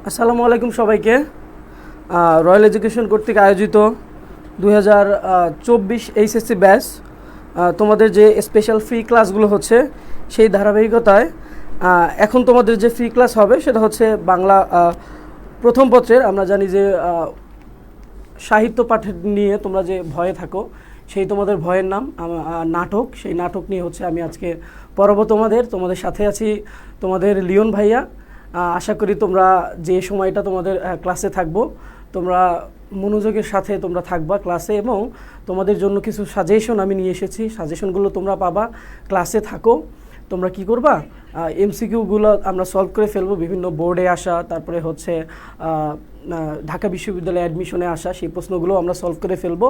আসসালামু আলাইকুম সবাইকে। রয়্যাল এডুকেশন কর্তৃক আয়োজিত 2024 এইচএসসি ব্যাচ তোমাদের যে স্পেশাল ফ্রি ক্লাসগুলো হচ্ছে সেই ধারাবাহিকতায় এখন তোমাদের যে ফ্রি ক্লাস হবে সেটা হচ্ছে বাংলা প্রথম পত্রের। আমরা জানি যে সাহিত্য পাঠ নিয়ে তোমরা যে ভয়ে থাকো, সেই তোমাদের ভয়ের নাম নাটক। সেই নাটক নিয়ে হচ্ছে আমি আজকে পড়াবো তোমাদের সাথে আছি তোমাদের লিওন ভাইয়া। আশা করি তোমরা যে সময়টা তোমাদের ক্লাসে থাকবো তোমরা মনোযোগের সাথে তোমরা থাকবা ক্লাসে, এবং তোমাদের জন্য কিছু সাজেশন আমি নিয়ে এসেছি। সাজেশনগুলো তোমরা পাবা ক্লাসে থাকো। তোমরা কি করবা, এমসিকিউগুলো আমরা সলভ করে ফেলবো। বিভিন্ন বোর্ডে আসা, তারপরে হচ্ছে ঢাকা বিশ্ববিদ্যালয়ে অ্যাডমিশনে আসা, সেই প্রশ্নগুলো আমরা সলভ করে ফেলবো।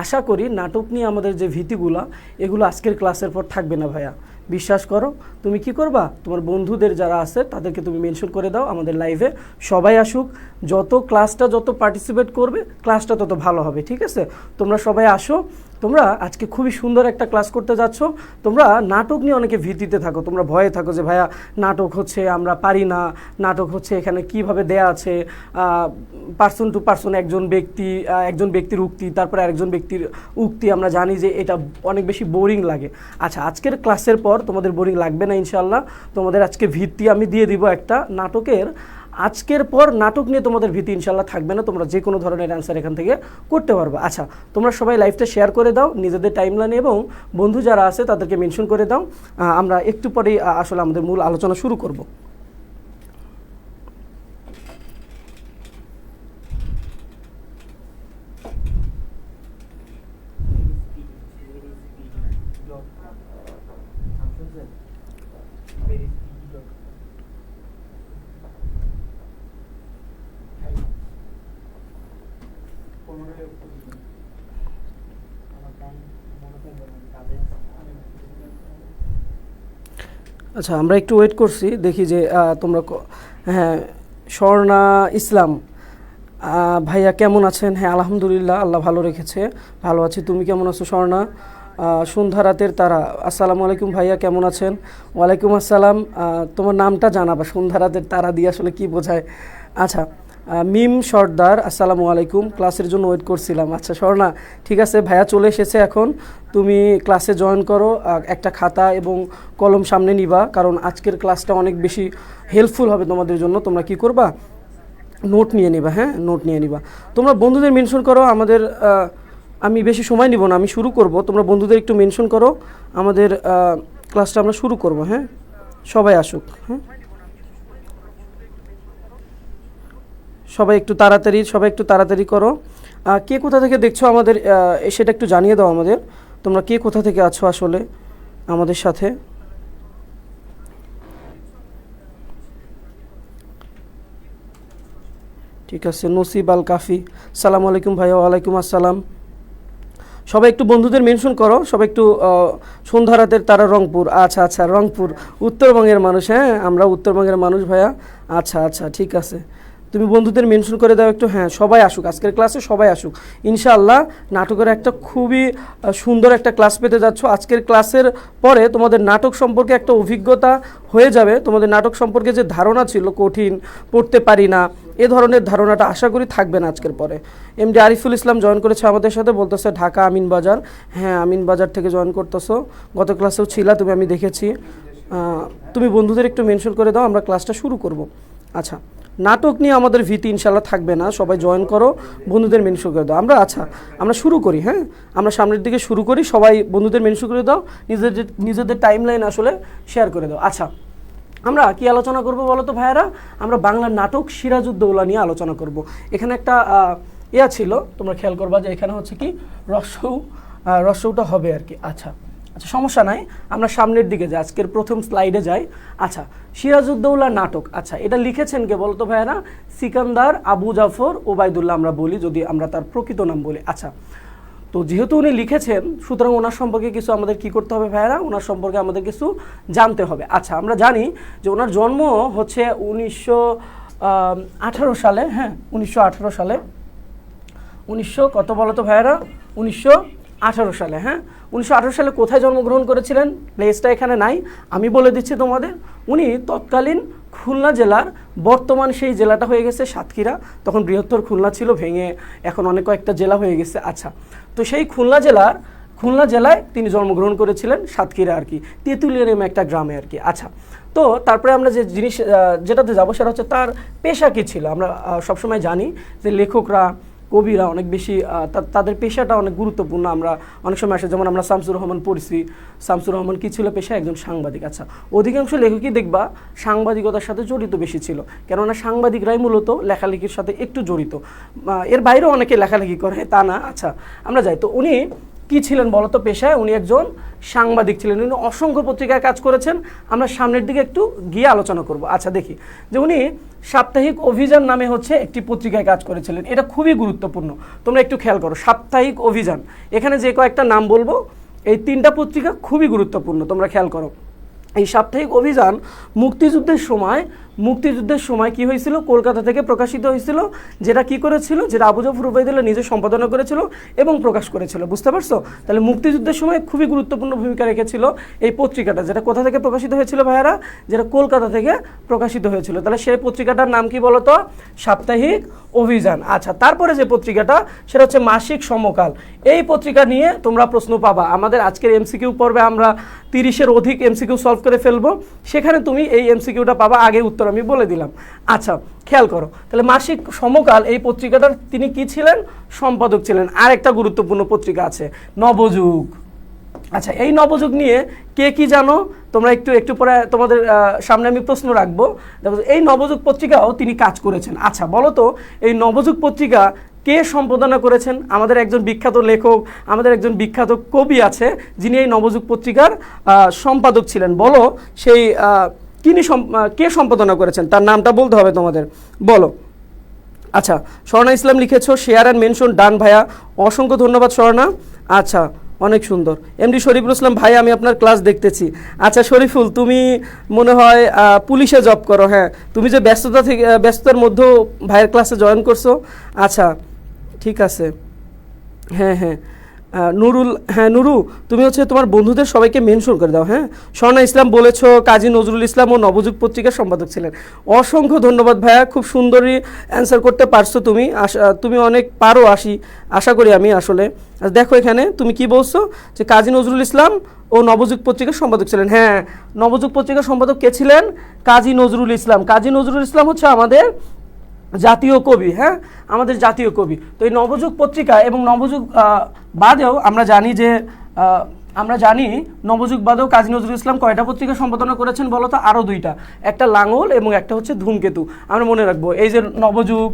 আশা করি নাটক নিয়ে আমাদের যে ভীতিগুলো এগুলো আজকের ক্লাসের পর থাকবে না ভাইয়া, বিশ্বাস করো। তুমি কি করবা, তোমার বন্ধুদের যারা আছে তাদেরকে তুমি মেনশন করে দাও আমাদের লাইভে। সবাই আসুক, যত পার্টিসিপেট করবে ক্লাসটা তত ভালো হবে, ঠিক আছে? তোমরা সবাই আসো। তোমরা আজকে খুবই সুন্দর একটা ক্লাস করতে যাচ্ছ। তোমরা নাটক নিয়ে অনেকে ভীতিতে থাকো, তোমরা ভয়ে থাকো যে ভাইয়া নাটক হচ্ছে আমরা পারি না, নাটক হচ্ছে এখানে কিভাবে দেয়া আছে পার্সন টু পার্সন, একজন ব্যক্তির উক্তি, তারপরে আরেকজন ব্যক্তির উক্তি। আমরা জানি যে এটা অনেক বেশি বোরিং লাগে। আচ্ছা, আজকের ক্লাসের পর তোমাদের বোরিং লাগবে না ইনশাল্লাহ। তোমাদের আজকে ভিত্তি আমি দিয়ে দিব একটা নাটকের। আজকের পর নাটক নিয়ে তোমাদের ভীতি ইনশাল্লাহ থাকবে না, তোমরা যে কোনো ধরনের অ্যান্সার এখান থেকে করতে পারবে। আচ্ছা, তোমরা সবাই লাইভটা শেয়ার করে দাও নিজেদের টাইমলাইনে, এবং বন্ধু যারা আছে তাদেরকে মেনশন করে দাও। আমরা একটু পরেই আসলে আমাদের মূল আলোচনা শুরু করব। আচ্ছা, আমরা একটু ওয়েট করছি, দেখি যে তোমরা হ্যাঁ, স্বর্ণা ইসলাম ভাইয়া কেমন আছেন? হ্যাঁ, আলহামদুলিল্লাহ, আল্লাহ ভালো রেখেছে, ভালো আছি। তুমি কেমন আছো স্বর্ণা? সন্ধ্যা রাতের তারা, আসসালামু আলাইকুম ভাইয়া, কেমন আছেন? ওয়ালাইকুম আসসালাম। তোমার নামটা জানাবা, সন্ধ্যা রাতের তারা দিয়ে আসলে কি বোঝায়? আচ্ছা, মিম সর্দার, আসসালামু আলাইকুম, ক্লাসের জন্য ওয়েট করছিলাম। আচ্ছা স্বর্ণা, ঠিক আছে, ভাইয়া চলে এসেছে এখন। তুমি ক্লাসে জয়েন করো, একটা খাতা এবং কলম সামনে নিবা, কারণ আজকের ক্লাসটা অনেক বেশি হেল্পফুল হবে তোমাদের জন্য। তোমরা কি করবা, নোট নিয়ে নিবা। হ্যাঁ, নোট নিয়ে নিবা। তোমরা বন্ধুদের মেনশন করো আমাদের। আমি বেশি সময় নিব না, আমি শুরু করব। তোমরা বন্ধুদের একটু মেনশন করো, আমাদের ক্লাসটা আমরা শুরু করব। হ্যাঁ, সবাই আসুক। হ্যাঁ, সবাই একটু তাড়াতাড়ি করো। কে কোথা থেকে দেখছো আমাদের সেটা একটু জানিয়ে দাও আমাদের। তোমরা কে কোথা থেকে আছো আসলে আমাদের সাথে? ঠিক আছে, নসিব আল কাফি, সালামু আলাইকুম ভাইয়া। ওয়ালাইকুম আসসালাম। সবাই একটু বন্ধুদের মেনশন করো, সবাই একটু। সন্ধ্যা রাতের তারা, রংপুর। আচ্ছা আচ্ছা, রংপুর উত্তরবঙ্গের মানুষ। হ্যাঁ, আমরা উত্তরবঙ্গের মানুষ ভাইয়া। আচ্ছা আচ্ছা, ঠিক আছে, তুমি বন্ধুদের মেনশন করে দাও একটু। হ্যাঁ, সবাই আসুক আজকের ক্লাসে, সবাই আসুক ইনশাআল্লাহ। নাটকের একটা খুবই সুন্দর একটা ক্লাস পেতে যাচ্ছ। আজকের ক্লাসের পরে তোমাদের নাটক সম্পর্কে একটা অভিজ্ঞতা হয়ে যাবে। তোমাদের নাটক সম্পর্কে যে ধারণা ছিল কঠিন, পড়তে পারি না, এ ধরনের ধারণাটা আশা করি থাকবে না আজকের পরে। এমডি আরিফুল ইসলাম জয়েন করেছে আমাদের সাথে, বলতেছে ঢাকা আমিন বাজার। হ্যাঁ, আমিন বাজার থেকে জয়েন করতেছো, গত ক্লাসেও ছিলা তুমি, আমি দেখেছি। তুমি বন্ধুদের একটু মেনশন করে দাও, আমরা ক্লাসটা শুরু করব। আচ্ছা, নাটক নিয়ে আমাদের ভীতি ইনশাল্লাহ থাকবে না, সবাই জয়েন করো, বন্ধুদের মেনশন করে দাও। আমরা শুরু করি। হ্যাঁ, আমরা সামনের দিকে শুরু করি, সবাই বন্ধুদের মেনশন করে দাও, নিজেদের টাইমলাইন আসলে শেয়ার করে দাও। আচ্ছা, আমরা কি আলোচনা করব বলো তো ভাইয়ারা? আমরা বাংলার নাটক সিরাজউদ্দৌলা নিয়ে আলোচনা করব। এখানে একটা ছিল, তোমরা খেয়াল করবা যে এখানে হচ্ছে কি রস্যউটা হবে আর কি। আচ্ছা আচ্ছা, সমস্যা নাই, আমরা সামনের দিকে যাই, আজকের প্রথম স্লাইডে যাই। আচ্ছা, সিরাজউদ্দৌলা নাটক। আচ্ছা, এটা লিখেছেন কে বলতো ভাইয়ারা? সিকান্দার আবু জাফর ওবায়দুল্লাহ আমরা বলি, যদি আমরা তার প্রকৃত নাম বলি। আচ্ছা, তো যেহেতু উনি লিখেছেন, সুতরাং ওনার সম্পর্কে কিছু আমাদের কি করতে হবে ভাইয়ারা? ওনার সম্পর্কে আমাদের কিছু জানতে হবে। আচ্ছা, আমরা জানি যে ওনার জন্ম হচ্ছে 1918 সালে। হ্যাঁ, 1918 সালে। কত বলো তো ভাইয়ারা? 1918 সালে। হ্যাঁ, 1918 সালে কোথায় জন্মগ্রহণ করেছিলেন? প্লেসটা এখানে নাই, আমি বলে দিচ্ছি তোমাদের। উনি তৎকালীন খুলনা জেলার বর্তমান সেই জেলাটা হয়ে গেছে সাতক্ষীরা, তখন বৃহত্তর খুলনা ছিল, ভেঙে এখন অনেক কয়েকটা জেলা হয়ে গেছে। আচ্ছা, তো সেই খুলনা জেলায় তিনি জন্মগ্রহণ করেছিলেন, সাতক্ষীরা আর কি, তেঁতুলিয়া নামে একটা গ্রামে আর কি। আচ্ছা, তো তারপরে আমরা যে জিনিস যেটাতে যাবো সেটা হচ্ছে তার পেশা কী ছিল। আমরা সবসময় জানি যে লেখকরা, কবিরা অনেক বেশি তাদের পেশাটা অনেক গুরুত্বপূর্ণ। আমরা অনেক সময় আসে, যেমন আমরা শামসুর রহমান পড়ছি, শামসুর রহমান কী ছিল পেশা? একজন সাংবাদিক। আচ্ছা, অধিকাংশ লেখকই দেখবা সাংবাদিকতার সাথে জড়িত বেশি ছিল, কেননা সাংবাদিকরাই মূলত লেখালেখির সাথে একটু জড়িত। এর বাইরেও অনেকে লেখালেখি করে, তা না। আচ্ছা, আমরা যাই, তো উনি কী ছিলেন বলতো পেশায়? উনি একজন সাংবাদিক ছিলেন। উনি অসংখ্য পত্রিকায় কাজ করেছেন, আমরা সামনের দিকে একটু গিয়ে আলোচনা করব। আচ্ছা, দেখি যে উনি সাপ্তাহিক অভিযান নামে হচ্ছে একটি পত্রিকায় কাজ করেছিলেন। এটা খুবই গুরুত্বপূর্ণ, তোমরা একটু খেয়াল করো। সাপ্তাহিক অভিযান, এখানে যে কয়েকটা নাম বলবো, এই 3টা পত্রিকা খুবই গুরুত্বপূর্ণ, তোমরা খেয়াল করো। এই সাপ্তাহিক অভিযান মুক্তিযুদ্ধের সময় কি হয়েছিল? কলকাতা থেকে প্রকাশিত হয়েছিল, যেটা কি করেছিল, যেটা আবু জাফর উবাইদুল্লাহ নিজে সম্পাদনা করেছিল এবং প্রকাশ করেছিল। বুঝতে পারছো? তাহলে মুক্তিযুদ্ধের সময় খুবই গুরুত্বপূর্ণ ভূমিকা রেখেছিল এই পত্রিকাটা, যেটা কোথা থেকে প্রকাশিত হয়েছিল ভাইয়ারা? যেটা কলকাতা থেকে প্রকাশিত হয়েছিল। তাহলে সেই পত্রিকাটার নাম কি বলতো? সাপ্তাহিক অভিযান। আচ্ছা, তারপরে যে পত্রিকাটা সেটা হচ্ছে মাসিক সমকাল। এই পত্রিকা নিয়ে তোমরা প্রশ্ন পাবা। আমাদের আজকের এমসিকিউ পর্বে আমরা 30-এর অধিক এমসিকিউ সলভ করে ফেলবো, সেখানে তুমি এই এমসিকিউটা পাবা, আগে উত্তর আমি বলে দিলাম। আচ্ছা, খেয়াল করো, তাহলে মাসিক সমকাল এই পত্রিকাটার তিনি কি ছিলেন? সম্পাদক ছিলেন। আর একটা গুরুত্বপূর্ণ পত্রিকা আছে, নবযুগ। আচ্ছা, এই নবযুগ নিয়ে কে কি জানো তোমরা? একটু পরে তোমাদের সামনে আমি প্রশ্ন রাখবো। দেখো, এই নবযুগ পত্রিকাও তিনি কাজ করেছেন। আচ্ছা, বলো তো এই নবযুগ পত্রিকা কে সম্পাদনা করেছেন? আমাদের একজন বিখ্যাত লেখক, আমাদের একজন বিখ্যাত কবি আছে, যিনি এই নবযুগ পত্রিকার সম্পাদক ছিলেন। বলো সেই কে সম্পাদনা করেছেন? তার নামটা বলতে হবে তোমাদের, বলো। আচ্ছা, স্বর্ণা ইসলাম লিখেছো, শেয়ার অ্যান্ড মেনশন ডান ভাইয়া, অসংখ্য ধন্যবাদ স্বর্ণা। আচ্ছা, অনেক সুন্দর। এমডি শরীফুল ইসলাম ভাই, আমি আপনার ক্লাস দেখতেছি। আচ্ছা শরীফুল, তুমি মনে হয় পুলিশে জব করো। হ্যাঁ, তুমি যে ব্যস্ততার মধ্যেও ভাইয়ের ক্লাসে জয়েন করছো। আচ্ছা, ঠিক আছে। হ্যাঁ, নুরুল, হ্যাঁ নুরু, তুমি হচ্ছে তোমার বন্ধুদের সবাইকে মেনশন করে দাও। হ্যাঁ, স্বর্ণা ইসলাম বলেছো কাজী নজরুল ইসলাম ও নবযুগ পত্রিকার সম্পাদক ছিলেন। অসংখ্য ধন্যবাদ ভাইয়া, খুব সুন্দরই অ্যান্সার করতে পারছো তুমি। তুমি অনেক পারো, আশা করি আমি আসলে। দেখো এখানে তুমি কি বলছো, যে কাজী নজরুল ইসলাম ও নবযুগ পত্রিকার সম্পাদক ছিলেন। হ্যাঁ, নবযুগ পত্রিকার সম্পাদক কে ছিলেন? কাজী নজরুল ইসলাম। কাজী নজরুল ইসলাম হচ্ছে আমাদের জাতীয় কবি। হ্যাঁ, আমাদের জাতীয় কবি। তো এই নবযুগ পত্রিকা এবং নবযুগ বাদেও আমরা জানি নবযুগ বাদেও কাজী নজরুল ইসলাম কয়টা পত্রিকা সম্পাদনা করেছেন বলো তো? আরও 2টা, একটা লাঙল এবং একটা হচ্ছে ধূমকেতু। আমরা মনে রাখবো এই যে নবযুগ,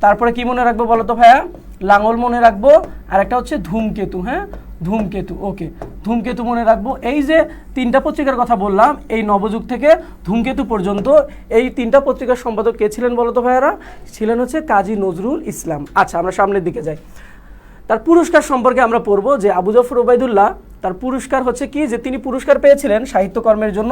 তারপরে কি মনে রাখবো বলো তো ভাইয়া? লাঙল মনে রাখবো, আর একটা হচ্ছে ধূমকেতু। হ্যাঁ, ধূমকেতু, ওকে, ধূমকেতু মনে রাখবো। এই যে 3টা পত্রিকার কথা বললাম, এই নবযুগ থেকে ধূমকেতু পর্যন্ত, এই 3টা পত্রিকার সম্পাদক কে ছিলেন বলো তো ভাইয়ারা? ছিলেন হচ্ছে কাজী নজরুল ইসলাম। আচ্ছা, আমরা সামনের দিকে যাই। তার পুরস্কার সম্পর্কে আমরা পড়বো যে আবু জাফর উবাইদুল্লাহ, তার পুরস্কার হচ্ছে কি, যে তিনি পুরস্কার পেয়েছিলেন সাহিত্যকর্মের জন্য,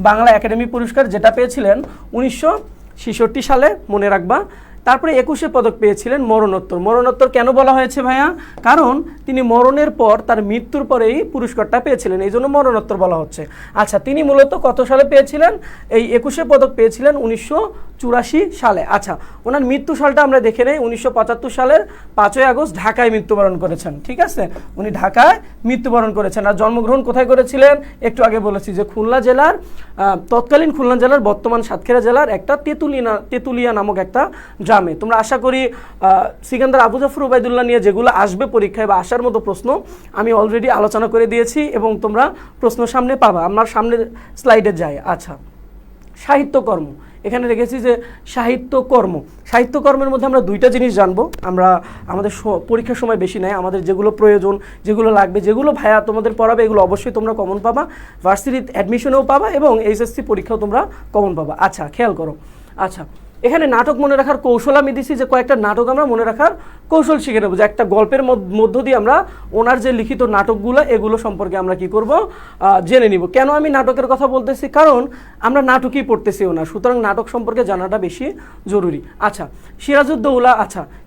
বাংলা একাডেমি পুরস্কার, যেটা পেয়েছিলেন 1966 সালে, মনে রাখবা। তারপরে 21শে পদক পেয়েছিলেন মরণোত্তর। মরণোত্তর কেন বলা হয়েছে ভাইয়া? কারণ তিনি মরণের পর, তার মৃত্যুর পরেই পুরস্কারটা পেয়েছিলেন, এই জন্য মরণোত্তর বলা হচ্ছে। আচ্ছা, তিনি মূলত কত সালে পেয়েছিলেন? এই 21শে পদক পেয়েছিলেন 1984 সালে। আচ্ছা, ওনার মৃত্যু সালটা আমরা দেখে নেই। 1975 সালের 5ই আগস্ট ঢাকায় মৃত্যুবরণ করেছেন। ঠিক আছে, উনি ঢাকায় মৃত্যুবরণ করেছেন। আর জন্মগ্রহণ কোথায় করেছিলেন? একটু আগে বলেছি যে খুলনা জেলার, তৎকালীন খুলনা জেলার, বর্তমান সাতক্ষীরা জেলার একটা তেঁতুলিয়া নামক একটা গ্রামে। তোমরা আশা করি সিকান্দার আবু জাফর উবাইদুল্লাহ নিয়ে যেগুলো আসবে পরীক্ষায় বা আসার মতো প্রশ্ন আমি অলরেডি আলোচনা করে দিয়েছি এবং তোমরা প্রশ্ন সামনে পাবা। আমার সামনের স্লাইডে যাই। আচ্ছা, সাহিত্যকর্ম এখানে রেখেছি যে সাহিত্যকর্মের মধ্যে আমরা 2টা জিনিস জানবো। আমরা আমাদের পরীক্ষার সময় বেশি নেয়, আমাদের যেগুলো প্রয়োজন, যেগুলো লাগবে, যেগুলো ভাইয়া তোমাদের পড়াবে, এগুলো অবশ্যই তোমরা কমন পাবা, ভার্সিটি অ্যাডমিশনেও পাবা এবং এইচএসসি পরীক্ষাও তোমরা কমন পাবা। আচ্ছা, খেয়াল করো। আচ্ছা, এখানে নাটক মনে রাখার কৌশল আমি দিছি, যে কয়েকটা নাটক আমরা মনে রাখার কৌশল শিখে নেবো, যে একটা গল্পের মধ্য দিয়ে আমরা ওনার যে লিখিত নাটকগুলো, এগুলো সম্পর্কে আমরা কি করব, জেনে নিব। কেন আমি নাটকের কথা বলতেছি? কারণ আমরা নাটকই পড়তেছি ওনার, সুতরাং নাটক সম্পর্কে জানাটা বেশি জরুরি। আচ্ছা,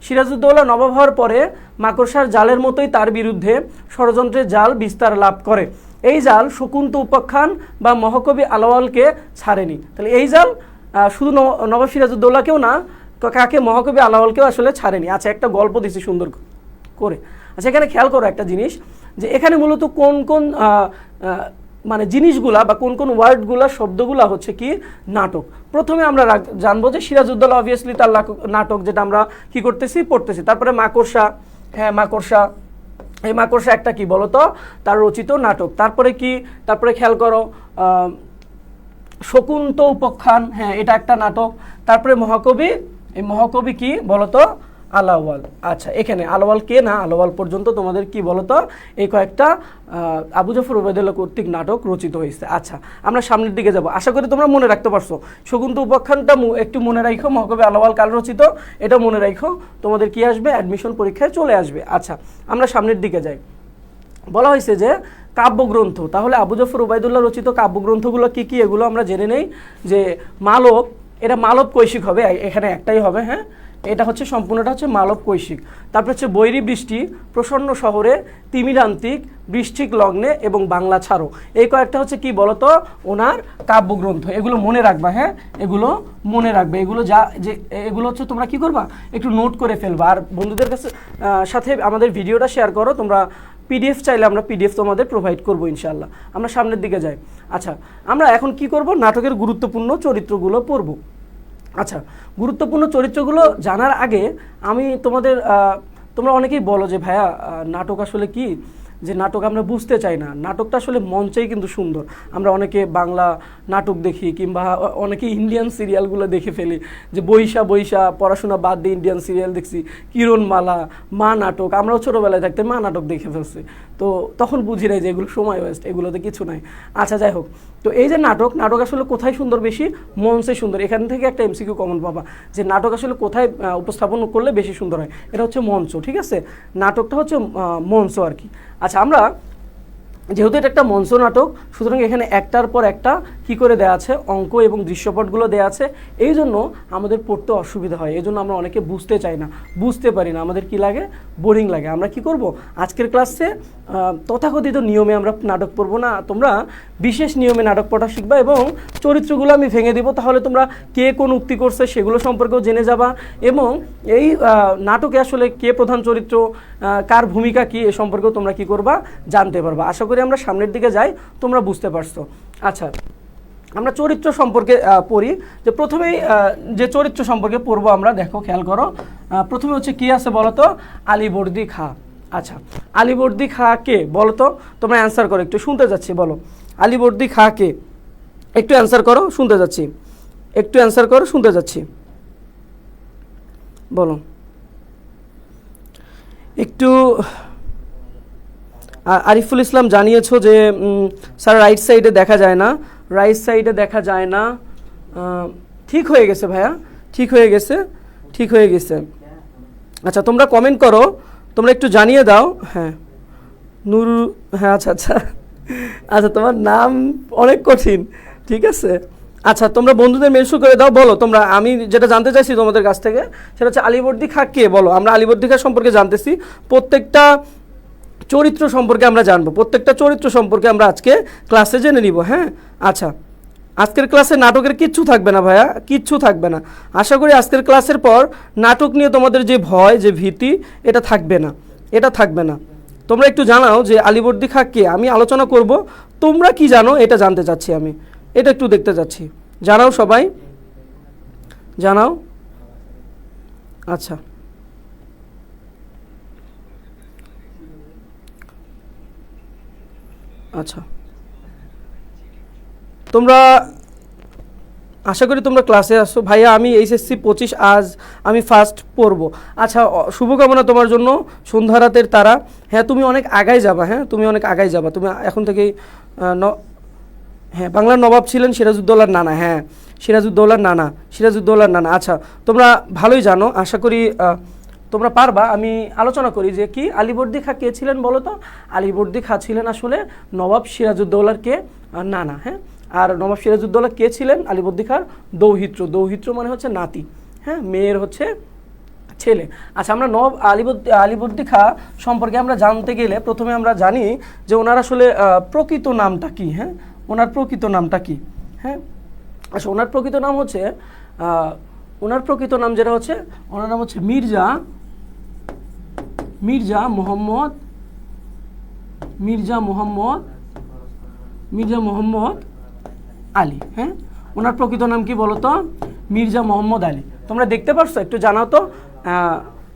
সিরাজউদ্দৌলা নবাব হওয়ার পরে মাকড়সার জালের মতোই তার বিরুদ্ধে ষড়যন্ত্রের জাল বিস্তার লাভ করে। এই জাল শকুন্ত উপাখ্যান বা মহাকবি আলাওয়ালকে ছাড়েনি। তাহলে এই জাল শুধু নবাব সিরাজউদ্দৌলাকেও না, কাকে, মহাকবি আলাওলকেও আসলে ছাড়েনি। আচ্ছা, একটা গল্প দিছি সুন্দর করে। আচ্ছা, এখানে খেয়াল করো একটা জিনিস, যে এখানে মূলত কোন কোন মানে জিনিসগুলা বা কোন কোন ওয়ার্ডগুলা, শব্দগুলা হচ্ছে কি নাটক। প্রথমে আমরা জানবো যে সিরাজউদ্দৌলা অবভিয়াসলি তার নাটক, যেটা আমরা কি করতেছি, পড়তেছি। তারপরে মাকড়সা, হ্যাঁ মাকড়সা, এই মাকড়সা একটা কি বলতো, তার রচিত নাটক। তারপরে কি, তারপরে খেয়াল করো শকুন্ত উপাখ্যান, হ্যাঁ এটা একটা নাটক। তারপরে মহাকবি, এই মহাকবি কি বলতো, আলাওয়াল। আচ্ছা, এখানে আলাওয়াল কে না, আলাওয়াল পর্যন্ত তোমাদের কি বলতো, এই কয়েকটা আবু জাফর ওবায়দুল্লাহ কর্তৃক নাটক রচিত হয়েছে। আচ্ছা, আমরা সামনের দিকে যাব, আশা করি তোমরা মনে রাখতে পারছো। শকুন্ত উপাখ্যানটা একটু মনে রাখো, মহাকবি আলাওয়াল কাল রচিত, এটা মনে রাখো, তোমাদের কি আসবে, অ্যাডমিশন পরীক্ষায় চলে আসবে। আচ্ছা, আমরা সামনের দিকে যাই। বলা হয়েছে যে কাব্যগ্রন্থ, তাহলে আবু জাফর ওবায়দুল্লাহ রচিত কাব্যগ্রন্থগুলো কি কি, এগুলো আমরা জেনে নেই। যে মালব, এটা মালব কৈশিক হবে, এখানে একটাই হবে, হ্যাঁ এটা হচ্ছে সম্পূর্ণটা হচ্ছে মালব কৈশিক। তারপর হচ্ছে বৈরী বৃষ্টি, প্রসন্ন শহরে, তিমিরান্তিক, বৃষ্টিক লগ্নে এবং বাংলা ছাড়ো। এই কয়েকটা হচ্ছে কি বলতো, ওনার কাব্যগ্রন্থ। এগুলো মনে রাখবা, হ্যাঁ এগুলো মনে রাখবে। এগুলো যে এগুলো হচ্ছে তোমরা কি করবা, একটু নোট করে ফেলবা। আর বন্ধুদের কাছে সাথে আমাদের ভিডিওটা শেয়ার করো। তোমরা পিডিএফ চাইলে আমরা পিডিএফ তোমাদের প্রোভাইড করবো ইনশাল্লাহ। আমরা সামনের দিকে যাই। আচ্ছা, আমরা এখন কি করব, নাটকের গুরুত্বপূর্ণ চরিত্রগুলো পড়ব। আচ্ছা, গুরুত্বপূর্ণ চরিত্রগুলো জানার আগে আমি তোমাদের, তোমরা অনেকেই বলো যে ভাইয়া নাটক আসলে কি, যে নাটক আমরা বুঝতে চাই না। নাটকটা আসলে মঞ্চেই কিন্তু সুন্দর। আমরা অনেকে বাংলা নাটক দেখি, কিংবা অনেকে ইন্ডিয়ান সিরিয়ালগুলো দেখে ফেলি, যে বৈশা বৈশা পড়াশোনা বাদ দিয়ে ইন্ডিয়ান সিরিয়াল দেখছি, কিরণমালা, মা নাটক। আমরাও ছোটোবেলায় থাকতে মা নাটক দেখে ফেলছি, তো তখন বুঝি নাই যে এগুলো সময় ওয়েস্ট, এগুলোতে কিছু নাই। আচ্ছা, যাই হোক, তো এই যে নাটক, নাটক আসলে কোথায় সুন্দর, বেশি মঞ্চে সুন্দর। এখান থেকে একটা এমসিকিউ কমন পাবা, যে নাটক আসলে কোথায় উপস্থাপন করলে বেশি সুন্দর হয়। এটা হচ্ছে মঞ্চ, ঠিক আছে, নাটকটা হচ্ছে মঞ্চ আর কি। আচ্ছা, আমরা যেহেতু এটা একটা মঞ্চ নাটক, সুতরাং এখানে একটার পর একটা কি করে দেওয়া আছে, অঙ্ক এবং দৃশ্যপটগুলো দেওয়া আছে। এই জন্য আমাদের পড়তে অসুবিধা হয়, এই জন্য আমরা অনেকে বুঝতে চাই না, বুঝতে পারি না, আমাদের কি লাগে, বোরিং লাগে। আমরা কি করব, আজকের ক্লাসে তথাকথিত নিয়মে আমরা নাটক পড়বো না, তোমরা বিশেষ নিয়মে নাটক পড়া শিখবা, এবং চরিত্রগুলো আমি ভেঙে দিব, তাহলে তোমরা কে কোন উক্তি করছে সেগুলো সম্পর্কেও জেনে যাবা, এবং এই নাটকে আসলে কে প্রধান চরিত্র, কার ভূমিকা কি, এ সম্পর্কেও তোমরা কি করবা, জানতে পারবা। আশা করি আমরা সামনের দিকে যাই, তোমরা বুঝতে পারছো। আচ্ছা, আমরা চরিত্র সম্পর্কে পড়ি। যে প্রথমেই যে চরিত্র সম্পর্কে পড়বো আমরা, দেখো খেয়াল করো, প্রথমে হচ্ছে কি আছে বলো তো, আলীবর্দী খাঁ। আচ্ছা, আলীবর্দী খাঁ কে বলো তো, তোমরা অ্যান্সার করো, একটু শুনতে যাচ্ছি, বলো আলীবর্দী খাঁ কে, একটু অ্যান্সার করো, শুনতে যাচ্ছি, একটু অ্যান্সার করো, শুনতে যাচ্ছি, বলো একটু। আরিফুল ইসলাম জানিয়েছো যে স্যার রাইট সাইডে দেখা যায় না, রাইট সাইডে দেখা যায় না। ঠিক হয়ে গেছে ভাইয়া, ঠিক হয়ে গেছে, ঠিক হয়ে গেছে। আচ্ছা, তোমরা কমেন্ট করো, তোমরা একটু জানিয়ে দাও। হ্যাঁ নুরু, হ্যাঁ আচ্ছা আচ্ছা আচ্ছা, তোমার নাম অনেক কঠিন, ঠিক আছে। আচ্ছা, তোমরা বন্ধুদের মেনশন করে দাও, বলো তোমরা। আমি যেটা জানতে চাইছি তোমাদের কাছ থেকে, সেটা হচ্ছে আলীবর্দী খাঁ কে, বলো। আমরা আলীবর্দী খাঁ সম্পর্কে জানতেছি, প্রত্যেকটা চরিত্র সম্পর্কে আমরা জানবো, প্রত্যেকটা চরিত্র সম্পর্কে আমরা আজকে ক্লাসে জেনে নিব। হ্যাঁ, আচ্ছা, আজকের ক্লাসে নাটকের কিচ্ছু থাকবে না ভাইয়া, কিচ্ছু থাকবে না। আশা করি আজকের ক্লাসের পর নাটক নিয়ে তোমাদের যে ভয়, যে ভীতি, এটা থাকবে না, এটা থাকবে না। তোমরা একটু জানাও যে আলীবর্দী খাঁ কে, আমি আলোচনা করব, তোমরা কি জানো এটা জানতে চাচ্ছি, আমি এটা একটু দেখতে চাচ্ছি। জানাও সবাই, জানাও। আচ্ছা, আচ্ছা, তোমরা আশা করি তোমরা ক্লাসে আসো। ভাইয়া আমি এইচএসসি 25 আজ আমি ফার্স্ট পড়বো। আচ্ছা, শুভকামনা তোমার জন্য, সন্ধ্যা রাতের তারা। হ্যাঁ, তুমি অনেক আগায় যাবা, হ্যাঁ তুমি অনেক আগায় যাবা, তুমি এখন থেকেই হ্যাঁ, বাংলার নবাব ছিলেন সিরাজউদ্দৌলার নানা, হ্যাঁ সিরাজউদ্দৌলার নানা, সিরাজউদ্দৌলার নানা। আচ্ছা, তোমরা ভালোই জানো, আশা করি তোমরা পারবা। আমি আলোচনা করি যে কি আলীবর্দী খাঁ কে ছিলেন বলো তো। আলীবর্দী খাঁ ছিলেন আসলে নবাব সিরাজউদ্দৌলার কে নানা, হ্যাঁ। আর নবাব সিরাজউদ্দৌলা কে ছিলেন, আলীবর্দী খাঁর দৌহিত্র, দৌহিত্র মানে হচ্ছে নাতি, হ্যাঁ মেয়ের হচ্ছে ছেলে। আচ্ছা, আমরা নবাব আলীবর্দী খাঁ সম্পর্কে আমরা জানতে গেলে প্রথমে আমরা জানি যে ওনার আসলে প্রকৃত নামটা কি, হ্যাঁ ওনার প্রকৃত নামটা কি। হ্যাঁ, আচ্ছা, ওনার প্রকৃত নাম হচ্ছে ওনার প্রকৃত নাম যেটা হচ্ছে, ওনার নাম হচ্ছে মির্জা মোহাম্মদ আলী। হ্যাঁ, ওনার প্রকৃত নাম কি বলো তো? মির্জা মোহাম্মদ আলী। তোমরা দেখতে পারছো? একটু জানাও তো।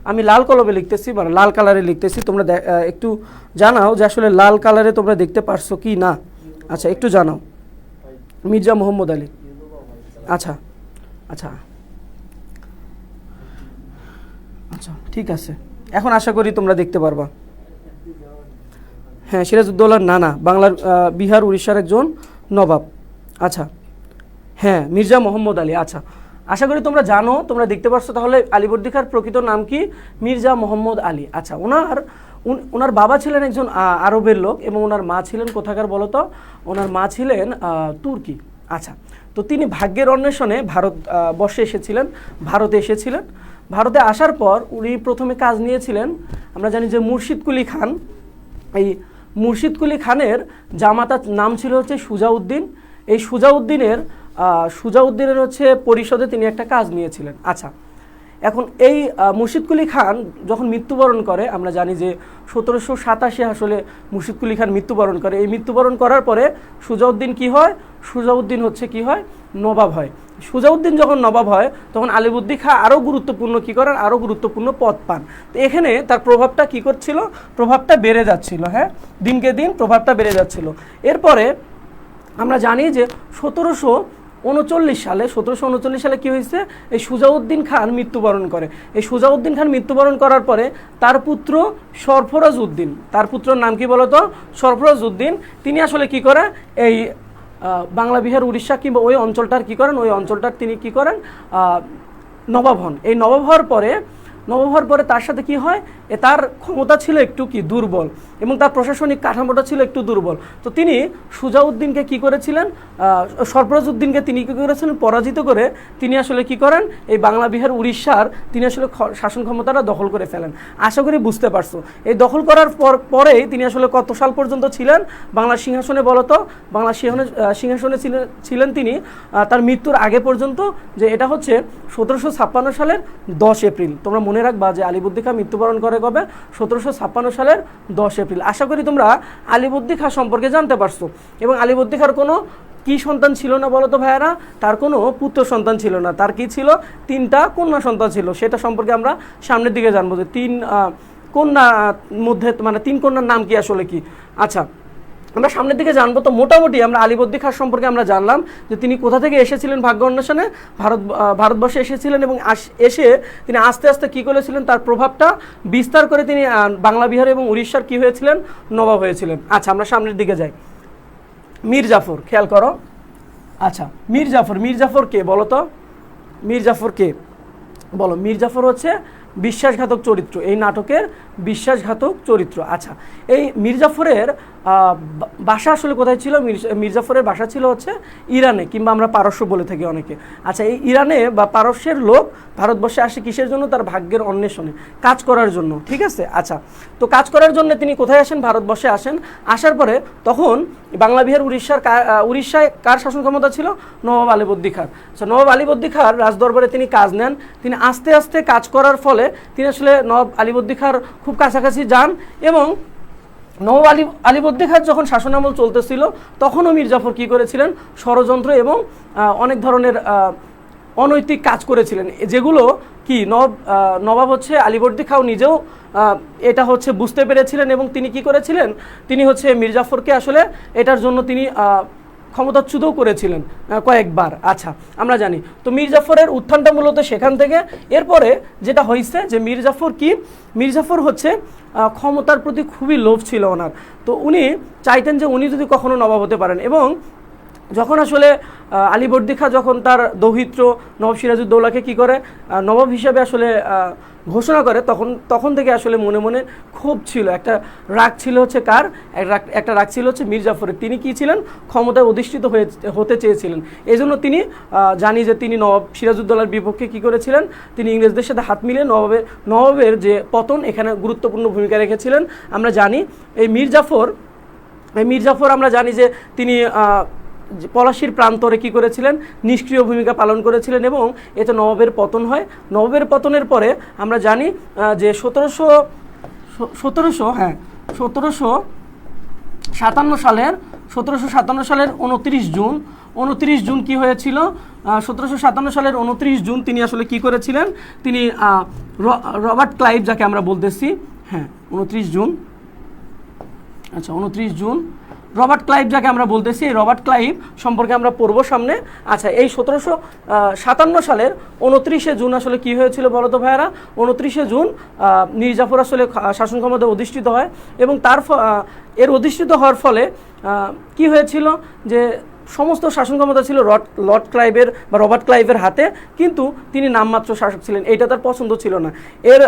আমি লাল কলমে লিখতেছি, মানে লাল কালারে লিখতেছি, তোমরা একটু জানাও যে আসলে লাল কালারে তোমরা দেখতে পারছো কি না। আচ্ছা, একটু জানাও। মির্জা মোহাম্মদ আলী। আচ্ছা আচ্ছা আচ্ছা, ঠিক আছে, এখন আশা করি তোমরা দেখতে পারবা। হ্যাঁ, সিরাজউদ্দৌলার নানা, বাংলার বিহার উড়িষ্যার একজন নবাব। আচ্ছা, হ্যাঁ, মির্জা মোহাম্মদ আলী। আচ্ছা, আশা করি তোমরা জানো, তোমরা দেখতে পাচ্ছ। তাহলে আলীবর্দী খাঁর প্রকৃত নাম কি? মির্জা মোহাম্মদ আলী। আচ্ছা, ওনার বাবা ছিলেন একজন আরবের লোক এবং ওনার মা ছিলেন কোথাকার বলো তো? ওনার মা ছিলেন তুর্কি। আচ্ছা, তো তিনি ভাগ্যের অন্বেষণে ভারতে এসেছিলেন। ভারতে আসার পর উনি প্রথমে কাজ নিয়েছিলেন, আমরা জানি যে মুর্শিদ কুলি খান। এই মুর্শিদ কুলি খানের জামাতার নাম ছিল হচ্ছে সুজাউদ্দিন। এই সুজাউদ্দিনের হচ্ছে পরিষদে তিনি একটা কাজ নিয়েছিলেন। আচ্ছা, এখন এই মুর্শিদ কুলি খান যখন মৃত্যুবরণ করে, আমরা জানি যে 1787 আসলে মুর্শিদ কুলি খান মৃত্যুবরণ করে। এই মৃত্যুবরণ করার পরে সুজাউদ্দিন কি হয়? সুজাউদ্দিন হচ্ছে কি হয়? নবাব হয়। সুজাউদ্দিন যখন নবাব হয় তখন আলীবর্দী খাঁ আরও গুরুত্বপূর্ণ পদ পান। তো এখানে তার প্রভাবটা কি করছিল? প্রভাবটা বেড়ে যাচ্ছিল। হ্যাঁ, দিনকে দিন প্রভাবটা বেড়ে যাচ্ছিল। এরপরে আমরা জানি যে 1739 সালে কি হয়েছে? এই সুজাউদ্দিন খান মৃত্যুবরণ করে। এই সুজাউদ্দিন খান মৃত্যুবরণ করার পরে তার পুত্র সরফরাজ উদ্দিন, তার পুত্রের নাম কি বলতো? সরফরাজ উদ্দিন। তিনি আসলে কি করে? এই বাংলা, বিহার, উড়িষ্যা কিংবা ওই অঞ্চলটার কি করেন? ওই অঞ্চলটার তিনি কি করেন? নবাব হন। এই নবাব হওয়ার পরে তার সাথে কি হয়? তার ক্ষমতা ছিল একটু কি দুর্বল এবং তার প্রশাসনিক কাঠামোটা ছিল একটু দুর্বল। তো তিনি সুজাউদ্দিনকে কি করেছিলেন? সরফরাজ উদ্দিনকে তিনি কী করেছিলেন? পরাজিত করে তিনি আসলে কি করেন? এই বাংলা, বিহার, উড়িষ্যার তিনি আসলে শাসন ক্ষমতাটা দখল করে ফেলেন। আশা করি বুঝতে পারছো। এই দখল করার পরেই তিনি আসলে কত সাল পর্যন্ত ছিলেন বাংলার সিংহাসনে বলো তো? বাংলার সিংহাসনে ছিলেন তিনি তার মৃত্যুর আগে পর্যন্ত, যে এটা হচ্ছে 1756 সালের 10 এপ্রিল। তোমরা মনে রাখবা যে আলীবর্দী খাঁ মৃত্যুবরণ করে কবে? 1756 সালের 10 এপ্রিল। আশা করি তোমরা আলীবর্দী খাঁ সম্পর্কে জানতে পারছো। এবং আলীবর্দী খাঁর কোনো কি সন্তান ছিল না বলো তো ভাইয়ারা? তার কোনো পুত্র সন্তান ছিল না। তার কি ছিল? 3টা কন্যা সন্তান ছিল। সেটা সম্পর্কে আমরা সামনের দিকে জানবো যে 3 কন্যার মধ্যে, মানে 3 কন্যার নাম কি আসলে কি। আচ্ছা, আমরা সামনের দিকে জানবো। তো মোটামুটি আমরা আলীবর্দী খাঁ সম্পর্কে আমরা জানলাম যে তিনি কোথা থেকে এসেছিলেন ভাগ্য অন্বেষণে? ভারতবর্ষে এসেছিলেন এবং এসে তিনি আস্তে আস্তে কী করেছিলেন? তার প্রভাবটা বিস্তার করে তিনি বাংলা, বিহার এবং উড়িষ্যার কী হয়েছিলেন? নবাব হয়েছিলেন। আচ্ছা, আমরা সামনের দিকে যাই। মীর জাফর, খেয়াল করো। আচ্ছা, মীর জাফর কে বলো তো? মীর জাফর কে বলো? মীর জাফর হচ্ছে বিশ্বাসঘাতক চরিত্র, এই নাটকের বিশ্বাসঘাতক চরিত্র। আচ্ছা, এই মীর জাফরের বাসা আসলে কোথায় ছিল? মীর জাফরের বাসা ছিল হচ্ছে ইরানে, কিংবা আমরা পারস্য বলে থাকি অনেকে। আচ্ছা, এই ইরানে বা পারস্যের লোক ভারতবর্ষে আসে কিসের জন্য? তার ভাগ্যের অন্বেষণে, কাজ করার জন্য। ঠিক আছে। আচ্ছা, তো কাজ করার জন্য তিনি কোথায় আসেন? ভারতবর্ষে আসেন। আসার পরে তখন বাংলা, বিহার, উড়িষ্যায় কার শাসন ক্ষমতা ছিল? নবাব আলীবর্দী খাঁর। আচ্ছা, নবাব আলীবর্দী খাঁর রাজদরবারে তিনি কাজ নেন। তিনি আস্তে আস্তে কাজ করার ফলে তিনি আসলে নবাব আলীবর্দী খাঁর খুব কাছাকাছি যান এবং নবাব আলীবর্দী খাঁর যখন শাসনামল চলতেছিল তখনও মীর জাফর কী করেছিলেন? ষড়যন্ত্র এবং অনেক ধরনের অনৈতিক কাজ করেছিলেন, যেগুলো কি নবাব হচ্ছে আলীবর্দী খাঁ নিজেও এটা হচ্ছে বুঝতে পেরেছিলেন এবং তিনি কি করেছিলেন? তিনি হচ্ছে মীর জাফরকে আসলে এটার জন্য তিনি ক্ষমতাচ্যুতও করেছিলেন কয়েকবার। আচ্ছা, আমরা জানি। তো মীর জাফরের উত্থানটা মূলত সেখান থেকে। এরপরে যেটা হয়েছে যে মীর জাফর হচ্ছে ক্ষমতার প্রতি খুবই লোভ ছিল ওনার। তো উনি চাইতেন যে উনি যদি কখনো নবাব হতে পারেন। এবং যখন আসলে আলীবর্দী খাঁ যখন তার দৌহিত্র নবাব সিরাজউদ্দৌলাকে কি করে? নবাব হিসাবে আসলে ঘোষণা করে, তখন থেকে আসলে মনে মনে ক্ষোভ ছিল, একটা রাগ ছিল হচ্ছে কার? একটা রাগ ছিল হচ্ছে মীর জাফরের। তিনি কি ছিলেন? ক্ষমতায় অধিষ্ঠিত হতে চেয়েছিলেন। এই জন্য তিনি জানি যে তিনি নবাব সিরাজউদ্দৌলার বিপক্ষে কি করেছিলেন? তিনি ইংরেজদের সাথে হাত মিলিয়ে নবাবের যে পতন, এখানে গুরুত্বপূর্ণ ভূমিকা রেখেছিলেন। আমরা জানি এই মীর জাফর আমরা জানি যে তিনি পলাশির প্রান্তরে কি করেছিলেন, নিষ্ক্রিয় ভূমিকা পালন করেছিলেন এবং এতে নবাবের পতন হয়। নবাবের পতনের পরে আমরা জানি যে 1757 সালের 29 জুন কি হয়েছিল, 1757 সালের 29 জুন তিনি আসলে কি করেছিলেন, তিনি রবার্ট ক্লাইভ যাকে আমরা বলতেছি, হ্যাঁ 29 জুন, আচ্ছা 29 জুন রবার্ট ক্লাইভ যাকে আমরা বলতেছি, এই রবার্ট ক্লাইভ সম্পর্কে আমরা পড়বো সামনে। আচ্ছা এই 1757 সালের 29শে জুন আসলে কি হয়েছিল বলো তো ভাইয়ারা, 29শে জুন মীর জাফর আসলে শাসন ক্ষমতায় অধিষ্ঠিত হয় এবং এর অধিষ্ঠিত হওয়ার ফলে কি হয়েছিল যে সমস্ত শাসন ক্ষমতা ছিল লর্ড ক্লাইভের বা রবার্ট ক্লাইভের হাতে, কিন্তু তিনি নামমাত্র শাসক ছিলেন, এইটা তার পছন্দ ছিল না। এর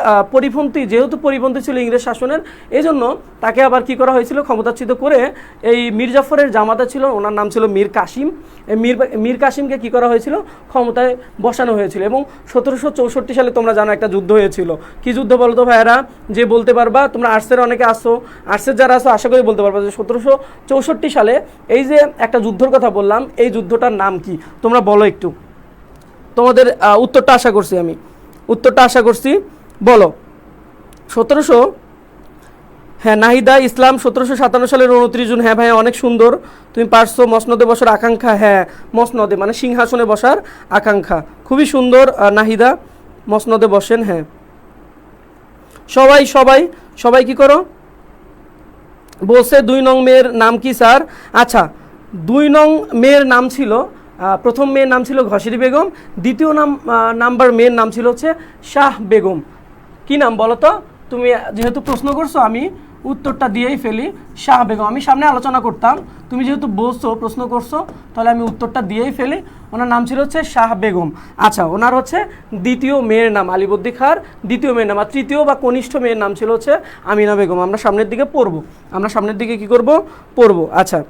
যেহেতু পরিপন্থী ছিল ইংরেজ শাসনের, এই জন্য তাকে আবার কি করা হয়েছিল, ক্ষমতাচ্যুত করে এই মীর জাফরের জামাতা ছিল, ওনার নাম ছিল মীর কাসিম, এই মীর কাসিমকে কি করা হয়েছিল, ক্ষমতায় বসানো হয়েছিল। এবং 1764 সালে তোমরা জানো একটা যুদ্ধ হয়েছিল, কি যুদ্ধ বলো তো ভাইয়ারা, যে বলতে পারবা, তোমরা আর্টসের অনেকে আসো, আর্টসের যারা আসো আশা করি বলতে পারবা যে 1764 সালে এই যে একটা যুদ্ধর কথা বললাম, এই যুদ্ধটার নাম কি তোমরা বলো একটু, তোমাদের উত্তরটা আশা করছি বলো। 1700, হ্যাঁ নাহিদা ইসলাম 1757 সালের 29 জুন, হ্যাঁ ভাই অনেক সুন্দর, তুমি পারছো। মসনদে বসার আকাঙ্ক্ষা, হ্যাঁ মসনদে মানে সিংহাসনে বসার আকাঙ্ক্ষা, খুবই সুন্দর নাহিদা, মসনদে বসেন। হ্যাঁ সবাই কি করো বলছে 2 নং মেয়ের নাম কি স্যার? আচ্ছা 2 নং মেয়ের নাম ছিল, প্রথম মেয়ের নাম ছিল ঘসেরি বেগম, দ্বিতীয় নাম্বার মেয়ের নাম ছিল হচ্ছে শাহ বেগম। কি নাম বলো তো? তুমি যেহেতু প্রশ্ন করছো আমি উত্তরটা দিয়েই ফেলি, শাহ বেগম। আমি সামনে আলোচনা করতাম, তুমি যেহেতু বলছো প্রশ্ন করছো, তাহলে আমি উত্তরটা দিয়েই ফেলি। ওনার নাম ছিল হচ্ছে শাহ বেগম। আচ্ছা ওনার হচ্ছে দ্বিতীয় মেয়ের নাম আলীবর্দী খাঁর দ্বিতীয় মেয়ের নাম, আর তৃতীয় বা কনিষ্ঠ মেয়ের নাম ছিল হচ্ছে আমিনা বেগম। আমরা সামনের দিকে কি করব, পড়বো। আচ্ছা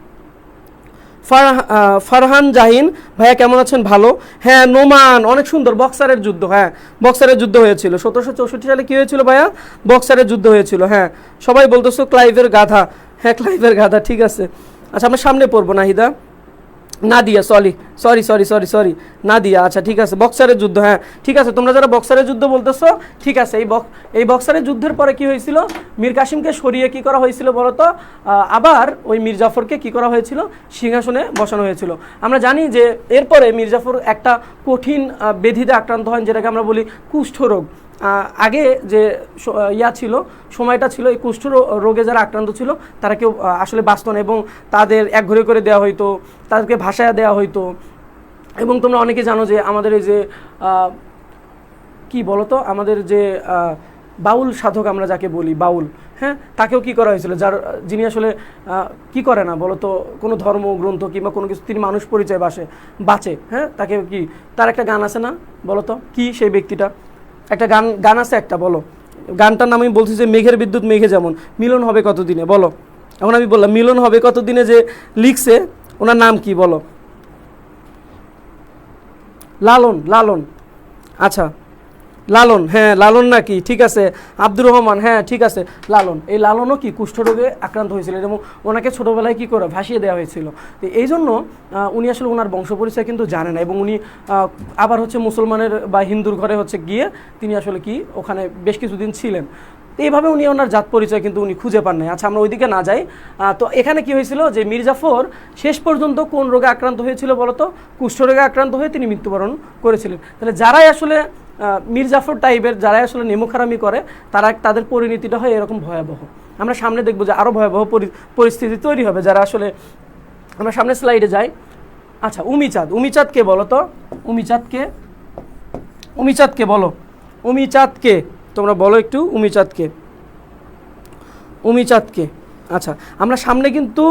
ফারহান জাহিন ভাইয়া কেমন আছেন? ভালো। হ্যাঁ নোমান অনেক সুন্দর, বক্সারের যুদ্ধ, হ্যাঁ বক্সারের যুদ্ধ হয়েছিল 1764 সালে। কি হয়েছিল ভাইয়া? বক্সারের যুদ্ধ হয়েছিল। হ্যাঁ সবাই বলতেছো ক্লাইভের গাধা, হ্যাঁ ক্লাইভের গাধা, ঠিক আছে। আচ্ছা আমরা সামনে পড়বো, নাহিদা নাদিয়া, সরি নাদিয়া, আচ্ছা ঠিক আছে, বক্সারের যুদ্ধ, হ্যাঁ ঠিক আছে। তোমরা যারা বক্সারের যুদ্ধ বলতেছো, ঠিক আছে, এই বক্সারের যুদ্ধের পরে কি হয়েছিল, মীর কাসিমকে সরিয়ে কি করা হয়েছিল বলতো, আবার ওই মীর জাফরকে কি করা হয়েছিল, সিংহাসনে বসানো হয়েছিল। আমরা জানি যে এরপরে মীর জাফর একটা কঠিন ব্যাধিতে আক্রান্ত হন, যেটাকে আমরা বলি কুষ্ঠরোগ। আগে যে সময়টা ছিল, এই কুষ্ঠ রোগে যারা আক্রান্ত ছিল তারা কেউ আসলে বাঁচত না এবং তাদের একঘরে করে দেওয়া হইতো, তাদেরকে ভাসায়া দেওয়া হইতো। এবং তোমরা অনেকে জানো যে আমাদের এই যে কি বলতো, আমাদের যে বাউল সাধক আমরা যাকে বলি বাউল, হ্যাঁ তাকেও কি করা হয়েছিল, যিনি আসলে কি করে না বলতো, কোনো ধর্মগ্রন্থ কিংবা কোনো কিছু তিনি মানুষ পরিচয় বাঁচে, হ্যাঁ তাকে কি, তার একটা গান আছে না বলতো, কি সেই ব্যক্তিটা, একটা গান আছে একটা, বলো গানটার নাম। আমি বলছি যে মেঘের বিদ্যুৎ মেঘে যেমন, মিলন হবে কতদিনে, বলো। এখন আমি বললাম মিলন হবে কতদিনে যে লিখছে, ওনার নাম কি বলো? লালন, আচ্ছা লালন, হ্যাঁ লালন নাকি, ঠিক আছে। আব্দুর রহমান, হ্যাঁ ঠিক আছে লালন। এই লালনও কি কুষ্ঠরোগে আক্রান্ত হয়েছিল এবং ওনাকে ছোটোবেলায় কি করে ভাসিয়ে দেওয়া হয়েছিল। তো এই জন্য উনি আসলে ওনার বংশ পরিচয় কিন্তু জানে না এবং উনি আবার হচ্ছে মুসলমানের বা হিন্দুর ঘরে হচ্ছে গিয়ে তিনি আসলে কি ওখানে বেশ কিছুদিন ছিলেন। এইভাবে উনি ওনার জাত পরিচয় কিন্তু উনি খুঁজে পান নাই। আচ্ছা আমরা ওইদিকে না যাই। তো এখানে কি হয়েছিল যে মীর জাফর শেষ পর্যন্ত কোন রোগে আক্রান্ত হয়েছিল বলতো? কুষ্ঠরোগে আক্রান্ত হয়ে তিনি মৃত্যুবরণ করেছিলেন। তাহলে যারাই আসলে মীর জাফর টাইপের, যারাই আসলে নেমোখারামি করে, তাদের পরিণতিটা হয় এরকম ভয়াবহ। আমরা সামনে দেখবো যে আরও ভয়াবহ পরিস্থিতি তৈরি হবে যারা আসলে, আমরা সামনে স্লাইডে যাই। আচ্ছা উমিচাঁদ কে বলো তো? উমিচাঁদকে বলো, উমিচাঁদকে তোমরা বলো একটু, উমিচাঁদকে। আচ্ছা আমরা সামনে কিন্তু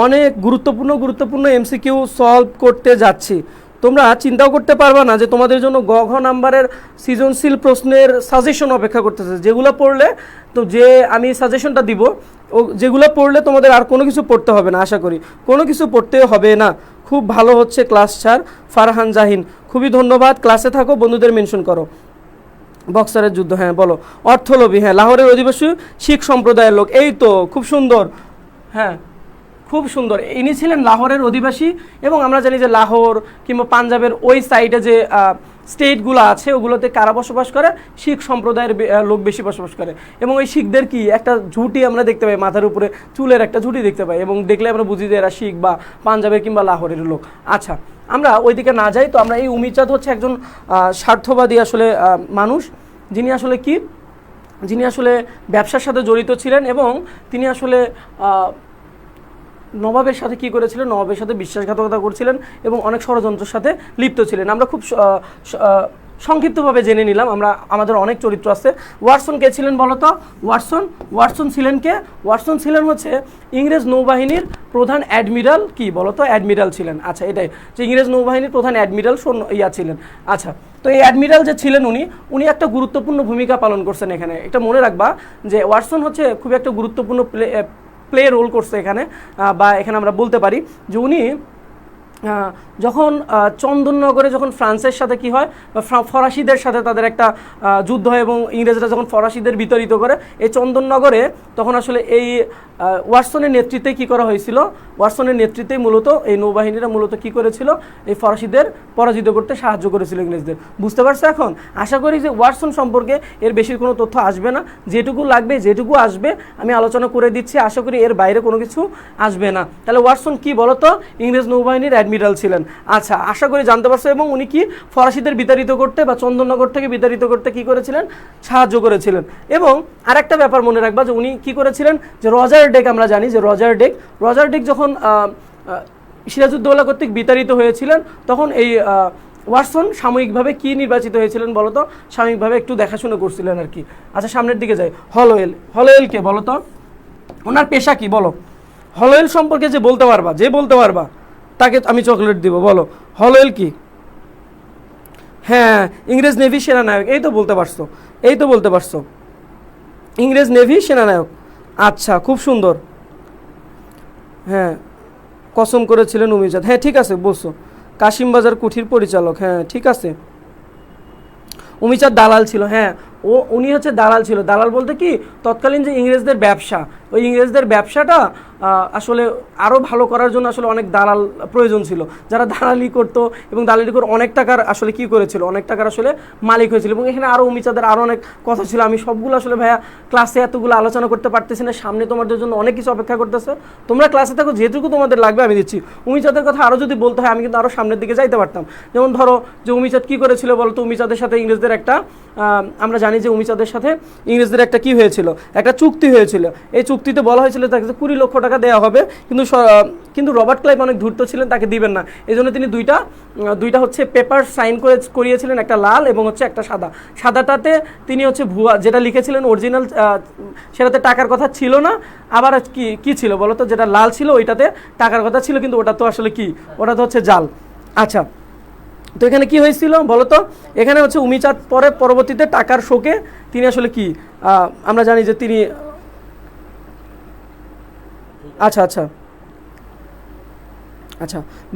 অনেক গুরুত্বপূর্ণ এমসিকিউ সলভ করতে যাচ্ছি। তোমরা চিন্তাও করতে পারবা না যে তোমাদের জন্য গ ঘ নাম্বারের সৃজনশীল প্রশ্নের সাজেশন অপেক্ষা করতেছে, যেগুলো পড়লে তো যে আমি সাজেশনটা দিব, যেগুলো পড়লে তোমাদের আর কোনো কিছু পড়তে হবে না, আশা করি কোনো কিছু পড়তে হবে না। খুব ভালো হচ্ছে ক্লাস স্যার। ফারহান জাহিন, খুবই ধন্যবাদ। ক্লাসে থাকো, বন্ধুদের মেনশন করো। বক্সারের যুদ্ধ, হ্যাঁ বলো। অর্থলোভী, হ্যাঁ লাহোরের অধিবাসী শিখ সম্প্রদায়ের লোক, এই তো খুব সুন্দর, হ্যাঁ খুব সুন্দর। ইনি ছিলেন লাহোরের অধিবাসী এবং আমরা জানি যে লাহোর কিংবা পাঞ্জাবের ওই সাইডে যে স্টেটগুলো আছে ওগুলোতে কারা বসবাস করে, শিখ সম্প্রদায়ের লোক বেশি বসবাস করে। এবং ওই শিখদের কি একটা ঝুঁটি আমরা দেখতে পাই, মাথার উপরে চুলের একটা ঝুঁটি দেখতে পাই, এবং দেখলে আমরা বুঝি যে এরা শিখ বা পাঞ্জাবের কিংবা লাহোরের লোক। আচ্ছা, আমরা ওইদিকে না যাই। তো আমরা এই উমিরচাঁদ হচ্ছে একজন স্বার্থবাদী আসলে মানুষ, যিনি আসলে ব্যবসার সাথে জড়িত ছিলেন এবং তিনি আসলে নবাবের সাথে কি করেছিলেন, নবাবের সাথে বিশ্বাসঘাতকতা করছিলেন এবং অনেক ষড়যন্ত্রের সাথে লিপ্ত ছিলেন। আমরা খুব সংক্ষিপ্তভাবে জেনে নিলাম। আমাদের অনেক চরিত্র আছে। ওয়াটসন কে ছিলেন বলতো? ওয়াটসন ছিলেন কে? ওয়াটসন ছিলেন হচ্ছে ইংরেজ নৌবাহিনীর প্রধান অ্যাডমিরাল। কি বলতো? অ্যাডমিরাল ছিলেন। আচ্ছা, এটাই যে ইংরেজ নৌবাহিনীর প্রধান অ্যাডমিরাল ছিলেন। আচ্ছা, তো এই অ্যাডমিরাল যে ছিলেন উনি একটা গুরুত্বপূর্ণ ভূমিকা পালন করছেন এখানে। এটা মনে রাখবা যে ওয়াটসন হচ্ছে খুব একটা গুরুত্বপূর্ণ প্লে রোল করছে এখানে, বা এখানে আমরা বলতে পারি যে উনি যখন চন্দননগরে যখন ফ্রান্সের সাথে কি হয়, বা ফরাসিদের সাথে তাদের একটা যুদ্ধ হয় এবং ইংরেজরা যখন ফরাসিদের বিতাড়িত করে এই চন্দননগরে, তখন আসলে এই ওয়াটসনের নেতৃত্বে কি করা হয়েছিল? ওয়াটসনের নেতৃত্বেই মূলত এই নৌবাহিনীরা মূলত কি করেছিল? এই ফরাসিদের পরাজিত করতে সাহায্য করেছিল ইংরেজদের। বুঝতে পারছো এখন? আশা করি যে ওয়াটসন সম্পর্কে এর বেশি কোনো তথ্য আসবে না। যেটুকু লাগবে, যেটুকু আসবে আমি আলোচনা করে দিচ্ছি। আশা করি এর বাইরে কোনো কিছু আসবে না। তাহলে ওয়াটসন কি বলতো? ইংরেজ নৌবাহিনীর অ্যাডমিরাল ছিলেন। আচ্ছা, আশা করি জানতে পারছো। এবং উনি কি ফরাসিদের বিতাড়িত করতে বা চন্দননগর থেকে বিতাড়িত করতে কি করেছিলেন? সাহায্য করেছিলেন। এবং আরেকটা ব্যাপার মনে রাখবা যে উনি কি করেছিলেন, যে রজার ডেক, আমরা জানি যে রজার ডেক যখন সিরাজউদ্দৌলা কর্তৃক বিতাড়িত হয়েছিলেন, তখন এই ওয়াটসন সাময়িকভাবে কি নির্বাচিত হয়েছিলেন বলতো? সাময়িকভাবে একটু দেখাশোনা করছিলেন আর কি। আচ্ছা, সামনের দিকে যাই। হলওয়েল কে বলতো? ওনার পেশা কি বলো? হলওয়েল সম্পর্কে যে বলতে পারবা তাকে আমি চকলেট দিব। বলো হলওয়েল কি? হ্যাঁ, ইংরেজ নেভি সেনানায়ক। এই তো বলতে পারছো, ইংরেজ নেভি সেনানায়ক। আচ্ছা, খুব সুন্দর। হ্যাঁ, কসম করেছিলেন উমিরচাঁদ। হ্যাঁ, ঠিক আছে, বলছো। কাশিমবাজার কুঠির পরিচালক। হ্যাঁ, ঠিক আছে। উমিরচাঁদ দালাল ছিল। হ্যাঁ, উনি হচ্ছে দালাল ছিল। দালাল বলতে কি, তৎকালীন যে ইংরেজদের ব্যবসা, ওই ইংরেজদের ব্যবসাটা আসলে আরও ভালো করার জন্য আসলে অনেক দালাল প্রয়োজন ছিল, যারা দালালি করতো এবং দালালি করে অনেক টাকার আসলে কি করেছিল, অনেক টাকার আসলে মালিক হয়েছিল। এবং এখানে আরও উমিরচাঁদের আরও অনেক কথা ছিল। আমি সবগুলো আসলে ভাইয়া ক্লাসে এতগুলো আলোচনা করতে পারতেছি না। সামনে তোমাদের জন্য অনেক কিছু অপেক্ষা করতেছে। তোমরা ক্লাসে থাকো, যেটুকু তোমাদের লাগবে আমি দিচ্ছি। উমিরচাঁদের কথা আরও যদি বলতে হয় আমি কিন্তু আরও সামনের দিকে যাইতে পারতাম। যেমন ধরো যে উমিরচাঁদ কী করেছিল বলতো? উমিরচাঁদের সাথে ইংরেজদের একটা আমরা জানি যে উমিরচাঁদের সাথে ইংরেজদের একটা কি হয়েছিল, একটা চুক্তি হয়েছিল। এই চুক্তিতে বলা হয়েছিল তাকে 20 লক্ষ টাকা দেওয়া হবে, কিন্তু রবার্ট ক্লাইভ অনেক ধূর্ত ছিলেন, তাকে দিবেন না। এই জন্য তিনি দুইটা হচ্ছে পেপার সাইন করিয়েছিলেন, একটা লাল এবং হচ্ছে একটা সাদাটাতে তিনি হচ্ছে ভুয়া যেটা লিখেছিলেন অরিজিনাল সেটাতে টাকার কথা ছিল না। আবার কি ছিল বলো তো? যেটা লাল ছিল ওইটাতে টাকার কথা ছিল, কিন্তু ওটা তো আসলে কি, ওটা তো হচ্ছে জাল। আচ্ছা, তো এখানে কি হয়েছিল বলতো? এখানে হচ্ছে উমিরচাঁদ পরবর্তীতে টাকার শোকে তিনি আসলে কি, আমরা জানি যে তিনি আচ্ছা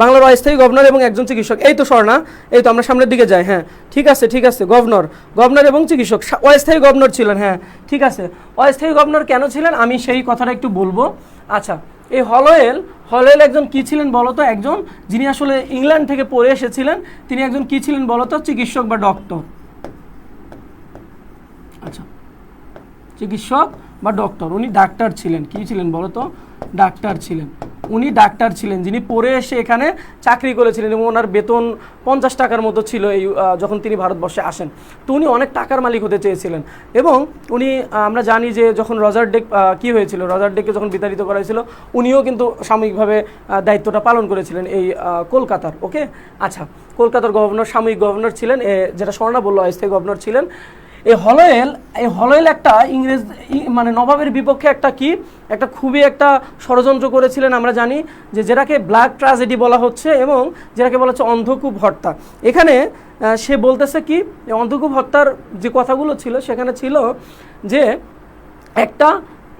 বাংলার অস্থায়ী গভর্নর এবং একজন চিকিৎসক। এই তো স্বর্ণা, এই তো আমরা সামনের দিকে যাই। হ্যাঁ, ঠিক আছে, গভর্নর এবং চিকিৎসক, অস্থায়ী গভর্নর ছিলেন। হ্যাঁ, ঠিক আছে। অস্থায়ী গভর্নর কেন ছিলেন আমি সেই কথাটা একটু বলবো। আচ্ছা, এই হলওয়েল একজন কি ছিলেন বলতো? একজন যিনি আসলে ইংল্যান্ড থেকে পড়ে এসেছিলেন, তিনি একজন কি ছিলেন বলতো? চিকিৎসক বা ডক্টর। আচ্ছা, চিকিৎসক বা ডক্টর। উনি ডাক্তার ছিলেন। কি ছিলেন বলতো? ডাক্তার ছিলেন। উনি ডাক্তার ছিলেন যিনি পড়ে এসে এখানে চাকরি করেছিলেন এবং ওনার বেতন 50 টাকার মতো ছিল এই যখন তিনি ভারতবর্ষে আসেন। তো উনি অনেক টাকার মালিক হতে চেয়েছিলেন এবং উনি আমরা জানি যে যখন রজার ডেক কী হয়েছিল, রজার ডেককে যখন বিতাড়িত করা হয়েছিল উনিও কিন্তু সাময়িকভাবে দায়িত্বটা পালন করেছিলেন এই কলকাতার। ওকে, আচ্ছা, কলকাতার গভর্নর, সাময়িক গভর্নর ছিলেন, যেটা স্বর্ণা বললো অস্থায়ী গভর্নর ছিলেন। এই হলওয়েল একটা ইংরেজ মানে নবাবের বিপক্ষে একটা খুবই একটা ষড়যন্ত্র করেছিলেন। আমরা জানি যে যেটাকে ব্ল্যাক ট্র্যাজেডি বলা হচ্ছে এবং যেটাকে বলা হচ্ছে অন্ধকূপ হত্যা। এখানে সে বলতেছে কি, অন্ধকূপ হত্যার যে কথাগুলো ছিল সেখানে ছিল যে একটা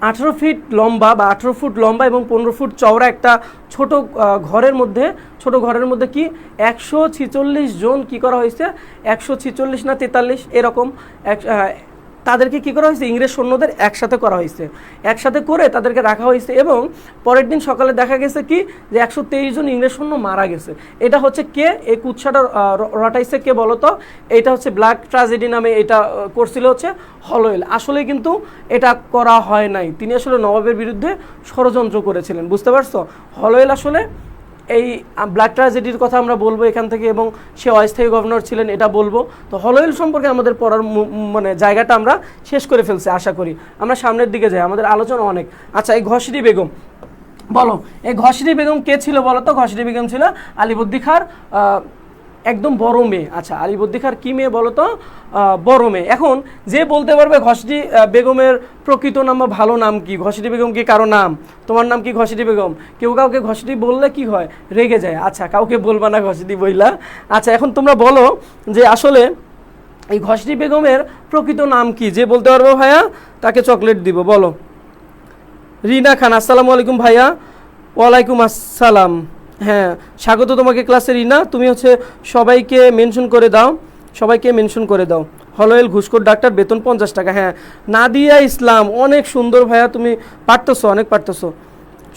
18 ফিট লম্বা বা 18 ফুট লম্বা এবং 15 ফুট চওড়া একটা ছোট ঘরের মধ্যে কি 146 জন কি করা হয়েছে, 146 না 43 এরকম তাদেরকে কী করা হয়েছে, ইংরেজ সৈন্যদের একসাথে করা হয়েছে, একসাথে করে তাদেরকে রাখা হয়েছে এবং পরের দিন সকালে দেখা গেছে কি যে 123 জন ইংরেজ সৈন্য মারা গেছে। এটা হচ্ছে কে এই কুৎসাটা রটাইছে কে বলো তো? এটা হচ্ছে ব্ল্যাক ট্র্যাজেডি নামে এটা করছিল হচ্ছে হলওয়েল। আসলে কিন্তু এটা করা হয় নাই, তিনি আসলে নবাবের বিরুদ্ধে ষড়যন্ত্র করেছিলেন, বুঝতে পারছো? হলওয়েল আসলে এই ব্ল্যাক ট্র্যাজেডির কথা আমরা বলবো এখান থেকে, এবং সে অস্থায়ী গভর্নর ছিলেন এটা বলবো। তো হলওয়েল সম্পর্কে আমাদের পড়ার মানে জায়গাটা আমরা শেষ করে ফেলছি আশা করি। আমরা সামনের দিকে যাই, আমাদের আলোচনা অনেক। আচ্ছা, এই ঘসিরি বেগম বলো, এই ঘসিরি বেগম কে ছিল বলো তো? ঘসিরি বেগম ছিল আলীবর্দী খাঁর একদম বড় মেয়ে। আচ্ছা, আলীবর্দী খাঁর কি মেয়ে বলো তো? বড় মেয়ে। এখন যে বলতে পারবে ঘসিরি বেগমের প্রকৃত নাম বা ভালো নাম কি? ঘসিরি বেগম কি কারো নাম? তোমার নাম কি ঘসিরি বেগম? কেউ কাউকে ঘসিরি বললে কি হয়, রেগে যায়। আচ্ছা, কাউকে বলবা না ঘসিরি বইলা। আচ্ছা, এখন তোমরা বলো যে আসলে এই ঘসিরি বেগমের প্রকৃত নাম কি? যে বলতে পারবো ভাইয়া তাকে চকলেট দিব। বলো। রিনা খান, আসসালামু আলাইকুম ভাইয়া। ওয়ালাইকুম আসসালাম। হ্যাঁ, স্বাগত তোমাকে ক্লাসে রিনা। তুমি হচ্ছে সবাইকে মেনশন করে দাও, সবাইকে মেনশন করে দাও। হলওয়েল ঘুষখোর ডাক্তার, বেতন 50 টাকা। হ্যাঁ, নাদিয়া ইসলাম, অনেক সুন্দর ভাইয়া, তুমি পারতেছো, অনেক পারতেছো।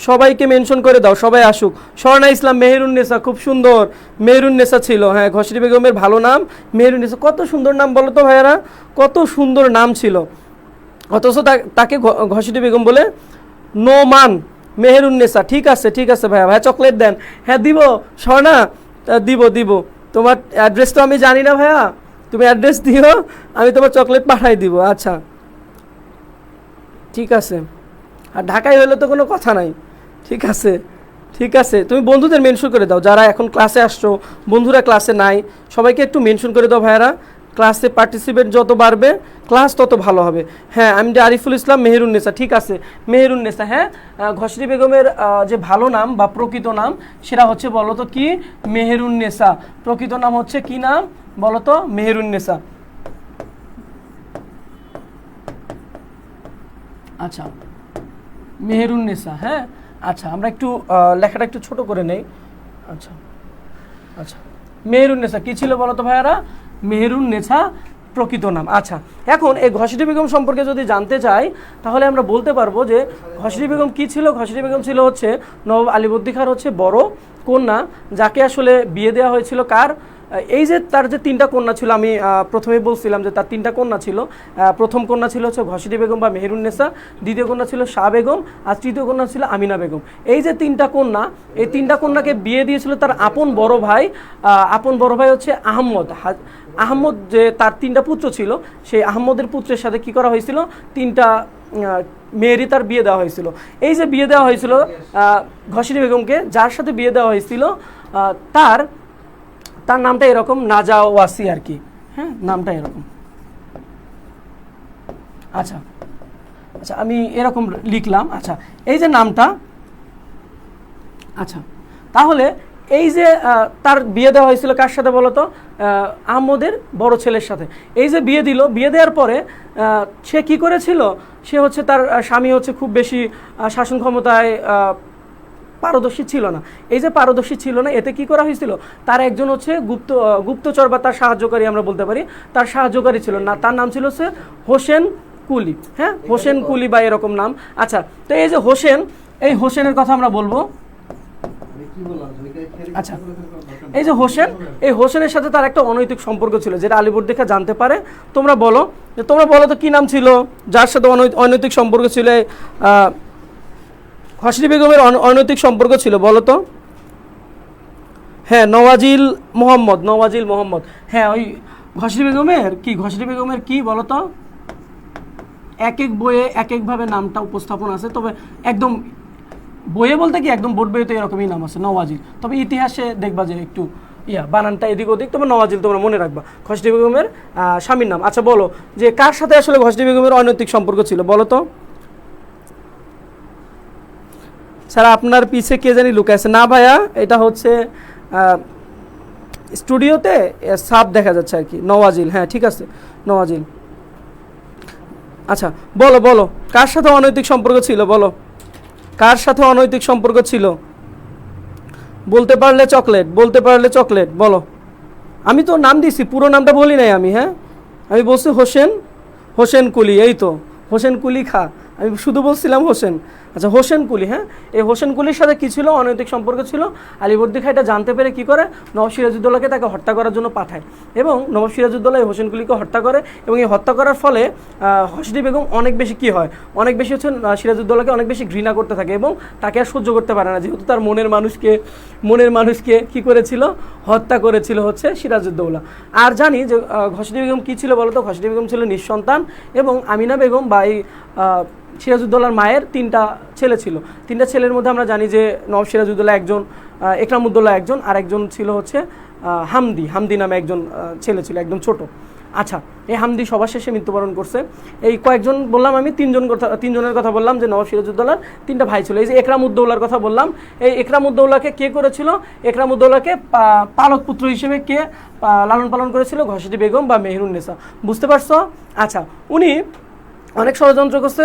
সবাইকে মেনশন করে দাও, সবাই আসুক। স্বর্ণা ইসলাম, মেহেরুন্নেসা, খুব সুন্দর মেহেরুন্নেসা ছিল। হ্যাঁ, ঘসিরি বেগমের ভালো নাম মেহেরুন্নেসা। কত সুন্দর নাম বলো তো ভাইয়ারা, কত সুন্দর নাম ছিল, অথচ তাকে ঘসিরি বেগম বলে নোমান মেহেরুন্নেসা। ঠিক আছে, ঠিক আছে ভাইয়া, ভাইয়া চকলেট দেন। হ্যাঁ দিব স্বর্ণা, দিব দিব। তোমার অ্যাড্রেস তো আমি জানি না ভাইয়া, তুমি অ্যাড্রেস দিও, আমি তোমার চকলেট পাঠাই দিব। আচ্ছা ঠিক আছে, আর ঢাকায় হলে তো কোনো কথা নাই। ঠিক আছে, ঠিক আছে, তুমি বন্ধুদের মেনশন করে দাও, যারা এখন ক্লাসে আসছো, বন্ধুরা ক্লাসে নাই, সবাইকে একটু মেনশন করে দাও ভাইয়ারা। ক্লাসে পার্টিসিপেট যত বাড়বে ক্লাস তত ভালো হবে। হ্যাঁ, আমি আরিফুল ইসলাম মেহেরুন্নেসা। ঠিক আছে, মেহেরুন্নেসা। হ্যাঁ, ঘসিরি বেগমের যে ভালো নাম বা প্রকৃত নাম সেটা হচ্ছে বলো তো কি? মেহেরুন্নেসা। প্রকৃত নাম হচ্ছে কি নাম বলো তো? মেহেরুন্নেসা। আচ্ছা, মেহেরুন্নেসা। হ্যাঁ, আচ্ছা, আমরা একটু লেখাটা একটু ছোট করে নেই। আচ্ছা আচ্ছা, মেহেরুন্নেসা কি ছিল বলো তো ভাইয়ারা? মেহেরুন্নেসা প্রকৃত নাম। আচ্ছা, এখন এই ঘসিরি বেগম সম্পর্কে যদি জানতে চাই তাহলে আমরা বলতে পারবো যে ঘসিরি বেগম কি ছিল? ঘসিরি বেগম ছিল হচ্ছে নবাব আলীবর্দী খাঁর হচ্ছে বড় কন্যা, যাকে আসলে বিয়ে দেওয়া হয়েছিল কার? এই যে তার যে 3টা কন্যা ছিল, আমি প্রথমেই বলছিলাম যে তার 3টা কন্যা ছিল। প্রথম কন্যা ছিল হচ্ছে ঘসিরি বেগম বা মেহেরুন্নেসা, দ্বিতীয় কন্যা ছিল শাহ বেগম, আর তৃতীয় কন্যা ছিল আমিনা বেগম। এই যে 3টা কন্যা, এই 3টা কন্যাকে বিয়ে দিয়েছিল তার আপন বড় ভাই। আপন বড় ভাই হচ্ছে আহম্মদ। আহম্মদ যে তার 3টা পুত্র ছিল, সেই আহম্মদের পুত্রের সাথে কি করা হয়েছিল? 3টা মেয়েরই তার বিয়ে দেওয়া হয়েছিল। এই যে বিয়ে দেওয়া হয়েছিল ঘসিরি বেগমকে, যার সাথে বিয়ে দেওয়া হয়েছিল তার নামটা এরকম, নাজা ওয়াসি আর কি। হ্যাঁ, নামটা এরকম। আচ্ছা আচ্ছা, আমি এরকম লিখলাম। আচ্ছা, এই যে নামটা, আচ্ছা তাহলে এই যে তার বিয়ে দেওয়া হয়েছিল কার সাথে বলো তো? আহমদের বড় ছেলের সাথে। এই যে বিয়ে দিল, বিয়ে দেওয়ার পরে সে কি করেছিল? সে হচ্ছে তার স্বামী হচ্ছে খুব বেশি শাসন ক্ষমতায় পারদর্শী ছিল না। এই যে পারদর্শী ছিল না, এতে কি করা হয়েছিল? তার একজন হচ্ছে গুপ্তচর বা তার সাহায্যকারী আমরা বলতে পারি, তার সাহায্যকারী ছিল না, তার নাম ছিল হচ্ছে হোসেন কুলি। হ্যাঁ, হোসেন কুলি বা এরকম নাম। আচ্ছা, তো এই যে হোসেন, এই হোসেনের কথা আমরা বলবো। আচ্ছা, এই যে হোসেন, এই হোসেনের সাথে তার একটা অনৈতিক সম্পর্ক ছিল, যেটা আলীবর্দী খাঁ জানতে পারে। তোমরা বলো তো কি নাম ছিল যার সাথে অনৈতিক সম্পর্ক ছিল? ঘসিরি বেগমের অনৈতিক সম্পর্ক ছিল বলো তো? হ্যাঁ, নওয়াজিল মোহাম্মদ, নওয়াজিল মোহাম্মদ। হ্যাঁ, ওই ঘসিরি বেগমের কি বলো তো? এক এক বইয়ে এক একভাবে নামটা উপস্থাপন আছে, তবে একদম বইয়ে বলতে কি একদম বোর্ড বইয়ে তো এরকমই নাম আছে নওয়াজিল, তবে ইতিহাসে দেখবা যে একটু বানানটা এদিক ওদিক, তবে নওয়াজিল তোমরা মনে রাখবা ঘসিরি বেগমের স্বামীর নাম। আচ্ছা, বলো যে কার সাথে আসলে ঘসিরি বেগমের অনৈতিক সম্পর্ক ছিল বলো তো? স্যার, আপনার পিছে কে জানি লুকাইছে। না ভাইয়া, এটা হচ্ছে স্টুডিওতে সাপ দেখা যাচ্ছে আর কি। নওয়াজিল, হ্যাঁ ঠিক আছে, নওয়াজিল। আচ্ছা, বলো কার সাথে অনৈতিক সম্পর্ক ছিল বলো? কার সাথে অনৈতিক সম্পর্ক ছিল? বলতে পারলে চকলেট, বলো। আমি তো নাম দিছি, পুরো নামটা বলি নাই আমি। হ্যাঁ, আমি বলছি হোসেন কুলি, এই তো হোসেন কুলি খা, আমি শুধু বলছিলাম হোসেন। আচ্ছা হোসেন কুলি, হ্যাঁ, এই হোসেন কুলির সাথে কী ছিল, অনৈতিক সম্পর্ক ছিল। আলীবর্দী খাঁ এটা জানতে পেরে কী করে, নবাব সিরাজউদ্দৌলাকে তাকে হত্যা করার জন্য পাঠায় এবং নবাব সিরাজউদ্দৌলা এই হোসেন কুলিকে হত্যা করে এবং এই হত্যা করার ফলে হর্ষদি বেগম অনেক বেশি কী হয়, অনেক বেশি হচ্ছে সিরাজউদ্দৌলাকে অনেক বেশি ঘৃণা করতে থাকে এবং তাকে আর সহ্য করতে পারে না, যেহেতু তার মনের মানুষকে কী করেছিল, হত্যা করেছিল হচ্ছে সিরাজউদ্দৌলা। আর জানি যে ঘসেদি বেগম কী ছিল বলতো, ঘসেদি বেগম ছিল নিঃসন্তান এবং আমিনা বেগম বা এই সিরাজউদ্দৌলার মায়ের 3টা ছেলে ছিল। 3টা ছেলের মধ্যে আমরা জানি যে নবাব সিরাজউদ্দৌলা একজন, একরামউদ্দৌলা একজন, আর একজন ছিল হচ্ছে হামদি নামে একজন ছেলে ছিল, একদম ছোট। আচ্ছা, এই হামদি সবার শেষে মৃত্যুবরণ করছে। এই কয়েকজন বললাম আমি, তিনজনের কথা বললাম যে নবাব সিরাজউদ্দৌলার 3টা ভাই ছিল। এই যে একরামউদ্দৌলার কথা বললাম, এই একরামউদ্দৌলাকে কে করেছিল, একরামউদ্দৌলাকে পালক পুত্র হিসেবে কে লালন পালন করেছিল, ঘসেদি বেগম বা মেহেরুন্নেসা। বুঝতে পারছো? আচ্ছা, উনি অনেক ষড়যন্ত্র করছে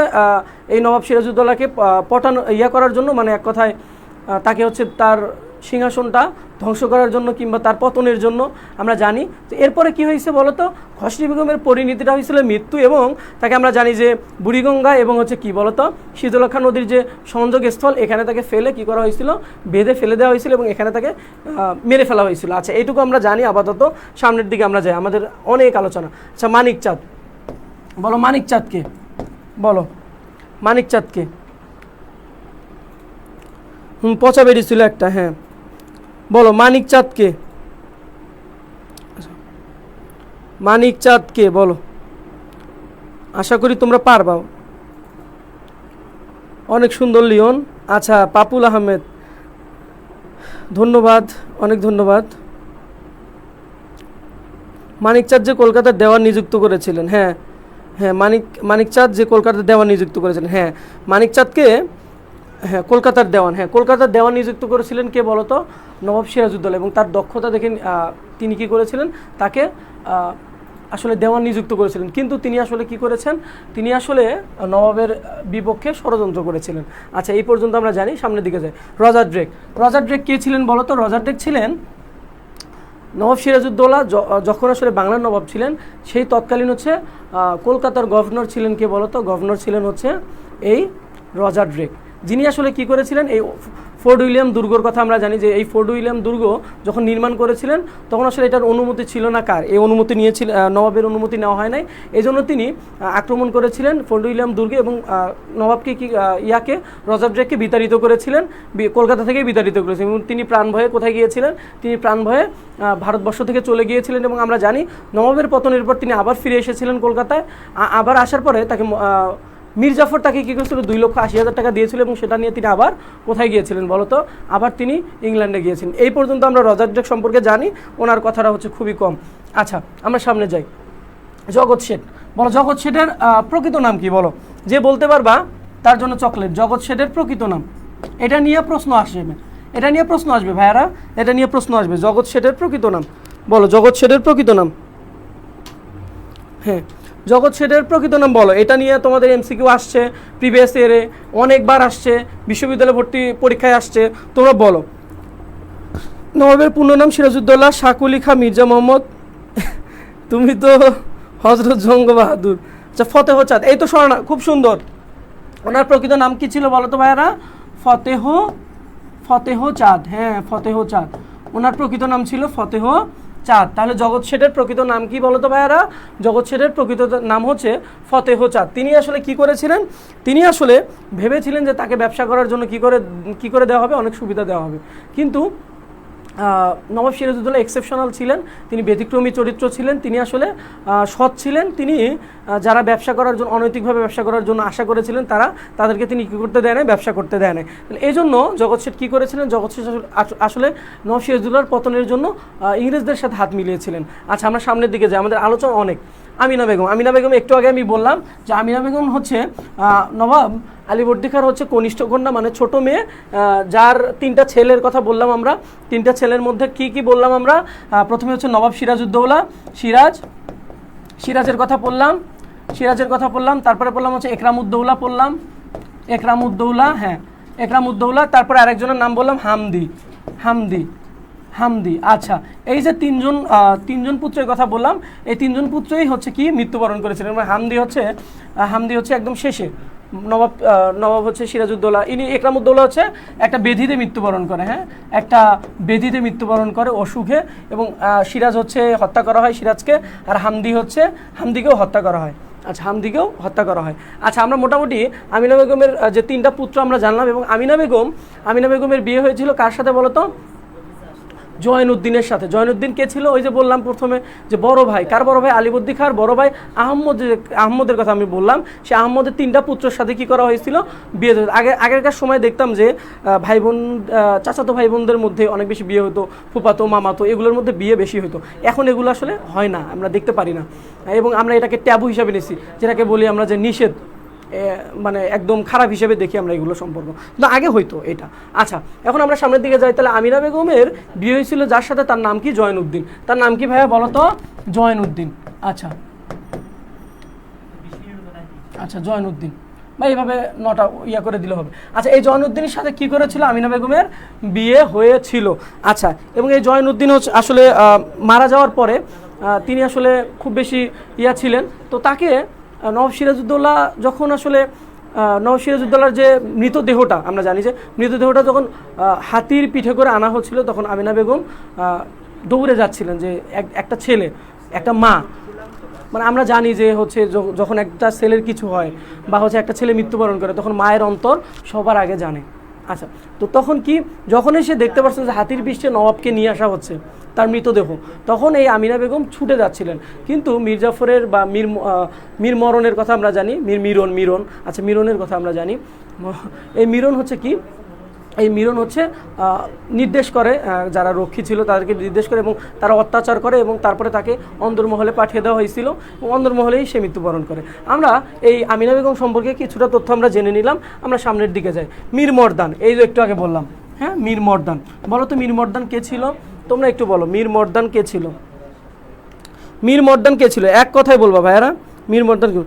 এই নবাব সিরাজউদ্দৌলাকে করার জন্য, মানে এক কথায় তাকে হচ্ছে তার সিংহাসনটা ধ্বংস করার জন্য কিংবা তার পতনের জন্য। আমরা জানি যে এরপরে কি হয়েছে বলতো, ঘসেদি বেগমের পরিণতিটা হয়েছিল মৃত্যু এবং তাকে আমরা জানি যে বুড়িগঙ্গা এবং হচ্ছে কি বলতো শীতলক্ষা নদীর যে সংযোগস্থল, এখানে তাকে ফেলে কি করা হয়েছিল, বেঁধে ফেলে দেওয়া হয়েছিল এবং এখানে তাকে মেরে ফেলা হয়েছিল। আচ্ছা, এইটুকু আমরা জানি। আপাতত সামনের দিকে আমরা যাই, আমাদের অনেক আলোচনা। আচ্ছা, মানিক চাঁদ, বলো মানিক চাঁদকে, বলো মানিক চাঁদকে। পচা বেরিয়েছিল একটা, হ্যাঁ, বলো মানিক চাঁদকে, মানিক চাঁদকে বলো। আশা করি তোমরা পারবা, অনেক সুন্দর লিওন। আচ্ছা, পাপুল আহমেদ, ধন্যবাদ, অনেক ধন্যবাদ। মানিক চাঁদ যে কলকাতার দেওয়ান নিযুক্ত করেছিলেন, হ্যাঁ হ্যাঁ, মানিক চাঁদ যে কলকাতার দেওয়ান নিযুক্ত করেছিলেন, হ্যাঁ, মানিক চাঁদকে, হ্যাঁ, কলকাতার দেওয়ান নিযুক্ত করেছিলেন কে বলতো, নবাব সিরাজউদ্দৌলা। এবং তার দক্ষতা দেখে তিনি কি করেছিলেন, তাকে আসলে দেওয়ান নিযুক্ত করেছিলেন। কিন্তু তিনি আসলে কি করেছেন, তিনি আসলে নবাবের বিপক্ষে ষড়যন্ত্র করেছিলেন। আচ্ছা, এই পর্যন্ত আমরা জানি, সামনের দিকে যাই। রজার ড্রেক কে ছিলেন বলতো, রজার ড্রেক ছিলেন নবাব সিরাজউদ্দৌলা যখন আসলে বাংলার নবাব ছিলেন, সেই তৎকালীন হচ্ছে কলকাতার গভর্নর ছিলেন কে বলতো, গভর্নর ছিলেন হচ্ছে এই রজার ড্রেক, যিনি আসলে কি করেছিলেন, এই ফোর্ট উইলিয়াম দুর্গর কথা আমরা জানি যে এই ফোর্ট উইলিয়াম দুর্গ যখন নির্মাণ করেছিলেন তখন আসলে এটার অনুমতি ছিল না কার, এই অনুমতি নিয়েছিল নবাবের অনুমতি নেওয়া হয় নাই। এই জন্য তিনি আক্রমণ করেছিলেন ফোর্ট উইলিয়াম দুর্গে এবং নবাবকে রজার ড্রেককে বিতাড়িত করেছিলেন, কলকাতা থেকে বিতাড়িত করেছিলেন। এবং তিনি প্রাণ ভয়ে কোথায় গিয়েছিলেন, তিনি প্রাণ ভয়ে ভারতবর্ষ থেকে চলে গিয়েছিলেন। এবং আমরা জানি নবাবের পতনের পর তিনি আবার ফিরে এসেছিলেন কলকাতায়। আবার আসার পরে তাকে মীর জাফর তাকে কী করেছিল, 2,80,000 টাকা দিয়েছিল এবং সেটা নিয়ে তিনি আবার কোথায় গিয়েছিলেন বলতো, আবার তিনি ইংল্যান্ডে গিয়েছিলেন। এই পর্যন্ত আমরা রজার ড্রেক সম্পর্কে জানি, ওনার কথাটা হচ্ছে খুবই কম। আচ্ছা, আমরা সামনে যাই। জগৎ শেঠ, বলো জগৎ শেঠের প্রকৃত নাম কি বলো, যে বলতে পারবা তার জন্য চকলেট। জগৎ শেঠের প্রকৃত নাম, এটা নিয়ে প্রশ্ন আসবে, ভাইয়ারা, এটা নিয়ে প্রশ্ন আসবে। জগৎ শেঠের প্রকৃত নাম বলো, জগৎ শেঠের প্রকৃত নাম, হ্যাঁ, জগৎ শেঠের প্রকৃত নাম বলো। এটা নিয়ে তোমাদের এমসিকিউ আসছে, প্রিভিয়াস ইয়ারে অনেকবার আসছে, বিশ্ববিদ্যালয় ভর্তি পরীক্ষায় আসছে, তোমরা বলো। নবাবের পূর্ণ নাম সিরাজউদ্দৌলা শাহ কুলি খাঁ মির্জা মোহাম্মদ, তুমি তো হজরত জঙ্গ বাহাদুর। আচ্ছা, ফতেহ চাঁদ, এই তো স্বর্ণা, খুব সুন্দর। ওনার প্রকৃত নাম কি ছিল বলো তো ভাইয়ারা, ফতেহ চাঁদ, হ্যাঁ, ফতেহ চাঁদ, ওনার প্রকৃত নাম ছিল ফতেহ চাঁদ। তাহলে জগৎ শেঠের প্রকৃত নাম কি বলতো ভাইয়ারা, জগৎ শেঠের প্রকৃত নাম হচ্ছে ফতেহ চাঁদ। তিনি আসলে কি করেছিলেন, তিনি আসলে ভেবেছিলেন যে তাকে ব্যবসা করার জন্য কি করে দেওয়া হবে, অনেক সুবিধা দেওয়া হবে। কিন্তু নবাব সিরাজউদ্দৌলা এক্সেপশনাল ছিলেন, তিনি ব্যতিক্রমী চরিত্র ছিলেন, তিনি আসলে সৎ ছিলেন। তিনি যারা ব্যবসা করার জন্য, অনৈতিকভাবে ব্যবসা করার জন্য আশা করেছিলেন তাদেরকে তিনি কী করতে দেয় নাই, ব্যবসা করতে দেয় নাই। এই জন্য জগৎ শেঠ কী করেছিলেন, জগৎ শেঠ আসলে নবাব সিরাজউদ্দৌলার পতনের জন্য ইংরেজদের সাথে হাত মিলিয়েছিলেন। আচ্ছা, আমরা সামনের দিকে যাই, আমাদের আলোচনা অনেক। আমিনা বেগম, একটু আগে আমি বললাম যে আমিনা বেগম হচ্ছে নবাব আলীবর্দী খাঁর হচ্ছে কনিষ্ঠ কন্যা, মানে ছোট মেয়ে, যার 3টা ছেলের কথা বললাম আমরা। 3টা ছেলের মধ্যে কি বললাম আমরা, প্রথমে হচ্ছে নবাব সিরাজউদ্দৌলা, সিরাজের কথা বললাম, তারপরে বললাম হচ্ছে একরামউদ্দৌলা, হ্যাঁ, একরামউদ্দৌলা, তারপরে আরেকজনের নাম বললাম হামদি, হামদি। আচ্ছা, এই যে তিনজন পুত্রের কথা বললাম, এই তিনজন পুত্রই হচ্ছে কি মৃত্যুবরণ করেছিলেন। হামদি হচ্ছে একদম শেষে, নবাব হচ্ছে সিরাজউদ্দৌলা, ইনি একরামউদ্দৌলা হচ্ছে একটা বেধিতে মৃত্যুবরণ করে, হ্যাঁ, একটা বেধিতে মৃত্যুবরণ করে অসুখে, এবং সিরাজ হচ্ছে হত্যা করা হয় সিরাজকে, আর হামদিকেও হত্যা করা হয়। আচ্ছা, হামদিকেও হত্যা করা হয়। আচ্ছা, আমরা মোটামুটি আমিনা বেগমের যে তিনটা পুত্র আমরা জানলাম, এবং আমিনা বেগমের বিয়ে হয়েছিল কার সাথে বলো তো? জয়নুদ্দিনের সাথে। জয়নুদ্দিন কে ছিল? ওই যে বললাম প্রথমে যে বড় ভাই, কার বড় ভাই? আলীবর্দী খাঁর বড় ভাই আহম্মদের কথা আমি বললাম, সে আহম্মদের তিনটা পুত্রের সাথে কি করা হয়েছিল? বিয়ে হতো। আগেরকার সময় দেখতাম যে ভাই বোন, চাচাতো ভাই বোনদের মধ্যে অনেক বেশি বিয়ে হতো, ফুপাতো মামাতো এগুলোর মধ্যে বিয়ে বেশি হতো। এখন এগুলো আসলে হয় না, আমরা দেখতে পারি না, এবং আমরা এটাকে ট্যাবু হিসাবে নিছি, যেটাকে বলি আমরা যে নিষেধ, মানে একদম খারাপ হিসেবে দেখি আমরা এগুলো সম্পর্ক, কিন্তু আগে হইতো এটা। আচ্ছা, এখন আমরা সামনের দিকে যাই। তাহলে আমিনা বেগমের বিয়ে হয়েছিল যার সাথে, তার নাম কি? জয়নুদ্দিন। তার নাম কি ভাইয়া বলো তো? জয়নুদ্দিন। আচ্ছা, জয়নুদ্দিন বা এইভাবে নটা করে দিলে হবে। আচ্ছা, এই জয়নুদ্দিনের সাথে কি করেছিল? আমিনা বেগমের বিয়ে হয়েছিল। আচ্ছা, এবং এই জয়নুদ্দিন হচ্ছে আসলে মারা যাওয়ার পরে তিনি আসলে খুব বেশি ছিলেন, তো তাকে নবাব সিরাজউদ্দৌলা যখন আসলে নবাব সিরাজউদ্দৌলার যে মৃতদেহটা, আমরা জানি যে মৃতদেহটা যখন হাতির পিঠে করে আনা হচ্ছিল, তখন আমিনা বেগম দৌড়ে যাচ্ছিলেন যে একটা ছেলে, একটা মা, মানে আমরা জানি যে হচ্ছে যখন একটা ছেলের কিছু হয় বা হচ্ছে একটা ছেলে মৃত্যুবরণ করে, তখন মায়ের অন্তর সবার আগে জানে। আচ্ছা, তো তখন কি, যখনই সে দেখতে পাচ্ছেন যে হাতির পিঠে নবাবকে নিয়ে আসা হচ্ছে তার মৃতদেহ, তখন এই আমিনা বেগম ছুটে যাচ্ছিলেন। কিন্তু মীর জাফরের বা মীর মরণের কথা আমরা জানি, মিরন, আচ্ছা, মিরনের কথা আমরা জানি। এই মিরন হচ্ছে কি? এই মিরন হচ্ছে নির্দেশ করে, যারা রক্ষী ছিল তাদেরকে নির্দেশ করে, এবং তারা অত্যাচার করে, এবং তারপরে তাকে অন্দরমহলে পাঠিয়ে দেওয়া হয়েছিল, এবং অন্দরমহলেই সে মৃত্যুবরণ করে। আমরা এই আমিনা বেগম সম্পর্কে কিছুটা তথ্য আমরা জেনে নিলাম। আমরা সামনের দিকে যাই। মীর মর্দান, এই যে একটু আগে বললাম, হ্যাঁ, মীর মর্দান। বলো তো মীর মর্দান কে ছিল? তোমরা একটু বলো, মীর মর্দান কে ছিল? মীর মর্দান কে ছিল? এক কথায় বলবা ভাইয়ারা, মীর মর্দান কে?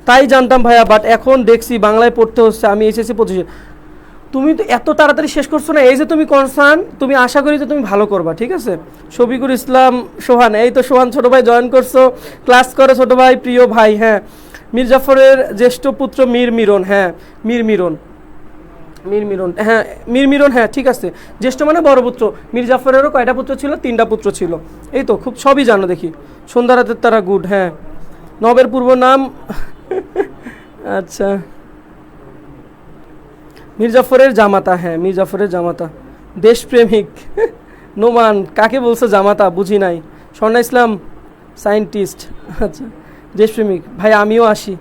তাই জানতাম ভাইয়া, বাট এখন দেখছি বাংলায় পড়তে হচ্ছে। আমি এসেছি 25। তুমি তো এত তাড়াতাড়ি শেষ করছো না, এই যে তুমি কনসার্ন, তুমি আশা করি যে তুমি ভালো করবা, ঠিক আছে? শফিকুল ইসলাম সোহান, এই তো সোহান ছোট ভাই জয়েন করছো, ক্লাস করে ছোট ভাই, প্রিয় ভাই। হ্যাঁ, মীর জাফরের জ্যেষ্ঠ পুত্র মীর মিরন, হ্যাঁ, মীর মিরন, হ্যাঁ, মীর মিরন, হ্যাঁ, ঠিক আছে। জ্যেষ্ঠ মানে বড় পুত্র। মীর জাফরেরও কয়টা পুত্র ছিল? 3টা পুত্র ছিল। এই তো খুব সবই জানো দেখি। সন্ধ্যা রাতের তারা, গুড। হ্যাঁ, নবের পূর্ব নাম আচ্ছা, মীর জাফরের জামাতা, হ্যাঁ, মীর জাফরের জামাতা। দেশপ্রেমিক নোমান, কাকে বলছো জামাতা? বুঝি নাই। স্বর্ণা ইসলাম সায়েন্টিস্ট, আচ্ছা, দেশপ্রেমিক ভাই, আমিও আসি।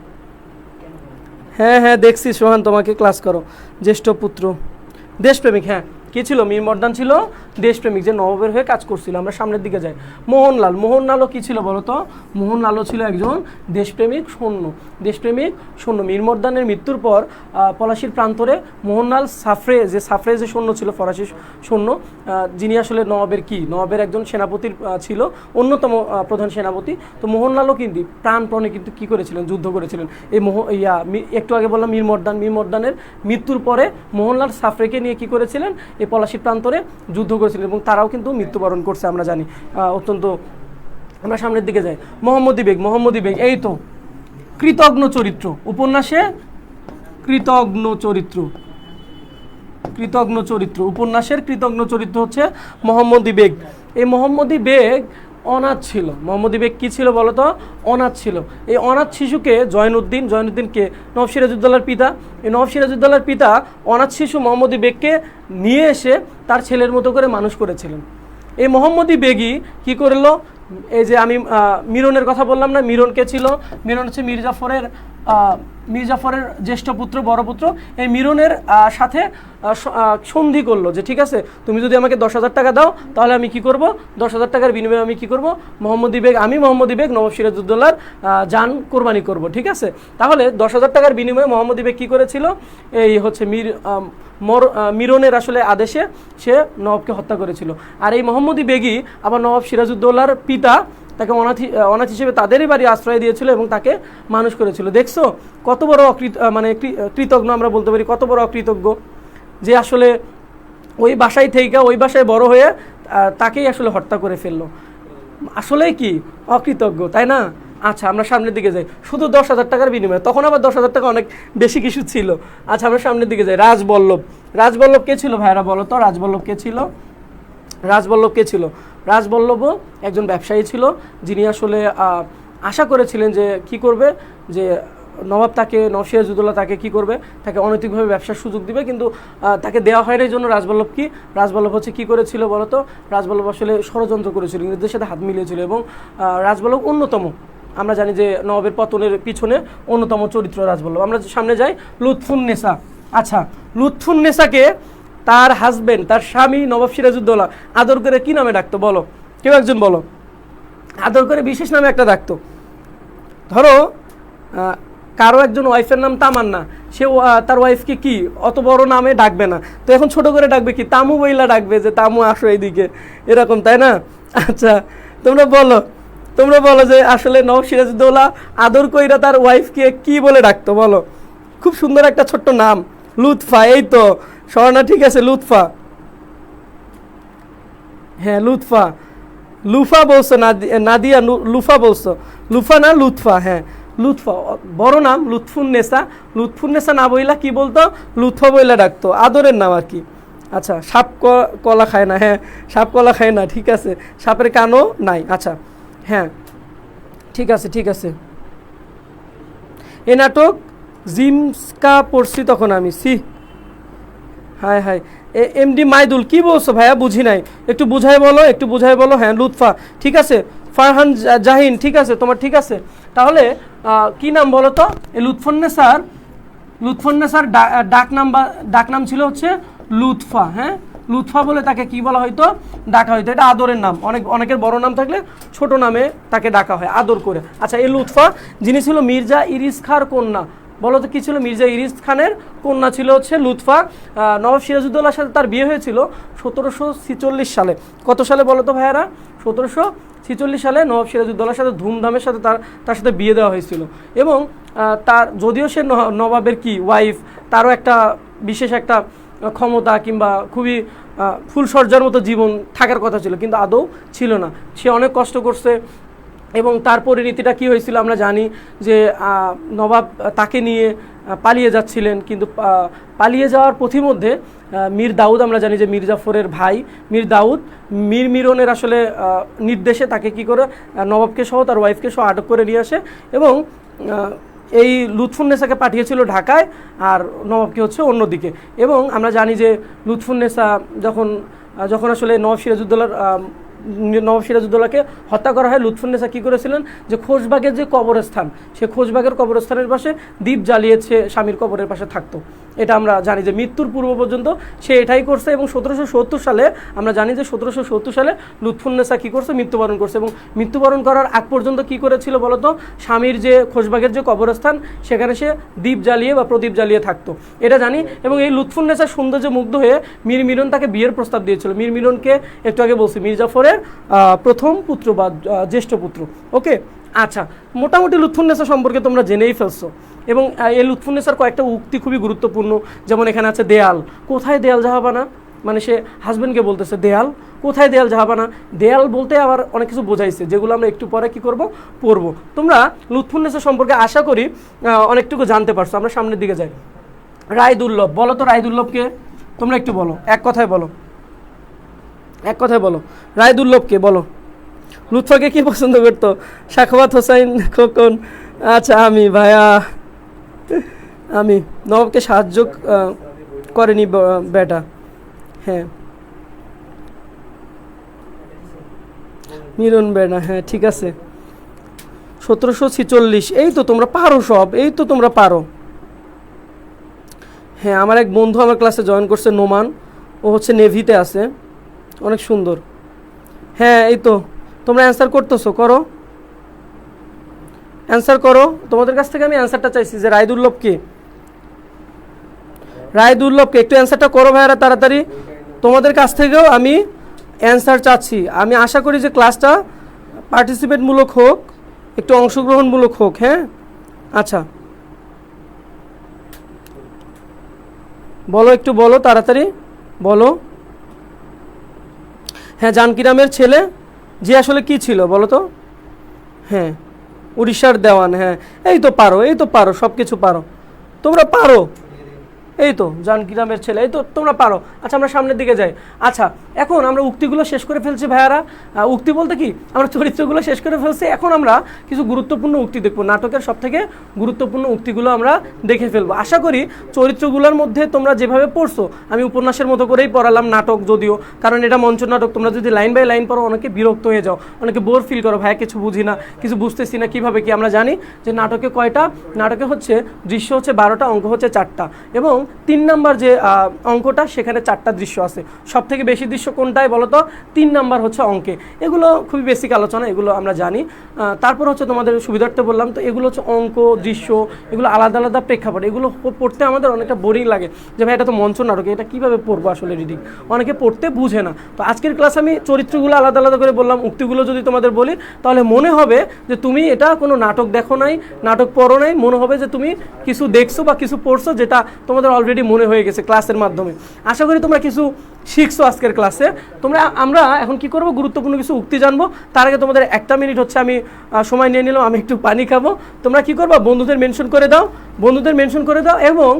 হ্যাঁ, দেখছি সোহান, তোমাকে ক্লাস করো। জ্যেষ্ঠ পুত্র দেশপ্রেমিক, হ্যাঁ, কি ছিল? মীর মর্দান ছিল দেশপ্রেমিক, যে নবাবের হয়ে কাজ করছিল। আমরা সামনের দিকে যাই। মোহনলালও কি ছিল বলো তো? মোহনলালও ছিল একজন দেশপ্রেমিক সৈন্য। মীর মর্দানের মৃত্যুর পর পলাশির প্রান্তরে মোহনলাল সাফরে যে সৈন্য ছিল, ফরাসি সৈন্য, যিনি আসলে নবাবের একজন সেনাপতির ছিল, অন্যতম প্রধান সেনাপতি। তো মোহনলালও কিন্তু প্রাণপণে কিন্তু কী করেছিলেন? যুদ্ধ করেছিলেন। এই একটু আগে বললাম মীর মর্দানের মৃত্যুর পরে মোহনলাল সাফরেকে নিয়ে কী করেছিলেন? এই পলাশির প্রান্তরে যুদ্ধ করেছিলেন, এবং তারাও কিন্তু মৃত্যুবরণ করছে, আমরা জানি অত্যন্ত। আমরা সামনের দিকে যাই। মোহাম্মদী বেগ, এই তো কৃতজ্ঞ চরিত্র উপন্যাসে, উপন্যাসের কৃতজ্ঞ চরিত্র হচ্ছে মোহাম্মদী বেগ। এই মোহাম্মদী বেগ অনাথ ছিল। মোহাম্মদী বেগ কী ছিল বলো তো? অনাথ ছিল। এই অনাথ শিশুকে জয়নুদ্দিনকে নবাব সিরাজউদ্দৌলার পিতা, এই নবাব সিরাজউদ্দৌলার পিতা অনাথ শিশু মোহাম্মদী বেগকে নিয়ে এসে তার ছেলের মতো করে মানুষ করেছিলেন। এই মোহাম্মদী বেগই কী করলো? এই যে আমি মিরনের কথা বললাম না, মিরন কে ছিল? মিরন হচ্ছে মীর জাফরের জ্যেষ্ঠ পুত্র, বড় পুত্র। এই মিরনের সাথে সন্ধি করলো যে ঠিক আছে, তুমি যদি আমাকে 10,000 টাকা দাও, তাহলে আমি কি করব? 10,000 টাকার বিনিময়ে আমি কি করব? মোহাম্মদী বেগ নবাব সিরাজউদ্দৌলার জান কোরবানি করব, ঠিক আছে? তাহলে 10,000 টাকার বিনিময়ে মোহাম্মদী বেগ কী করেছিল? এই হচ্ছে মিরনের আসলে আদেশে সে নবাবকে হত্যা করেছিল। আর এই মোহাম্মদী বেগই আবার নবাব সিরাজউদ্দৌলার পিতা, তাকে অনাথ হিসেবে তাদেরই বাড়ি আশ্রয় দিয়েছিল এবং তাকে মানুষ করেছিল। দেখছো কত বড় কৃতজ্ঞ আমরা বলতে পারি, কত বড় অকৃতজ্ঞ, যে আসলে ওই বাসায় বড় হয়ে তাকেই আসলে হত্যা করে ফেললো। আসলেই কি অকৃতজ্ঞ, তাই না? আচ্ছা, আমরা সামনের দিকে যাই। শুধু 10,000 টাকার বিনিময়ে, তখন আবার 10,000 টাকা অনেক বেশি কিছু ছিল। আচ্ছা, আমরা সামনের দিকে যাই। রাজবল্লভ। রাজবল্লভ কে ছিল ভাইরা, বলো তো? রাজবল্লভ কে ছিল? রাজবল্লভ কে ছিল? রাজবল্লভও একজন ব্যবসায়ী ছিল, যিনি আসলে আশা করেছিলেন যে কি করবে, যে নবাব সিরাজউদ্দৌলা তাকে কি করবে, তাকে অনৈতিকভাবে ব্যবসার সুযোগ দিবে, কিন্তু তাকে দেওয়া হয়নি। এই জন্য রাজবল্লভ হচ্ছে কি করেছিল বলতো? রাজবল্লভ আসলে ষড়যন্ত্র করেছিল, ইংরেজদের সাথে হাত মিলিয়েছিল, এবং রাজবল্লভ অন্যতম, আমরা জানি যে নবাবের পতনের পিছনে অন্যতম চরিত্র রাজবল্লভ। আমরা সামনে যাই। লুৎফুন্নেসা। আচ্ছা, লুৎফুন্নেসাকে তার হাজবেন্ড, তার স্বামী নবাব সিরাজউদ্দৌলা আদর করে কি নামে ডাকতো বলো? কেউ একজন বলো। আদর করে বিশেষ নামে একটা ডাকতো। ধরো কারো একজন ওয়াইফের নাম তামান্না, সে তার ওয়াইফকে কি অত বড় নামে ডাকবে না, তো এখন ছোট করে ডাকবে কি, তামু বইলা ডাকবে, যে তামু আসো এইদিকে, এরকম, তাই না? আচ্ছা, তোমরা বলো যে আসলে নবাব সিরাজউদ্দৌলা আদর কইরা তার ওয়াইফকে কি বলে ডাকতো বলো? খুব সুন্দর একটা ছোট্ট নাম, লুৎফা। এই তো স্বর্ণা, ঠিক আছে, লুৎফা। হ্যাঁ, লুৎফা। লুফা বলছো, নাদিয়া লুফা বলছো, লুফা না লুৎফা। হ্যাঁ, লুৎফা, বড় নাম লুৎফুন্নেসা। লুৎফুন্নেসা না বইলা কি বলতো? লুৎফা বইলা ডাকতো, আদরের নাম আর কি। আচ্ছা, সাপ কলা খায় না। হ্যাঁ, সাপ কলা খায় না, ঠিক আছে, সাপের কানও নাই। আচ্ছা, হ্যাঁ, ঠিক আছে। এ নাটক জিমসকা পড়ছি তখন আমি, হায় এমডি মাইদুল, কি বলছো ভাইয়া? বুঝি নাই, একটু বুঝাই বলো। হ্যাঁ, লুৎফা, ঠিক আছে। ফারহান জাহিন, ঠিক আছে, তোমার ঠিক আছে। তাহলে কি নাম বলো তো? এই লুৎফুন্নেসার ডাকনাম ছিল হচ্ছে লুৎফা। হ্যাঁ, লুৎফা বলে তাকে কি বলা হয়তো, ডাকা হয়তো। এটা আদরের নাম। অনেকের বড় নাম থাকলে ছোট নামে তাকে ডাকা হয় আদর করে। আচ্ছা, এই লুৎফা, যিনি ছিল মির্জা ইরিস খাঁর কন্যা, বলো তো কি ছিল? মির্জা ইরিস খানের কন্যা ছিল হচ্ছে লুৎফা। নবাব সিরাজউদ্দৌলার সাথে তার বিয়ে হয়েছিল 1746 সালে। কত সালে বলো তো ভাইয়ারা? 1746 সালে নবাব সিরাজউদ্দৌলার সাথে ধুমধামের সাথে তার সাথে বিয়ে দেওয়া হয়েছিল। এবং তার, যদিও সে নবাবের কি ওয়াইফ, তারও একটা বিশেষ একটা ক্ষমতা কিংবা খুবই ফুলসজ্জার মতো জীবন থাকার কথা ছিল, কিন্তু আদৌ ছিল না। সে অনেক কষ্ট করছে, এবং তার পরিণতিটা কী হয়েছিল আমরা জানি, যে নবাব তাকে নিয়ে পালিয়ে যাচ্ছিলেন, কিন্তু পালিয়ে যাওয়ার পথিমধ্যে মীর দাউদ, আমরা জানি যে মীর জাফরের ভাই মীর দাউদ, মীর মিরনের আসলে নির্দেশে তাকে কি করে নবাবকে সহ তার ওয়াইফকে সহ আটক করে নিয়ে আসে, এবং এই লুৎফুন্নেসাকে পাঠিয়েছিল ঢাকায়, আর নবাবকে হচ্ছে অন্যদিকে। এবং আমরা জানি যে লুৎফুন্নেসা যখন আসলে নবাব সিরাজউদ্দৌলাকে হত্যা করা হয়, লুৎফুন্নেসা কী করেছিলেন, যে খোশবাগের যে কবরস্থান, সে খোশবাগের কবরস্থানের পাশে দ্বীপ জ্বালিয়েছে, স্বামীর কবরের পাশে থাকতো। এটা আমরা জানি যে মৃত্যুর পূর্ব পর্যন্ত সে এটাই করছে। এবং 1770 সালে আমরা জানি যে 1770 সালে লুৎফুন্নেসা কী করছে, মৃত্যুবরণ করছে। এবং মৃত্যুবরণ করার আগ পর্যন্ত কী করেছিল বলতো? স্বামীর যে খোশবাগের যে কবরস্থান, সেখানে সে দ্বীপ জ্বালিয়ে বা প্রদীপ জ্বালিয়ে থাকতো, এটা জানি। এবং এই লুৎফুন্নেসার সৌন্দর্যে মুগ্ধ হয়ে মীর মিরন তাকে বিয়ের প্রস্তাব দিয়েছিল। মীর মিরনকে একটু আগে বলছি মীর জাফরের প্রথম পুত্র বা জ্যেষ্ঠ পুত্র। ওকে, আচ্ছা, মোটামুটি লুৎফুন্নেসা সম্পর্কে তোমরা জেনেই ফেলছো। এবং এই লুৎফুন্নেসার কয়েকটা উক্তি খুবই গুরুত্বপূর্ণ, যেমন এখানে আছে দেয়াল, কোথায় দেয়াল জাহাবানা, মানে সে হাজব্যান্ডকে বলতেছে দেয়াল, কোথায় দেয়াল জাহাবানা। দেয়াল বলতে আবার অনেক কিছু বোঝাইছে, যেগুলো আমরা একটু পরে কি করব, পড়বো। তোমরা লুৎফুন্নেসা সম্পর্কে আশা করি অনেকটুকু জানতে পারছো। আমরা সামনের দিকে যাই। রায়দুল্লভ, বলো তো রায়দুল্লভকে? তোমরা একটু বলো, এক কথায় বলো। রায়দুল্লভকে বলো। লুৎফাকে কি পছন্দ করতো? সাখাওয়াত হোসাইন খোকন। আচ্ছা, আমি নবাবকে সাহায্য করেনি বেটা। হ্যাঁ, মিরন বেটা, হ্যাঁ, ঠিক আছে। 1746, এই তো তোমরা পারো সব, এই তো তোমরা পারো। হ্যাঁ, আমার এক বন্ধু আমার ক্লাসে জয়েন করছে, নোমান, ও হচ্ছে নেভিতে আছে, অনেক সুন্দর। হ্যাঁ, এই তো তোমরা অ্যান্সার করতেছো, করো, অ্যান্সার করো। তোমাদের কাছ থেকে আমি অ্যান্সারটা চাইছি যে রায়দুল্লভকে একটু অ্যান্সারটা করো ভাইয়ারা তাড়াতাড়ি। তোমাদের কাছ থেকেও আমি অ্যান্সার চাচ্ছি। আমি আশা করি যে ক্লাসটা পার্টিসিপেটমূলক হোক, একটু অংশগ্রহণমূলক হোক। হ্যাঁ, আচ্ছা, বলো, একটু বলো, তাড়াতাড়ি বলো। হ্যাঁ, জানকিরামের ছেলে যে আসলে কি ছিল বলো তো? হ্যাঁ, উড়িষ্যার দেওয়ান। হ্যাঁ, এই তো পারো, এই তো পারো, সব কিছু পারো, তোমরা পারো। এই তো জানকিরামের ছেলে, এই তো তোমরা পারো। আচ্ছা, আমরা সামনের দিকে যাই। আচ্ছা, এখন আমরা উক্তিগুলো শেষ করে ফেলছি ভাইয়ারা। উক্তি বলতে কি, আমরা চরিত্রগুলো শেষ করে ফেলছি। এখন আমরা কিছু গুরুত্বপূর্ণ উক্তি দেখবো, নাটকের সব থেকে গুরুত্বপূর্ণ উক্তিগুলো আমরা দেখে ফেলবো। আশা করি চরিত্রগুলোর মধ্যে তোমরা যেভাবে পড়ছো, আমি উপন্যাসের মতো করেই পড়ালাম নাটক, যদিও কারণ এটা মঞ্চ নাটক। তোমরা যদি লাইন বাই লাইন পড়ো অনেকে বিরক্ত হয়ে যাও, অনেকে বোর ফিল করো, ভাই কিছু বুঝি না, কিছু বুঝতেছি না, কীভাবে কি। আমরা জানি যে নাটকে কয়টা, নাটকে হচ্ছে দৃশ্য হচ্ছে 12টা, অঙ্ক হচ্ছে 4টা, এবং 3 নাম্বার যে অঙ্কটা সেখানে 4টা দৃশ্য আছে। সব থেকে বেশি দৃশ্য কোনটায় বলো তো? 3 নাম্বার হচ্ছে অঙ্কে। এগুলো খুবই বেসিক আলোচনা, এগুলো আমরা জানি। তারপর হচ্ছে তোমাদের সুবিধার্থে বললাম, তো এগুলো হচ্ছে অঙ্ক, দৃশ্য, এগুলো আলাদা আলাদা প্রেক্ষাপট। এগুলো পড়তে আমাদের অনেকটা বোরিং লাগে যে ভাই এটা তো মঞ্চ নাটক, এটা কীভাবে পড়বো আসলে রিডিং, অনেকে পড়তে বুঝে না। তো আজকের ক্লাসে আমি চরিত্রগুলো আলাদা আলাদা করে বললাম, উক্তিগুলো যদি তোমাদের বলি তাহলে মনে হবে যে তুমি এটা কোনো নাটক দেখো নাই, নাটক পড়ো নাই, মনে হবে যে তুমি কিছু দেখছো বা কিছু পড়ছো যেটা তোমাদের অলরেডি মনে হয়ে গেছে ক্লাসের মাধ্যমে। আশা করি তোমরা কিছু শিখছো আজকের ক্লাসে। আমরা এখন কি করব, গুরুত্বপূর্ণ কিছু উক্তি জানবো। তার আগে তোমাদের 1 মিনিট হচ্ছে আমি সময় নিয়ে নিলাম, আমি একটু পানি খাবো। তোমরা কি করবা, বন্ধুদের মেনশন করে দাও, বন্ধুদের মেনশন করে দাও, এবং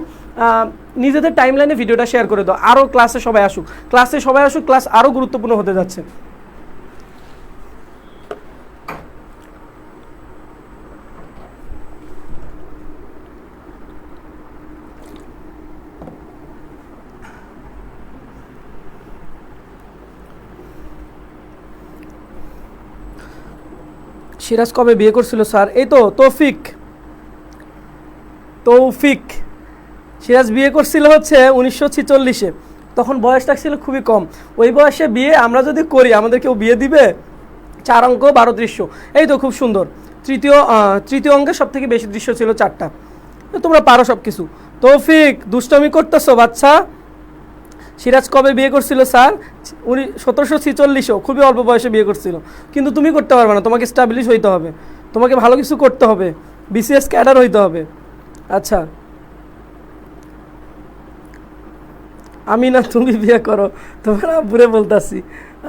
নিজেদের টাইমলাইনে ভিডিওটা শেয়ার করে দাও। আরও ক্লাসে সবাই আসুক, ক্লাস আরও গুরুত্বপূর্ণ হতে যাচ্ছে। সিরাজ কবে বিয়ে করছিল স্যার? এই তো তৌফিক, সিরাজ বিয়ে করছিল হচ্ছে 1946-এ। তখন বয়সটা ছিল খুবই কম। ওই বয়সে বিয়ে আমরা যদি করি, আমাদের কেউ বিয়ে দিবে? 4 অঙ্ক 12 দৃশ্য, এই তো খুব সুন্দর। তৃতীয় অঙ্কের সব থেকে বেশি দৃশ্য ছিল 4টা। তোমরা পারো সব কিছু। তৌফিক, দুষ্টামি করতেছো বাচ্চা। সিরাজ কবে বিয়ে করছিল স্যার? 1746-ও, খুবই অল্প বয়সে বিয়ে করছিল। কিন্তু তুমি করতে পারবে না, তোমাকে স্টাবলিশ হইতে হবে, তোমাকে ভালো কিছু করতে হবে, বিসিএস ক্যাডার হইতে হবে। আচ্ছা, আমি না তুমি বিয়ে করো, তোমরা বুড়ে বলতাছি।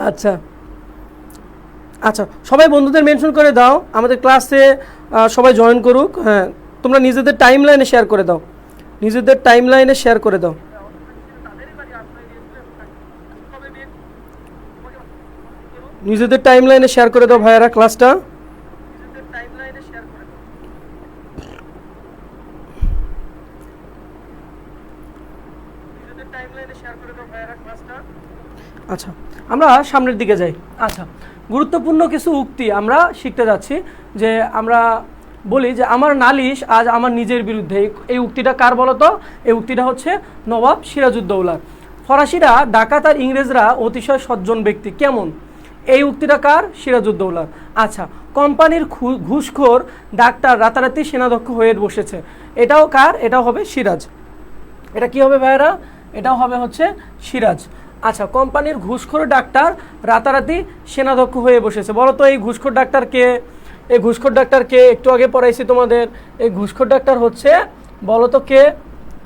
আচ্ছা আচ্ছা, সবাই বন্ধুদের মেনশন করে দাও, আমাদের ক্লাসে সবাই জয়েন করুক। হ্যাঁ, তোমরা নিজেদের টাইমলাইনে শেয়ার করে দাও, নিজেদের টাইমলাইনে শেয়ার করে দাও। নিজেদের টাইমলাইনে শেয়ার করে দাও ভাইয়ারা ক্লাসটা। আচ্ছা, আমরা সামনের দিকে যাই। আচ্ছা, গুরুত্বপূর্ণ কিছু উক্তি আমরা শিখতে যাচ্ছি। যে আমরা বলি যে আমার নালিশ আজ আমার নিজের বিরুদ্ধে। এই উক্তিটা কার বলো তো? এই উক্তিটা হচ্ছে নবাব সিরাজউদ্দৌলার। ফরাসিরা, ডাকাত আর ইংরেজরা অতিশয় সজ্জন ব্যক্তি। কেমন? এই উক্তিটা কার? সিরাজউদ্দৌলার। আচ্ছা, কোম্পানির ঘুষখোর ডাক্তার রাতারাতি সেনাধ্যক্ষ হয়ে বসেছে। এটাও কার? এটাও হবে সিরাজ। এটা কি হবে ভাইয়েরা? এটাও হবে হচ্ছে সিরাজ। আচ্ছা, কোম্পানির ঘুষখোর ডাক্তার রাতারাতি সেনাধ্যক্ষ হয়ে বসেছে। বলো তো এই ঘুষখোর ডাক্তার কে? এই ঘুষখোর ডাক্তার কে? একটু আগে পড়াইছি তোমাদের। এই ঘুষখোর ডাক্তার হচ্ছে, বলো তো কে?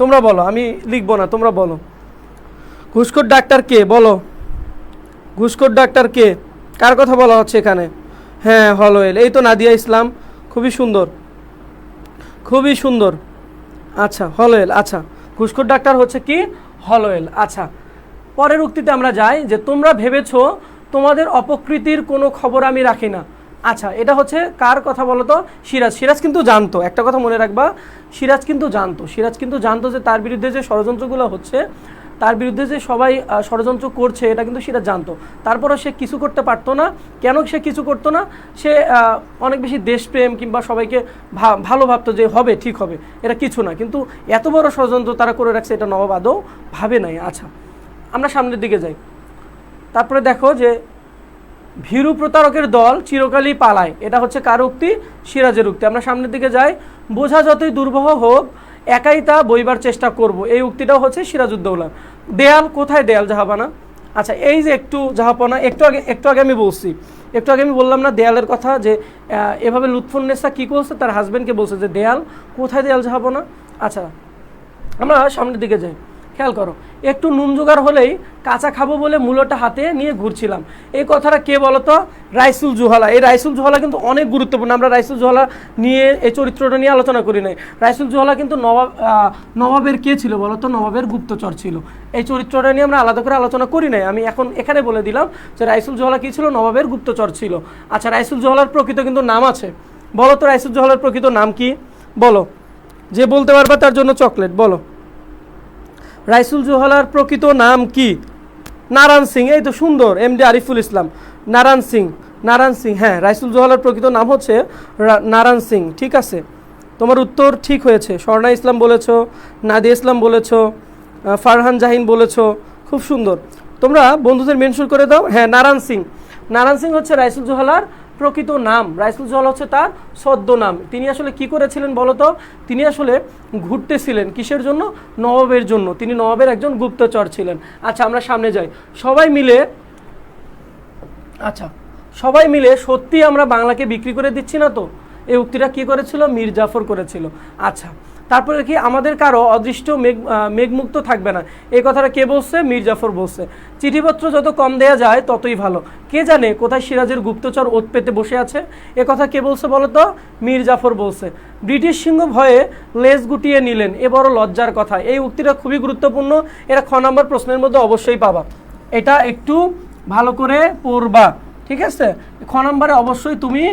তোমরা বলো, আমি লিখবো না, তোমরা বলো। ঘুষখোর ডাক্তার কে? বলো, ঘুষখোর ডাক্তার কে? কার কথা বলা হচ্ছে এখানে? হ্যাঁ, হলওয়েল। এই তো নাদিয়া ইসলাম, খুবই সুন্দর, খুবই সুন্দর। আচ্ছা, হলওয়েল। আচ্ছা, ঘুষখোর ডাক্তার হচ্ছে কি? হলওয়েল। আচ্ছা, পরের উক্তিতে আমরা যাই যে তোমরা ভেবেছো তোমাদের অপকৃতির কোনো খবর আমি রাখি না। আচ্ছা, এটা হচ্ছে কার কথা বলো তো? সিরাজ। সিরাজ কিন্তু জানতো, একটা কথা মনে রাখবা, সিরাজ কিন্তু জানতো যে তার বিরুদ্ধে যে ষড়যন্ত্রগুলো হচ্ছে, তার বিরুদ্ধে যে সবাই ষড়যন্ত্র করছে, এটা কিন্তু সিরাজ জানতো। তারপরও সে কিছু করতে পারতো না। কেন সে কিছু করতো না? সে অনেক বেশি দেশপ্রেম কিংবা সবাইকে ভালো ভাবতো যে হবে, ঠিক হবে, এটা কিছু না। কিন্তু এত বড় ষড়যন্ত্র তারা করে রাখছে, এটা নবাব আদৌ ভাবে নাই। আচ্ছা, আমরা সামনের দিকে যাই। তারপরে দেখো যে ভীরু প্রতারকের দল চিরকালই পালায়। এটা হচ্ছে কার উক্তি? সিরাজের উক্তি। আমরা সামনের দিকে যাই। বোঝা যতই দুর্বহ হোক একাই তা বইবার চেষ্টা করব। এই উক্তিটাও হচ্ছে সিরাজউদ্দৌলার। দেয়াল কোথায়? দেয়াল জাহাপানা। আচ্ছা, এই যে একটু জাহাপনা, একটু আগে আমি বললাম না দেয়ালের কথা, যে এভাবে লুৎফুন্নেসা কী করছে, তার হাজব্যান্ডকে বলছে যে দেয়াল কোথায়? দেয়াল জাহাপনা। আচ্ছা, আমরা সামনের দিকে যাই। খেয়াল করো, একটু নুন জোগাড় হলেই কাঁচা খাবো বলে মূলটা হাতে নিয়ে ঘুরছিলাম। এই কথাটা কে বলতো? রাইসুল জোহালা। এই রাইসুল জোহালা কিন্তু অনেক গুরুত্বপূর্ণ। আমরা রাইসুল জোহালা নিয়ে এই চরিত্রটা নিয়ে আলোচনা করি নাই। রাইসুল জোহালা কিন্তু নবাবের কে ছিল বলতো? নবাবের গুপ্তচর ছিল। এই চরিত্রটা নিয়ে আমরা আলাদা করে আলোচনা করি নাই। আমি এখন এখানে বলে দিলাম যে রাইসুল জোহালা কী ছিল? নবাবের গুপ্তচর ছিল। আচ্ছা, রাইসুল জোহালার প্রকৃত কিন্তু নাম আছে। বলো তো রাইসুল জোহালার প্রকৃত নাম কি? বলো, যে বলতে পারবে তার জন্য চকলেট। বলো, রাইসুল জোহালার প্রকৃত নাম কি? নারায়ণ সিং। এই তো সুন্দর, এমডি আরিফুল ইসলাম। নারায়ণ সিং, নারায়ণ সিং। হ্যাঁ, রাইসুল জোহালার প্রকৃত নাম হচ্ছে নারায়ণ সিং। ঠিক আছে, তোমার উত্তর ঠিক হয়েছে। স্বর্ণা ইসলাম বলেছো, নাদিয়া ইসলাম বলেছো, ফারহান জাহিন বলেছো, খুব সুন্দর। তোমরা বন্ধুদের মেনশন করে দাও। হ্যাঁ, নারায়ণ সিং। নারায়ণ সিং হচ্ছে রাইসুল জোহালার প্রকৃত নাম। রাইসুল জোহালা হচ্ছে তার ছদ্মনাম। তিনি আসলে কি করেছিলেন বলো তো? তিনি আসলে ঘুরতেছিলেন কিসের জন্য? নবাবের জন্য। তিনি নবাবের একজন গুপ্তচর ছিলেন। আচ্ছা, আমরা সামনে যাই। সবাই মিলে সত্যি আমরা বাংলাকে বিক্রি করে দিচ্ছি না তো? এই উক্তিটা কি করেছিল? মীর জাফর করেছিল। আচ্ছা, তারপরে কি আমাদের কারো অদৃষ্ট মেঘমুক্ত থাকবে না, এই কথাটা কে বলছে? মীর জাফর বলছে। চিঠিপত্র যত কম দেয়া যায় ততই ভালো। কে জানে কোথায় সিরাজের গুপ্তচর ওত পেতে বসে আছে? এ কথা কে বলছে বলো তো? মীর জাফর বলছে। ব্রিটিশ সিংহ ভয়ে লেজ গুটিয়ে নিলেন, এ বড় লজ্জার কথা। এই উক্তিটা খুবই গুরুত্বপূর্ণ। এটা খ নম্বর প্রশ্নের মধ্যে অবশ্যই পাবা। এটা একটু ভালো করে পড়বা, ঠিক আছে? খ নম্বরে অবশ্যই তুমি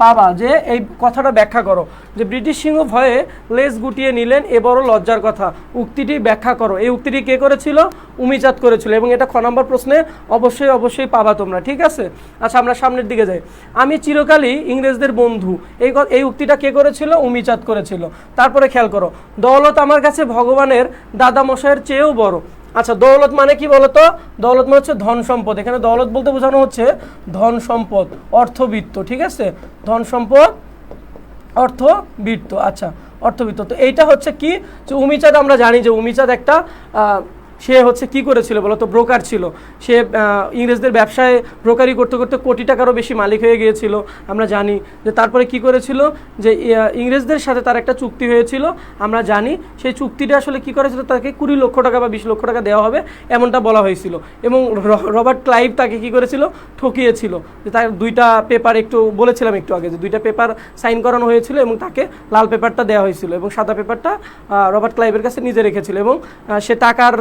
পাবা যে এই কথাটা ব্যাখ্যা করো, যে ব্রিটিশ সিংহ ভয়ে লেজ গুটিয়ে নিলেন, এ বড় লজ্জার কথা। উক্তিটি ব্যাখ্যা করো। এই উক্তিটি কে করেছিল? উমিচাঁদ করেছিল। এবং এটা খ নম্বর প্রশ্নে অবশ্যই পাবা তোমরা, ঠিক আছে? আচ্ছা, আমরা সামনের দিকে যাই। আমি চিরকালই ইংরেজদের বন্ধু, এই উক্তিটা কে করেছিল? উমিচাঁদ করেছিল। তারপরে খেয়াল করো, দৌলত আমার কাছে ভগবানের দাদামশাইয়ের চেয়েও বড়। আচ্ছা, দৌলত মানে কি বলতো? দৌলত মানে হচ্ছে ধন সম্পদ। এখানে দৌলত বলতে বোঝানো হচ্ছে ধন সম্পদ, অর্থবিত্ত, ঠিক আছে? ধন সম্পদ, অর্থবিত্ত। আচ্ছা, অর্থবিত্ত। তো এইটা হচ্ছে কি, যে উমিচাঁদ, আমরা জানি যে উমিচাঁদ একটা সে হচ্ছে কি করেছিল বলতো? ব্রোকার ছিল। সে ইংরেজদের ব্যবসায় ব্রোকারি করতে করতে কোটি টাকারও বেশি মালিক হয়ে গিয়েছিল। আমরা জানি যে তারপরে কি করেছিল, যে ইংরেজদের সাথে তার একটা চুক্তি হয়েছিল। আমরা জানি সেই চুক্তিটা আসলে কি করেছিল, তাকে 20 লক্ষ টাকা বা 20 লক্ষ টাকা দেওয়া হবে এমনটা বলা হয়েছিল। এবং রবার্ট ক্লাইভ তাকে কি করেছিল? ঠকিয়েছিল। যে তার 2টা পেপার, একটু বলেছিলাম একটু আগে, যে 2টা পেপার সাইন করানো হয়েছিল এবং তাকে লাল পেপারটা দেওয়া হয়েছিল এবং সাদা পেপারটা রবার্ট ক্লাইভের কাছে নিজে রেখেছিল। এবং সে টাকার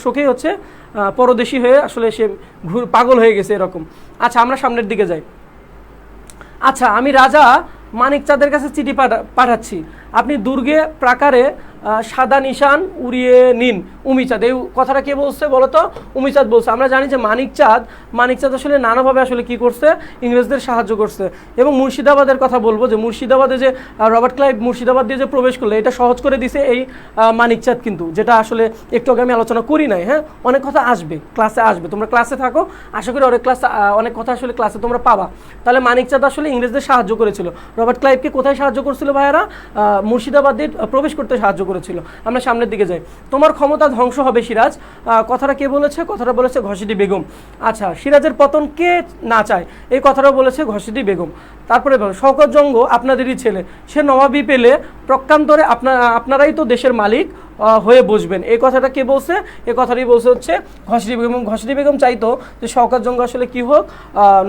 শোকেই হচ্ছে পরদেশী হয়ে আসলে সে পাগল হয়ে গেছে এরকম। আচ্ছা, আমরা সামনের দিকে যাই। আচ্ছা, আমি রাজা মানিকচাঁদের কাছে চিঠি পাঠাচ্ছি, আপনি দুর্গে প্রাকারে সাদা নিশান উড়িয়ে নিন। উমিচাঁদ। এই কথাটা কে বলছে বলো তো? উমিচাঁদ বলছে। আমরা জানি যে মানিকচাঁদ আসলে নানাভাবে আসলে কি করছে? ইংরেজদের সাহায্য করছে। এবং মুর্শিদাবাদের কথা বলবো, যে মুর্শিদাবাদে যে রবার্ট ক্লাইভ মুর্শিদাবাদ দিয়ে যে প্রবেশ করলো, এটা সহজ করে দিছে এই মানিকচাঁদ কিন্তু, যেটা আসলে একটু আগে আমি আলোচনা করি নাই। হ্যাঁ, অনেক কথা আসবে, ক্লাসে আসবে, তোমরা ক্লাসে থাকো, আশা করি অনেক কথা আসলে ক্লাসে তোমরা পাবা। তাহলে মানিকচাঁদ আসলে ইংরেজদের সাহায্য করেছিল। রবার্ট ক্লাইভকে কোথায় সাহায্য করছিল ভাইয়ারা? মুর্শিদাবাদে প্রবেশ করতে সাহায্য করেছিল। আমরা সামনের দিকে যাই। তোমার ক্ষমতা ধ্বংস হবে সিরাজ, কথাটা কে বলেছে? কথাটা বলেছে ঘসিটি বেগম। আচ্ছা, সিরাজের পতন কে না চায়? এই কথাটাও বলেছে ঘসিটি বেগম। তারপরে শওকত জঙ্গ আপনাদেরই ছেলে, সে নবাবি পেলে প্রকান্তরে আপনারাই তো দেশের মালিক হয়ে বসবেন। এই কথাটা কে বলছে? এই কথাটাই বলছে হচ্ছে ঘসিটি বেগম। ঘসিটি বেগম চাইতো যে শওকত জঙ্গ আসলে কি হোক?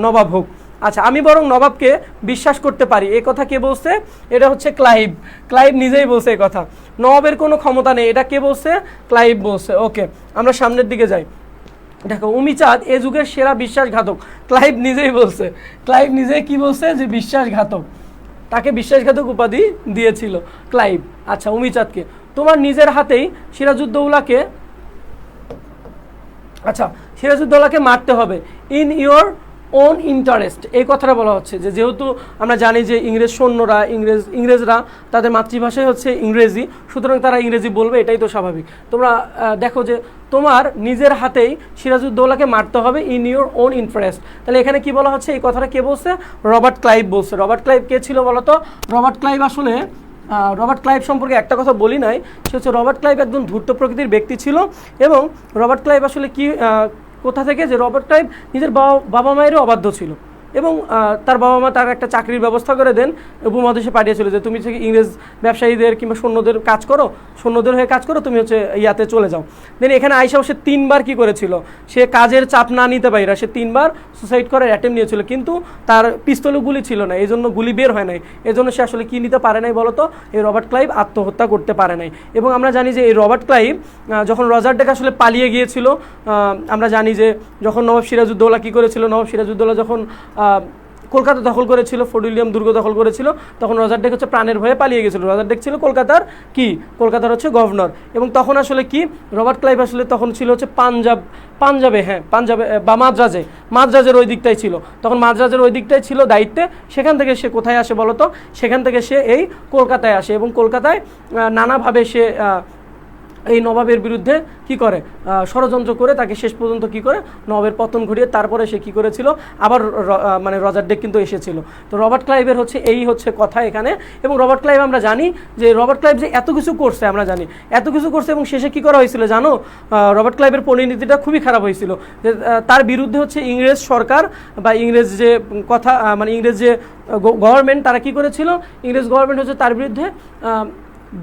নবাব হোক। আচ্ছা, আমি বরং নবাবকে বিশ্বাস করতে পারি, এই কথা কে বলছে? এটা হচ্ছে ক্লাইভ নিজেই বলছে এই কথা। নবাবের কোনো ক্ষমতা নেই, এটা কে বলছে? ক্লাইভ বলছে। ওকে, আমরা সামনের দিকে যাই। দেখো, উমিচাঁদ এ যুগের সেরা বিশ্বাসঘাতক, ক্লাইভ নিজেই বলছে। ক্লাইভ নিজেই কি বলছে? যে বিশ্বাসঘাতক। তাকে বিশ্বাসঘাতক উপাধি দিয়েছিল ক্লাইভ। আচ্ছা, উমিচাঁদকে তোমার নিজের হাতেই সিরাজউদ্দৌলাকে মারতে হবে ইন ইওর ওন ইন্টারেস্ট। এই কথাটা বলা হচ্ছে যে যেহেতু আমরা জানি যে ইংরেজরা তাদের মাতৃভাষাই হচ্ছে ইংরেজি, সুতরাং তারা ইংরেজি বলবে, এটাই তো স্বাভাবিক। তোমরা দেখো যে তোমার নিজের হাতেই সিরাজউদ্দৌলাকে মারতে হবে ইন ইওর ওন ইন্টারেস্ট। তাহলে এখানে কি বলা হচ্ছে? এই কথাটা কে বলছে? রবার্ট ক্লাইভ বলছে। রবার্ট ক্লাইভ কে ছিল বলতো? রবার্ট ক্লাইভ সম্পর্কে একটা কথা বলি নাই, সে হচ্ছে রবার্ট ক্লাইভ একজন ধূর্ত প্রকৃতির ব্যক্তি ছিল। এবং রবার্ট ক্লাইভ আসলে কি কোথা থেকে? যে রবার্ট ক্লাইভ নিজের বাবা মায়েরও অবাধ্য ছিল। এবং তার বাবা মা তার একটা চাকরির ব্যবস্থা করে দেন, উপমহাদেশে পাঠিয়েছিল যে তুমি থেকে ইংরেজ ব্যবসায়ীদের কিংবা সৈন্যদের কাজ করো, সৈন্যদের হয়ে কাজ করো, তুমি হচ্ছে ইয়াতে চলে যাও। দেন এখানে আইসাও সে 3বার কী করেছিল, সে কাজের চাপ না নিতে পারে সে 3বার সুসাইড করার অ্যাটেম্প নিয়েছিল, কিন্তু তার পিস্তলে গুলি ছিল না, এই জন্য গুলি বের হয় নাই, এই জন্য সে আসলে কী নিতে পারে নাই বলতো, এই রবার্ট ক্লাইভ আত্মহত্যা করতে পারে নাই। এবং আমরা জানি যে এই রবার্ট ক্লাইভ যখন রজার ডেক আসলে পালিয়ে গিয়েছিল, আমরা জানি যে যখন নবাব সিরাজউদ্দৌলা কী করেছিল, নবাব সিরাজউদ্দৌলা যখন কলকাতা দখল করেছিল, ফোর্ট উইলিয়াম দুর্গ দখল করেছিল, তখন রজার ডেক হচ্ছে প্রাণের ভয়ে পালিয়ে গেছিল। রজার ডেক ছিল কলকাতার কলকাতার হচ্ছে গভর্নর। এবং তখন আসলে রবার্ট ক্লাইভ আসলে তখন ছিল হচ্ছে পাঞ্জাবে বা মাদ্রাজের ওই দিকটাই ছিল, তখন মাদ্রাজের ওই দিকটাই ছিল দায়িত্বে। সেখান থেকে সে কোথায় আসে বলতো, সেখান থেকে সে এই কলকাতায় আসে এবং কলকাতায় নানাভাবে সে এই নবাবের বিরুদ্ধে কি করে, ষড়যন্ত্র করে তাকে শেষ পর্যন্ত কি করে নবাবের পতন ঘটিয়ে তারপরে সে কি করেছিল, আবার মানে রজার ডেক কিন্তু এসেছিল। তো রবার্ট ক্লাইভের হচ্ছে এই হচ্ছে কথা এখানে। এবং রবার্ট ক্লাইভ আমরা জানি যে রবার্ট ক্লাইভ যে এত কিছু করছে, আমরা জানি এত কিছু করছে, এবং শেষে কি করা হয়েছিল জানো, রবার্ট ক্লাইভের পরিণতিটা খুবই খারাপ হয়েছিল, যে তার বিরুদ্ধে হচ্ছে ইংরেজ সরকার বা ইংরেজ যে কথা মানে ইংরেজ যে গভর্নমেন্ট তারা কি করেছিল, ইংরেজ গভর্নমেন্ট হচ্ছে তার বিরুদ্ধে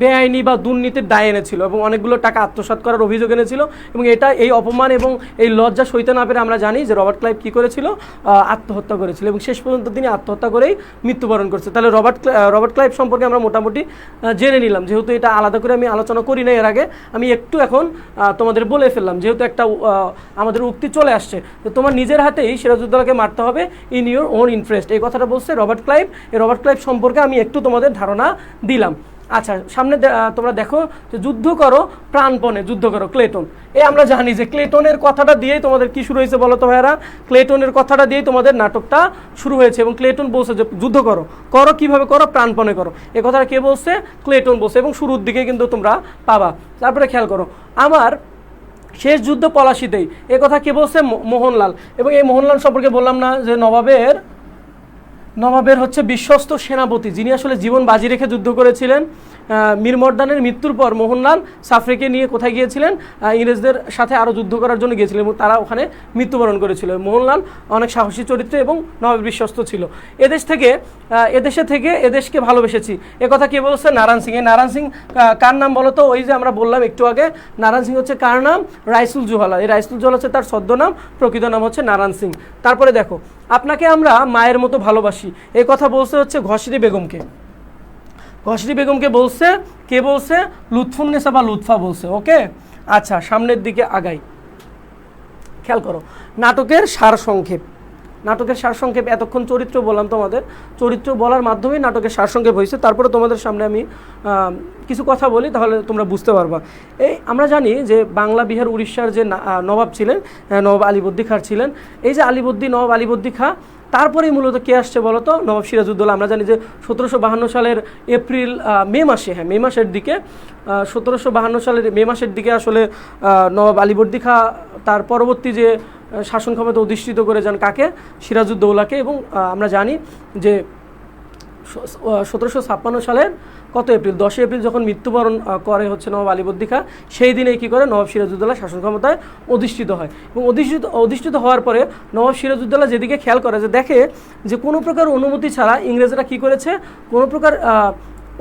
বেআইনি বা দুর্নীতির দায় এনেছিল এবং অনেকগুলো টাকা আত্মসাৎ করার অভিযোগ এনেছিল। এবং এই অপমান এবং এই লজ্জা সইতে না পেরে আমরা জানি যে রবার্ট ক্লাইভ কী করেছিল, আত্মহত্যা করেছিল এবং শেষ পর্যন্ত তিনি আত্মহত্যা করেই মৃত্যুবরণ করছে। তাহলে রবার্ট ক্লাইভ সম্পর্কে আমরা মোটামুটি জেনে নিলাম, যেহেতু এটা আলাদা করে আমি আলোচনা করি না এর আগে, আমি একটু এখন তোমাদের বলে ফেললাম, যেহেতু একটা আমাদের উক্তি চলে আসছে যে তোমার নিজের হাতেই সিরাজউদ্দৌলাকে মারতে হবে ইন ইউর ওন ইন্টারেস্ট, এই কথাটা বলছে রবার্ট ক্লাইভ। এই রবার্ট ক্লাইভ সম্পর্কে আমি একটু তোমাদের ধারণা দিলাম। আচ্ছা, সামনে তোমরা দেখো যে যুদ্ধ করো প্রাণপণে, যুদ্ধ করো ক্লেটন। আমরা জানি যে ক্লেটনের কথাটা দিয়েই তোমাদের কি শুরু হয়েছে বলো তো ভাইয়ারা, ক্লেটনের কথাটা দিয়েই তোমাদের নাটকটা শুরু হয়েছে। এবং ক্লেটন বলছে যে যুদ্ধ করো, কিভাবে করো, প্রাণপণে করো, এই কথাটা কে বলছে, ক্লেটন বলছে। এবং শুরুর দিকে কিন্তু তোমরা পাবা। তারপরে খেয়াল করো, আমার শেষ যুদ্ধ পলাশিতেই, এ কথা কে বলছে, মোহনলাল। এবং এই মোহনলাল সম্পর্কে বললাম না যে নবাবের হচ্ছে বিশ্বস্ত সেনাপতি, যিনি আসলে জীবন বাজি রেখে যুদ্ধ করেছিলেন। মীর মর্দানের মৃত্যুর পর মোহনলাল সাফরিকে নিয়ে কোথায় গিয়েছিলেন, ইংরেজদের সাথে আরও যুদ্ধ করার জন্য গিয়েছিলেন এবং তারা ওখানে মৃত্যুবরণ করেছিল। মোহনলাল অনেক সাহসী চরিত্র এবং নবাবের বিশ্বস্ত ছিল। এদেশে থেকে এদেশকে ভালোবেসেছি, এ কথা কে বলছে, নারায়ণ সিং। এই নারায়ণ সিং কার নাম বলো তো, ওই যে আমরা বললাম একটু আগে, নারায়ণ সিং হচ্ছে কার নাম, রাইসুল জোহলা। এই রাইসুল জোহলা হচ্ছে তার ছদ্মনাম, প্রকৃত নাম হচ্ছে নারায়ণ সিং। তারপরে দেখো, আপনাকে আমরা মায়ের মতো ভালোবাসি, এই কথা বলছে হচ্ছে ঘসরি বেগমকে। ঘসরি বেগমকে বলছে কে বলছে, লুৎফুন্নেসা বা লুৎফা বলছে। ওকে, আচ্ছা সামনের দিকে আগাই। খেয়াল করো, নাটকের সারসংক্ষেপ এতক্ষণ চরিত্র বললাম, তোমাদের চরিত্র বলার মাধ্যমেই নাটকের সারসংক্ষেপ হয়েছে। তারপরে তোমাদের সামনে আমি কিছু কথা বলি, তাহলে তোমরা বুঝতে পারবা। আমরা জানি যে বাংলা, বিহার, উড়িষ্যার যে নবাব ছিলেন, নবাব আলীবর্দী খাঁ ছিলেন। এই যে নবাব আলীবর্দী খাঁ, তারপরেই মূলত কে আসছে বলতো, নবাব সিরাজউদ্দৌলা। আমরা জানি যে 1752 সালের মে মাসের দিকে 1752 সালের মে মাসের দিকে আসলে নবাব আলীবর্দী খাঁ তার পরবর্তী যে শাসন ক্ষমতা অধিষ্ঠিত করে যান কাকে, সিরাজউদ্দৌলাকে। এবং আমরা জানি যে 1756 সালের 10 এপ্রিল যখন মৃত্যুবরণ করে হচ্ছে নবাব আলীবর্দী খাঁ, সেই দিনে কী করে নবাব সিরাজউদ্দৌলা শাসন ক্ষমতায় অধিষ্ঠিত হয়। এবং অধিষ্ঠিত হওয়ার পরে নবাব সিরাজউদ্দৌলা যেদিকে খেয়াল করে, যে দেখে যে কোনো প্রকার অনুমতি ছাড়া ইংরেজরা কী করেছে, কোনো প্রকার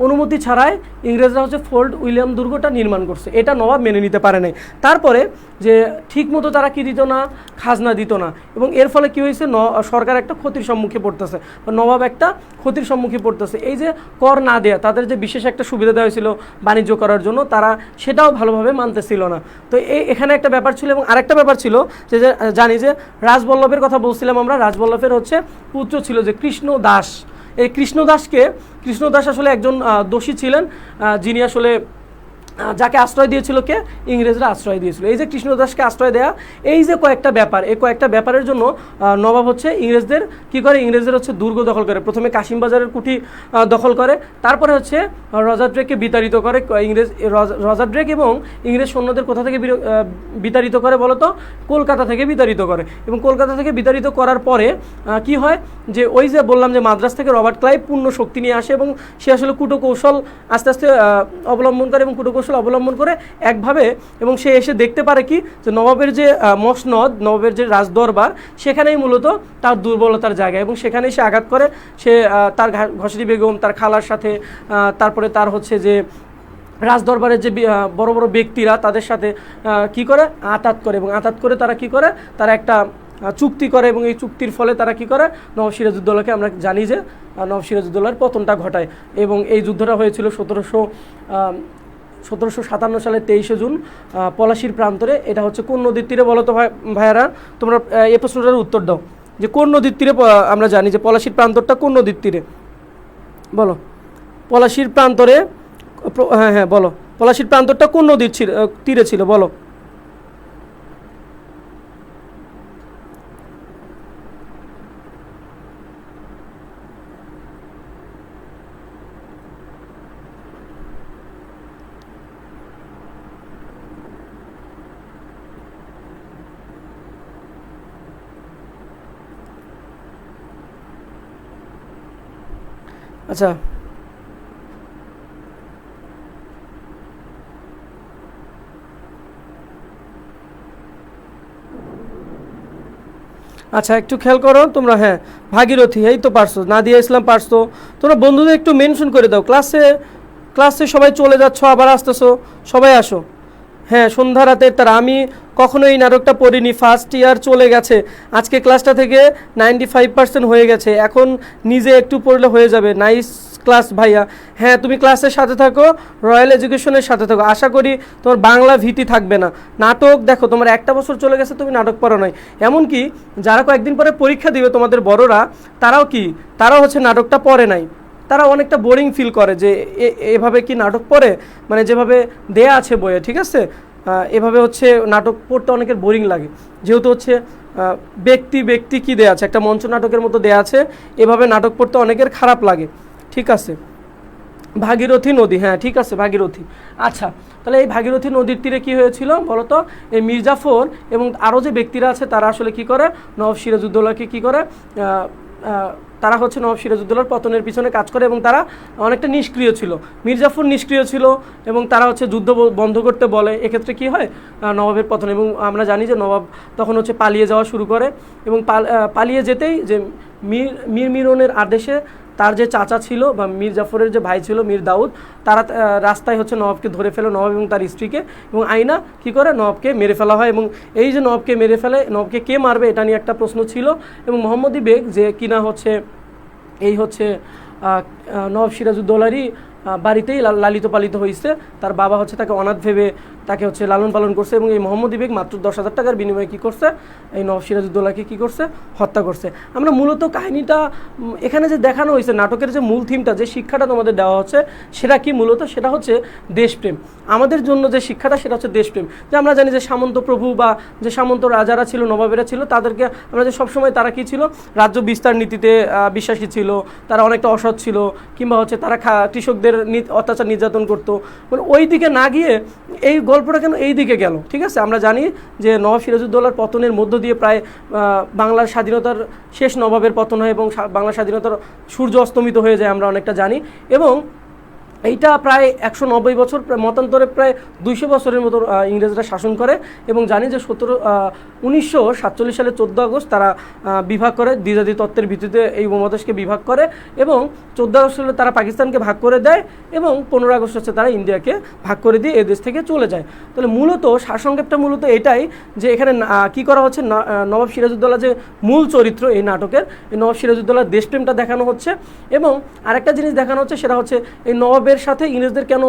অনুমতি ছাড়াই ইংরেজরা হচ্ছে ফোর্ট উইলিয়াম দুর্গটা নির্মাণ করছে, এটা নবাব মেনে নিতে পারে নাই। তারপরে যে ঠিকমতো তারা কি দিত না, খাজনা দিত না। এবং এর ফলে কি হয়েছে, সরকার একটা ক্ষতির সম্মুখে পড়তেছে, নবাব একটা ক্ষতির সম্মুখে পড়তেছে। এই যে কর না দেয়া, তাদের যে বিশেষ একটা সুবিধা দেওয়া হয়েছিল বাণিজ্য করার জন্য, তারা সেটাও ভালোভাবে মানতেছিল না। তো এখানে একটা ব্যাপার ছিল। এবং আরেকটা ব্যাপার ছিল যে জানি যে রাজবল্লভের কথা বলছিলাম আমরা, রাজবল্লভের হচ্ছে পুত্র ছিল যে কৃষ্ণ দাস। এই কৃষ্ণ দাস আসলে একজন দোষী ছিলেন, যিনি আসলে যাকে আশ্রয় দিয়েছিল কে, ইংরেজরা আশ্রয় দিয়েছিল। এই যে কৃষ্ণদাসকে আশ্রয় দেয়া, এই যে কয়েকটা ব্যাপার, এই কয়েকটা ব্যাপারের জন্য নবাব হচ্ছে ইংরেজদের কি করে, ইংরেজদের হচ্ছে দুর্গ দখল করে। প্রথমে কাশিমবাজারের কুঠি দখল করে, তারপরে হচ্ছে রজার ড্রেককে বিতাড়িত করে রজার ড্রেক এবং ইংরেজ সৈন্যদের কোথা থেকে বিতাড়িত করে বলতো, কলকাতা থেকে বিতাড়িত করে। এবং কলকাতা থেকে বিতাড়িত করার পরে কি হয়, যে ওই যে বললাম যে মাদ্রাজ থেকে রবার্ট ক্লাইভ পূর্ণ শক্তি নিয়ে আসে এবং সে আসলে কূটকৌশল আস্তে আস্তে অবলম্বন করে এবং কূটকৌশল কৌশল অবলম্বন করে একভাবে, এবং সে এসে দেখতে পারে কি যে নবাবের যে মসনদ, নবাবের যে রাজদরবার, সেখানেই মূলত তার দুর্বলতার জায়গা, এবং সেখানেই সে আঘাত করে। সে তার ঘসড়ি বেগম, তার খালার সাথে, তারপরে তার হচ্ছে যে রাজদরবারের যে বড় বড় ব্যক্তিরা, তাদের সাথে কি করে আঁতাত করে, এবং আঁতাত করে তারা কি করে, তারা একটা চুক্তি করে, এবং এই চুক্তির ফলে তারা কি করে, নবাব সিরাজউদ্দৌলাকে আমরা জানি যে নবাব সিরাজউদ্দৌলার পতনটা ঘটায়। এবং এই যুদ্ধটা হয়েছিল 1757 সালের 23 জুন পলাশির প্রান্তরে। এটা হচ্ছে কোন নদীর তীরে বলো তো ভাইয়ারা? তোমরা এই প্রশ্নটার উত্তর দাও যে কোন নদীর তীরে। আমরা জানি যে পলাশির প্রান্তরটা কোন নদীর তীরে, বলো। পলাশির প্রান্তরে, হ্যাঁ হ্যাঁ বলো, পলাশির প্রান্তরটা কোন নদীর তীরে ছিল, বলো। আচ্ছা আচ্ছা, একটু খেয়াল করো তোমরা। হ্যাঁ, ভাগীরথী, এই তো পারছো। নাদিয়া ইসলাম পারছো। তোমরা বন্ধুদের একটু মেনশন করে দাও। ক্লাসে সবাই চলে যাচ্ছ, আবার আসতেছো, সবাই আসো। হ্যাঁ, সন্ধ্যা রাতের তারা। আমি কখনো এই নাটকটা পড়িনি, ফার্স্ট ইয়ার চলে গেছে, আজকে ক্লাসটা থেকে 95% হয়ে গেছে, এখন নিজে একটু পড়লে হয়ে যাবে। নাইস ক্লাস ভাইয়া। হ্যাঁ, তুমি ক্লাসের সাথে থাকো, রয়্যাল এডুকেশনের সাথে থাকো, আশা করি তোমার বাংলা ভীতি থাকবে না। নাটক দেখো, তোমার একটা বছর চলে গেছে, তুমি নাটক পড়ো নাই। এমনকি যারা কয়েকদিন পরে পরীক্ষা দিবে, তোমাদের বড়রা, তারাও হচ্ছে নাটকটা পড়ে নাই। তারা অনেকটা বোরিং ফিল করে যে এভাবে কি নাটক পড়ে, মানে যেভাবে দেয়া আছে বইয়ে, ঠিক আছে, এভাবে হচ্ছে নাটক পড়তে অনেকের বোরিং লাগে, যেহেতু হচ্ছে ব্যক্তি কি দেয়া আছে, একটা মঞ্চ নাটকের মতো দেয়া আছে, এভাবে নাটক পড়তে অনেকের খারাপ লাগে, ঠিক আছে। ভাগীরথী নদী, হ্যাঁ ঠিক আছে, ভাগীরথী। আচ্ছা, তাহলে এই ভাগীরথী নদীর তীরে কি হয়েছিল বলতো? এই মির্জাফর এবং আরও যে ব্যক্তিরা আছে, তারা আসলে কি করে, নবাব সিরাজউদ্দৌলাকে কি করে, তারা হচ্ছে নবাব সিরাজউদ্দৌলার পতনের পিছনে কাজ করে, এবং তারা অনেকটা নিষ্ক্রিয় ছিল। মির্জাফর নিষ্ক্রিয় ছিল, এবং তারা হচ্ছে যুদ্ধ বন্ধ করতে বলে। এক্ষেত্রে কি হয়, নবাবের পতন। এবং আমরা জানি যে নবাব তখন হচ্ছে পালিয়ে যাওয়া শুরু করে, এবং পালিয়ে যেতেই যে মীর মিরনের আদেশে তার যে চাচা ছিল বা মীর জাফরের যে ভাই ছিল মীর দাউদ, তারা রাস্তায় হচ্ছে নবাবকে ধরে ফেলে, নবাব এবং তার স্ত্রীকে, এবং আইনা কি করে, নবাবকে মেরে ফেলা হয়। এবং এই যে নবাবকে মেরে ফেলে, নবাবকে কে মারবে এটা নিয়ে একটা প্রশ্ন ছিল। এবং মোহাম্মদী বেগ যে কিনা হচ্ছে এই হচ্ছে নবাব সিরাজউদ্দৌলারই বাড়িতেই লালিত পালিত হয়েছে, তার বাবা হচ্ছে তাকে অনাথ ভেবে তাকে হচ্ছে লালন পালন করছে, এবং এই মোহাম্মদী বেগ মাত্র 10,000 টাকার বিনিময়ে কী করছে, এই নবাব সিরাজউদ্দৌলাকে কী করছে, হত্যা করছে। আমরা মূলত কাহিনীটা এখানে যে দেখানো হয়েছে, নাটকের যে মূল থিমটা, যে শিক্ষাটা তোমাদের দেওয়া হচ্ছে, সেটা কি মূলত, সেটা হচ্ছে দেশপ্রেম। আমাদের জন্য যে শিক্ষাটা, সেটা হচ্ছে দেশপ্রেম। যে আমরা জানি যে সামন্ত প্রভু বা যে সামন্ত রাজারা ছিল, নবাবেরা ছিল, তাদেরকে আমরা যে সবসময় তারা কী ছিল, রাজ্য বিস্তার নীতিতে বিশ্বাসী ছিল, তারা অনেকটা অসৎ ছিল, কিংবা হচ্ছে তারা কৃষকদের অত্যাচার নির্যাতন করতো। মানে ওই দিকে না গিয়ে এই গল্পটা কেন এই দিকে গেল, ঠিক আছে। আমরা জানি যে নবাব সিরাজউদ্দৌলার পতনের মধ্য দিয়ে প্রায় বাংলার স্বাধীনতার শেষ নবাবের পতন হয়, এবং বাংলার স্বাধীনতার সূর্য অস্তমিত হয়ে যায়, আমরা অনেকটা জানি। এবং এইটা প্রায় 190 বছর, মতান্তরে প্রায় 200 বছরের মতো ইংরেজরা শাসন করে। এবং জানি যে 1947 সালে 14 আগস্ট তারা বিভাগ করে, দ্বিজাতি তত্ত্বের ভিত্তিতে এই উপমহাদেশকে বিভাগ করে, এবং 14 আগস্ট সালে তারা পাকিস্তানকে ভাগ করে দেয়, এবং 15 আগস্ট হচ্ছে তারা ইন্ডিয়াকে ভাগ করে দিয়ে এই দেশ থেকে চলে যায়। তাহলে মূলত সারসংক্ষেপটা মূলত এটাই যে এখানে কি করা হচ্ছে, নবাব সিরাজউদ্দৌলা যে মূল চরিত্র এই নাটকের, এই নবাব সিরাজউদ্দৌলার দেশপ্রেমটা দেখানো হচ্ছে। এবং আরেকটা জিনিস দেখানো হচ্ছে, সেটা হচ্ছে এই নবাবের সাথে ইংরেজদের কেন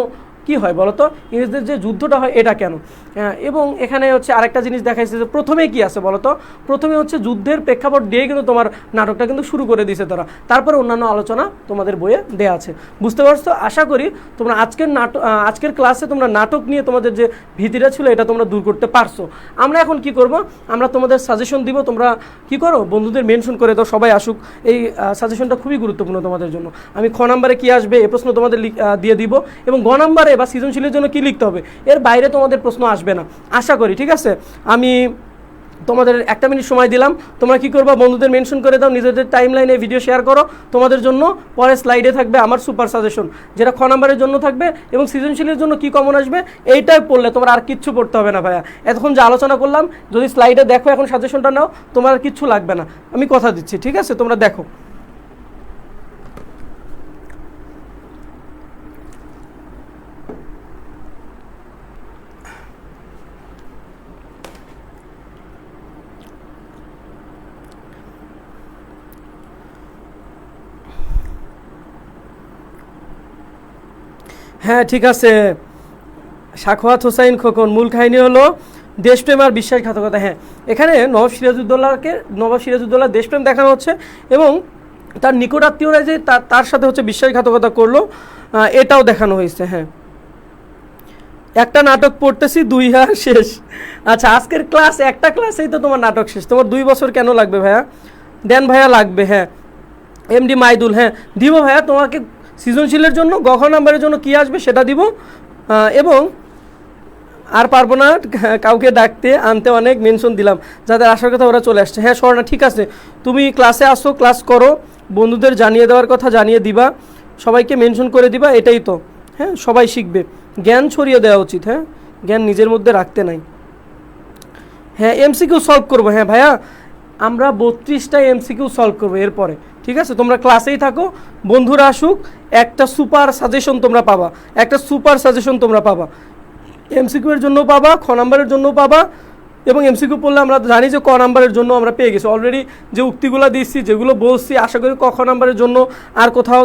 কি হয় বলতো, ইংরেজদের যে যুদ্ধটা হয় এটা কেন। এবং এখানে হচ্ছে আরেকটা জিনিস দেখাইছে যে প্রথমে কি আছে বলতো, প্রথমে হচ্ছে যুদ্ধের প্রেক্ষাপট দিয়ে কিন্তু তোমার নাটকটা কিন্তু শুরু করে দিয়েছে তারা, তারপরে অন্যান্য আলোচনা তোমাদের বইয়ে দেয়া আছে। বুঝতে পারছো? আশা করি তোমরা আজকের ক্লাসে তোমরা নাটক নিয়ে তোমাদের যে ভীতিটা ছিল এটা তোমরা দূর করতে পারছো। আমরা এখন কি করব, আমরা তোমাদের সাজেশন দিব, তোমরা কি করো, বন্ধুদের মেনশন করে দাও, সবাই আসুক। এই সাজেশনটা খুবই গুরুত্বপূর্ণ তোমাদের জন্য। আমি খ নাম্বারে কি আসবে এই প্রশ্ন তোমাদের দিয়ে দিব, এবং গ নাম্বারে বা সৃজনশীলের জন্য কি লিখতে হবে, এর বাইরে তোমাদের প্রশ্ন আসবে না আশা করি, ঠিক আছে। আমি তোমাদের 1 মিনিট সময় দিলাম, তোমরা কি করবা, বন্ধুদের মেনশন করে দাও, নিজেদের টাইম লাইনে ভিডিও শেয়ার করো। তোমাদের জন্য পরে স্লাইডে থাকবে আমার সুপার সাজেশন, যেটা খ নাম্বারের জন্য থাকবে, এবং সৃজনশীলের জন্য কি কমন আসবে এইটাই পড়লে তোমার আর কিচ্ছু পড়তে হবে না ভাইয়া। এতক্ষণ যে আলোচনা করলাম যদি স্লাইডে দেখো, এখন সাজেশনটা নাও, তোমার আর কিচ্ছু লাগবে না, আমি কথা দিচ্ছি, ঠিক আছে? তোমরা দেখো। হ্যাঁ ঠিক আছে, সাখাওয়াত হোসাইন খোকন, মূল কাহিনী হলো দেশপ্রেম আর বিশ্বাসঘাতকতা। হ্যাঁ, এখানে নবাব সিরাজউদ্দৌলার দেশপ্রেম দেখানো হচ্ছে, এবং তার নিকটাত্মীয়রা যে তার সাথে হচ্ছে বিশ্বাসঘাতকতা করলো, এটাও দেখানো হয়েছে। হ্যাঁ, একটা নাটক পড়তেছি 2 আর শেষ। আচ্ছা, আজকের ক্লাস একটা ক্লাসেই তো তোমার নাটক শেষ, তোমার 2 বছর কেন লাগবে ভাইয়া? দেন ভাইয়া লাগবে। হ্যাঁ, এমডি মাইদুল, হ্যাঁ দিব ভাইয়া, তোমাকে সৃজনশীলের জন্য গ নাম্বারের জন্য কি আসবে সেটা দিব, এবং আর পারবো না কাউকে ডাকতে আনতে, অনেক মেনশন দিলাম, যাদের আসার কথা ওরা চলে আসছে। হ্যাঁ স্বর্ণা, ঠিক আছে, তুমি ক্লাসে আসো, ক্লাস করো, বন্ধুদের জানিয়ে দেওয়ার কথা জানিয়ে দিবা, সবাইকে মেনশন করে দিবা, এটাই তো। হ্যাঁ, সবাই শিখবে, জ্ঞান ছড়িয়ে দেওয়া উচিত, হ্যাঁ জ্ঞান নিজের মধ্যে রাখতে নাই। হ্যাঁ, এমসিকিউ সলভ করবো, হ্যাঁ ভাইয়া আমরা 32টা এমসিকিউ সলভ করবো এরপরে, ঠিক আছে? তোমরা ক্লাসেই থাকো, বন্ধুরা আসুক, একটা সুপার সাজেশন তোমরা পাবা, এমসিকিউ এর জন্য পাবা, খ নাম্বারের জন্য পাবা, এবং এমসিকিউ পড়লে আমরা জানি যে ক নাম্বারের জন্য আমরা পেয়ে গেছি অলরেডি, যে উক্তিগুলো দিচ্ছি, যেগুলো বলছি, আশা করি ক নাম্বারের জন্য আর কোথাও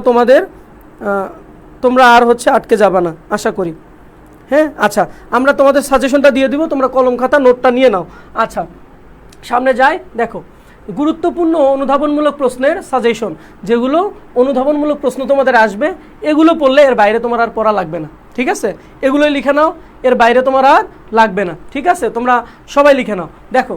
তোমরা আর হচ্ছে আটকে যাবে না, আশা করি। হ্যাঁ, আচ্ছা, আমরা তোমাদের সাজেশনটা দিয়ে দিব, তোমরা কলম খাতা নোটটা নিয়ে নাও। আচ্ছা, সামনে যাই, দেখো গুরুত্বপূর্ণ অনুধাবনমূলক প্রশ্নের সাজেশন, যেগুলো অনুধাবনমূলক প্রশ্ন তোমাদের আসবে, এগুলো পড়লে এর বাইরে তোমার আর পড়া লাগবে না, ঠিক আছে? এগুলোই লিখে নাও, এর বাইরে তোমার আর লাগবে না, ঠিক আছে? তোমরা সবাই লিখে নাও। দেখো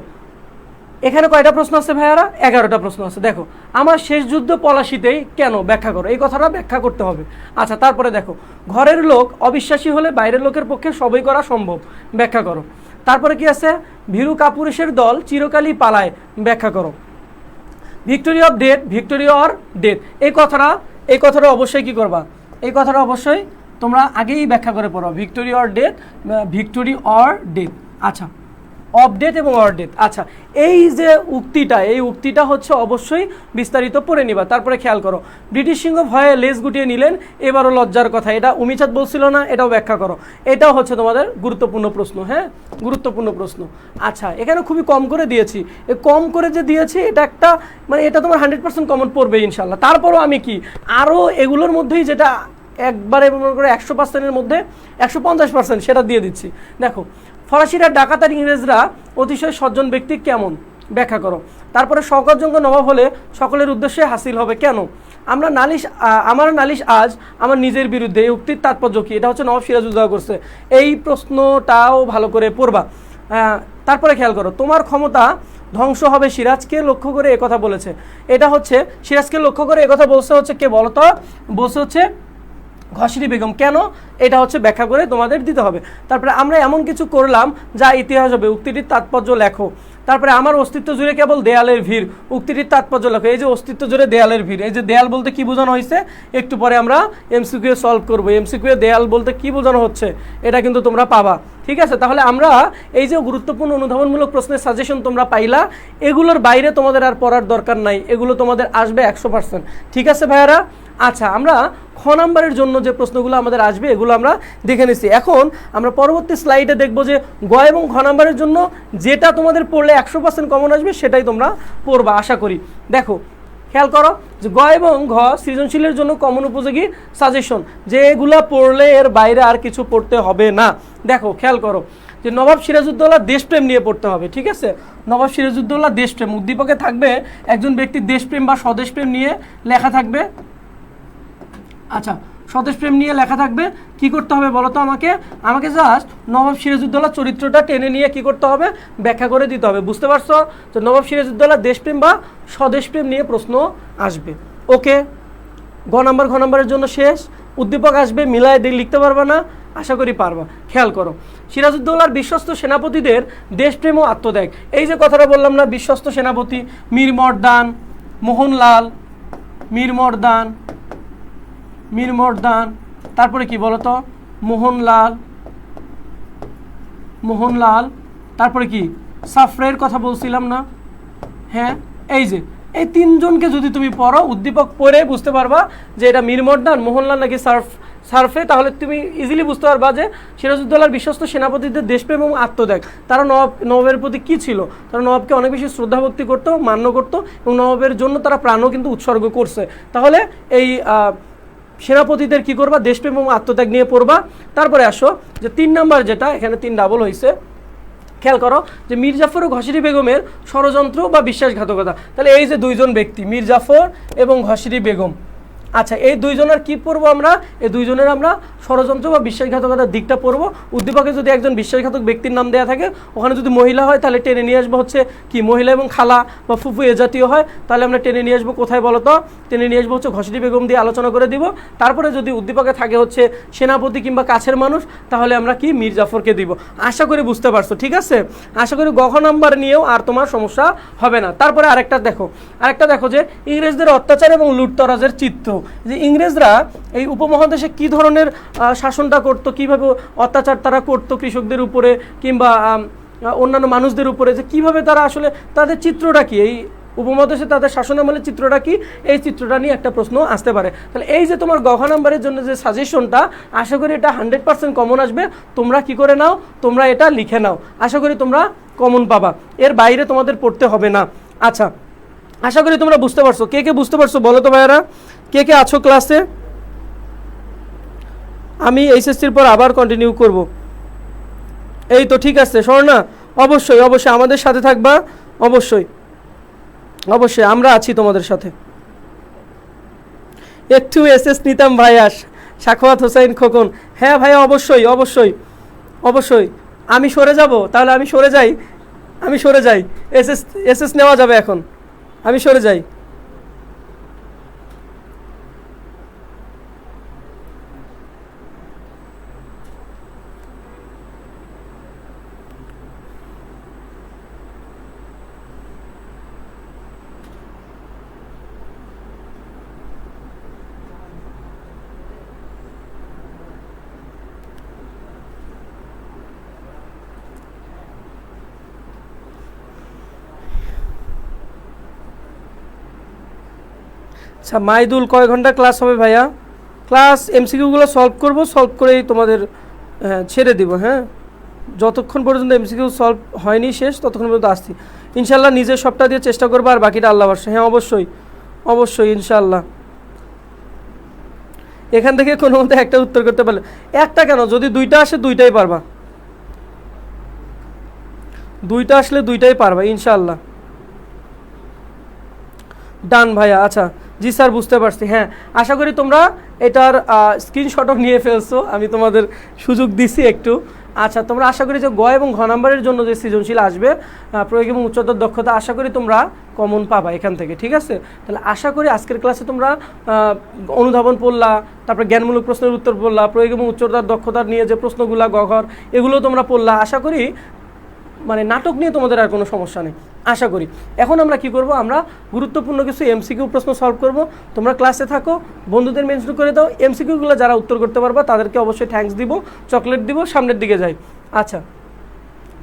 এখানে কয়টা প্রশ্ন আছে ভাইয়ারা? 11টা প্রশ্ন আছে। দেখো, আমার শেষ যুদ্ধ পলাশিতেই কেন, ব্যাখ্যা করো, এই কথাটা ব্যাখ্যা করতে হবে। আচ্ছা, তারপরে দেখো, ঘরের লোক অবিশ্বাসী হলে বাইরের লোকের পক্ষে সবই করা সম্ভব, ব্যাখ্যা করো। তারপরে কি আছে? ভীরু কাপুরুষের দল চিরকালই পালায়, ব্যাখ্যা করো। ভিক্টোরি অর ডেথ, এই কথাটা অবশ্যই কি করবা, এই কথাটা অবশ্যই তোমরা আগেই ব্যাখ্যা করে পড়ো, ভিক্টোরি অর ডেথ। আচ্ছা, অফ ডেথ এবং অর ডেথ। আচ্ছা, এই যে উক্তিটা হচ্ছে অবশ্যই বিস্তারিত পড়ে নিবা। তারপরে খেয়াল করো, ব্রিটিশ সিংহ ভয়ে লেজ গুটিয়ে নিলেন, এবারও লজ্জার কথা, এটা উমিচাঁদ বলছিল না, এটাও ব্যাখ্যা করো। এটাও হচ্ছে তোমাদের গুরুত্বপূর্ণ প্রশ্ন। হ্যাঁ, গুরুত্বপূর্ণ প্রশ্ন। আচ্ছা, এখানে খুবই কম করে দিয়েছি, কম করে যে দিয়েছি এটা একটা এটা তোমার 100% কমন পড়বে ইনশাল্লাহ। তারপরও আমি কি আরও এগুলোর মধ্যেই যেটা একবারে মনে করে 100%-এর মধ্যে 150% সেটা দিয়ে দিচ্ছি। দেখো, ফরাসিরা ডাকাত আর ইংরেজরা অতিশয় সজ্জন ব্যক্তি কেমন, ব্যাখ্যা করো। তারপরে শওকতজঙ্গ নবাব হলে সকলের উদ্দেশ্যে হাসিল হবে কেন। আমার নালিশ আজ আমার নিজের বিরুদ্ধে, এই উক্তির তাৎপর্য কি, এটা হচ্ছে নবাব সিরাজউদ্দৌলা করছে। এই প্রশ্নটাও ভালো করে পড়বা। তারপরে খেয়াল করো, তোমার ক্ষমতা ধ্বংস হবে সিরাজকে লক্ষ্য করে একথা বলেছে, এটা হচ্ছে সিরাজকে লক্ষ্য করে একথা বলছে হচ্ছে কে বলো তো, বলছে হচ্ছে ঘসরি বেগম। কেন, এটা হচ্ছে ব্যাখ্যা করে তোমাদের দিতে হবে। তারপরে আমরা এমন কিছু করলাম যা ইতিহাস হবে, উক্তিটির তাৎপর্য লেখো। তারপরে আমার অস্তিত্ব জুড়ে কেবল দেয়ালের ভিড়, উক্তিটির তাৎপর্য লেখো। এই যে অস্তিত্ব জুড়ে দেয়ালের ভিড়, এই যে দেয়াল বলতে কি বোঝানো হয়েছে একটু পরে আমরা এমসিকিউ সলভ করবো। এমসিকিউ দেয়াল বলতে কি বোঝানো হচ্ছে এটা কিন্তু তোমরা পাবা, ঠিক আছে? তাহলে আমরা এই যে গুরুত্বপূর্ণ অনুধাবনমূলক প্রশ্নের সাজেশন তোমরা পাইলা, এগুলোর বাইরে তোমাদের আর পড়ার দরকার নাই, এগুলো তোমাদের আসবে 100%, ঠিক আছে ভাইয়ারা? আচ্ছা, আমরা খ নাম্বারের জন্য যে প্রশ্নগুলো আমাদের আসবে এগুলো আমরা দেখে নিচ্ছি। এখন আমরা পরবর্তী স্লাইডে দেখব যে গ এবং ঘ নাম্বারের জন্য যেটা তোমাদের পড়লে 100% কমন আসবে সেটাই তোমরা পড়বা আশা করি। দেখো, খেয়াল করো যে গ এবং ঘ সৃজনশীলের জন্য কমন উপযোগী সাজেশন, যেগুলো পড়লে এর বাইরে আর কিছু পড়তে হবে না। দেখো, খেয়াল করো যে নবাব সিরাজউদ্দৌলা দেশপ্রেম নিয়ে পড়তে হবে, ঠিক আছে? নবাব সিরাজউদ্দৌলা দেশপ্রেম, উদ্দীপকে থাকবে একজন ব্যক্তির দেশপ্রেম বা স্বদেশপ্রেম নিয়ে লেখা থাকবে। আচ্ছা, স্বদেশপ্রেম নিয়ে লেখা থাকবে, কি করতে হবে বলো তো আমাকে জাস্ট নবাব সিরাজউদ্দৌলা চরিত্রটা টেনে নিয়ে কি করতে হবে, ব্যাখ্যা করে দিতে হবে। বুঝতে পারছো? তো নবাব সিরাজউদ্দৌলা দেশপ্রেম বা স্বদেশপ্রেম নিয়ে প্রশ্ন আসবে। ওকে, ঘ নাম্বারের জন্য শেষ। উদ্দীপক আসবে, মিলায় দিয়ে লিখতে পারবা না? আশা করি পারবা। খেয়াল করো, সিরাজউদ্দৌলার বিশ্বস্ত সেনাপতিদের দেশপ্রেম ও আত্মত্যাগ। এই যে কথাটা বললাম না, বিশ্বস্ত সেনাপতি মীর মর্দান, মোহনলাল, মীর মর্দান, তারপরে কি বলতো, মোহনলাল, তারপরে কি সাফরের কথা বলছিলাম না? হ্যাঁ, এই যে এই তিনজনকে যদি তুমি পড়ো, উদ্দীপক পড়ে বুঝতে পারবা যে এটা মীর মর্দান, মোহনলাল নাকি সারফে, তাহলে তুমি ইজিলি বুঝতে পারবা যে সিরাজউদ্দৌলার বিশ্বস্ত সেনাপতিদের দেশপ্রেম এবং আত্মত্যাগ। তারা নবাবের প্রতি কী ছিল? তারা নবাবকে অনেক বেশি শ্রদ্ধা ভক্তি করতো, মান্য করতো, এবং নবাবের জন্য তারা প্রাণও কিন্তু উৎসর্গ করছে। তাহলে এই সেনাপতিদের কি করবা? দেশপ্রেম এবং আত্মত্যাগ নিয়ে পড়বা। তারপরে আসো যে 3 নাম্বার, যেটা এখানে 3 ডাবল হয়েছে, খেয়াল করো যে মীর জাফর ও ঘসিরি বেগমের ষড়যন্ত্র বা বিশ্বাসঘাতকতা। তাহলে এই যে দুইজন ব্যক্তি, মীর জাফর এবং ঘসিরি বেগম, আচ্ছা এই দুইজনের কি পড়বো আমরা? এই দুইজনের আমরা ষড়যন্ত্র বা বিশ্বাসঘাতকতার দিকটা পড়বো। উদ্দীপকে যদি একজন বিশ্বাসঘাতক ব্যক্তির নাম দেওয়া থাকে, ওখানে যদি মহিলা হয় তাহলে টেনে নিয়ে আসবো হচ্ছে কি, মহিলা এবং খালা বা ফুফু এ জাতীয় হয়, তাহলে আমরা টেনে নিয়ে আসবো কোথায় বলো তো? টেনে নিয়ে আসবো হচ্ছে ঘসিরি বেগম দিয়ে আলোচনা করে দিব। তারপরে যদি উদ্দীপকে থাকে হচ্ছে সেনাপতি কিংবা কাছের মানুষ, তাহলে আমরা কি মীর জাফরকে দিব। আশা করি বুঝতে পারছো, ঠিক আছে? আশা করি গহ নাম্বার নিয়েও আর তোমার সমস্যা হবে না। তারপরে আরেকটা দেখো যে ইংরেজদের অত্যাচার এবং লুটতরাজের চিত্র, যে ইংরেজরা এই উপমহাদেশে কি ধরনের শাসনটা করতো, কিভাবে অত্যাচার তারা করতো কৃষকদের উপরে কিংবা অন্যান্য মানুষদের উপরে, যে কিভাবে তারা আসলে তাদের চিত্রটা কি, এই উপমহাদেশে তাদের শাসনামলের চিত্রটা কি, এই চিত্রটা নিয়ে একটা প্রশ্ন আসতে পারে। তাহলে এই যে তোমার গহ নাম্বারের জন্য যে সাজেশনটা, আশা করি এটা 100% কমন আসবে। তোমরা কি করে নাও, তোমরা এটা লিখে নাও, আশা করি তোমরা কমন পাবা, এর বাইরে তোমাদের পড়তে হবে না। আচ্ছা, আশা করি তোমরা বুঝতে পারছো। কে কে বুঝতে পারছো বলো তো ভাইয়ারা, কে কে আছো ক্লাসে? আমি এইচএসসির পর আবার কন্টিনিউ করব। এই তো ঠিক আছে, স্বর্ণা অবশ্যই আমাদের সাথে থাকবা, অবশ্যই আমরা আছি তোমাদের সাথে। একটু এসএস নিতাম ভাইয়া, সাখাওয়াত হোসেন খোকন, হ্যাঁ ভাইয়া অবশ্যই আমি সরে যাব, তাহলে আমি সরে যাই, এসএস নেওয়া যাবে এখন, আমি সরে যাই। আচ্ছা মাইদুল, কয় ঘন্টা ক্লাস হবে ভাইয়া? ক্লাস এমসিকিউগুলো সলভ করেই তোমাদের ছেড়ে দিব। হ্যাঁ, যতক্ষণ পর্যন্ত এমসিকিউ সলভ হয়নি শেষ, ততক্ষণ পর্যন্ত আসছি ইনশাল্লাহ। নিজের সবটা দিয়ে চেষ্টা করবো, আর বাকিটা আল্লাহ ভরসা। হ্যাঁ অবশ্যই ইনশাল্লাহ। এখান থেকে কোনো মতে একটা উত্তর করতে পারলে, একটা কেন, যদি 2টা আসে 2টাই পারবা, 2টা আসলে 2টাই পারবা ইনশাল্লাহ। ডান ভাইয়া, আচ্ছা জি স্যার, বুঝতে পারছি। হ্যাঁ, আশা করি তোমরা এটার স্ক্রিনশটও নিয়ে ফেলছো, আমি তোমাদের সুযোগ দিছি একটু। আচ্ছা, তোমরা আশা করি যে গ এবং ঘ নাম্বারের জন্য যে সৃজনশীল আসবে, প্রয়োগ এবং উচ্চতর দক্ষতা, আশা করি তোমরা কমন পাবা এখান থেকে, ঠিক আছে? তাহলে আশা করি আজকের ক্লাসে তোমরা অনুধাবন পড়লা, তারপরে জ্ঞানমূলক প্রশ্নের উত্তর পড়লা, প্রয়োগ এবং উচ্চতর দক্ষতা নিয়ে যে প্রশ্নগুলা গ ঘর, এগুলো তোমরা পড়লা। আশা করি মানে নাটক নিয়ে তোমাদের আর কোনো সমস্যা নেই আশা করি। এখন আমরা কি করব, আমরা গুরুত্বপূর্ণ কিছু এমসিকিউ প্রশ্ন সলভ করব। তোমরা ক্লাসে থাকো, বন্ধুদের মেনশন করে দাও, এমসিকিউগুলো যারা উত্তর করতে পারবা তাদেরকে অবশ্যই থ্যাঙ্কস দিব, চকলেট দিব, সামনের দিকে যাই। আচ্ছা,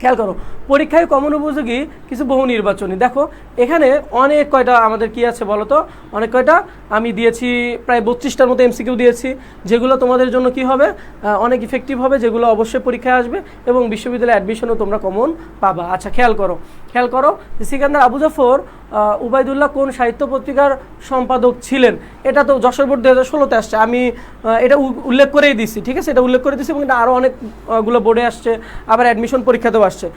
খেয়াল করো, পরীক্ষায় কমন উপযোগী কিছু বহু নির্বাচনী। দেখো এখানে অনেক কয়টা আমাদের কি আছে বলো তো, অনেক কয়টা আমি দিয়েছি, প্রায় 32টার মতো এমসিকিউ দিয়েছি, যেগুলো তোমাদের জন্য কি হবে, অনেক ইফেক্টিভ হবে, যেগুলো অবশ্যই পরীক্ষায় আসবে এবং বিশ্ববিদ্যালয়ে অ্যাডমিশনও তোমরা কমন পাবা। আচ্ছা খেয়াল করো সিকান্দার আবু জাফর উবাইদুল্লাহ কোন সাহিত্য পত্রিকার সম্পাদক ছিলেন? এটা তো যশোর বোর্ড 2016-তে আসছে, আমি এটা উল্লেখ করেই দিচ্ছি, ঠিক আছে? এটা উল্লেখ করে দিচ্ছি এবং এটা আরও অনেকগুলো বোর্ডে আসছে, আবার অ্যাডমিশন পরীক্ষাতেও আসছে।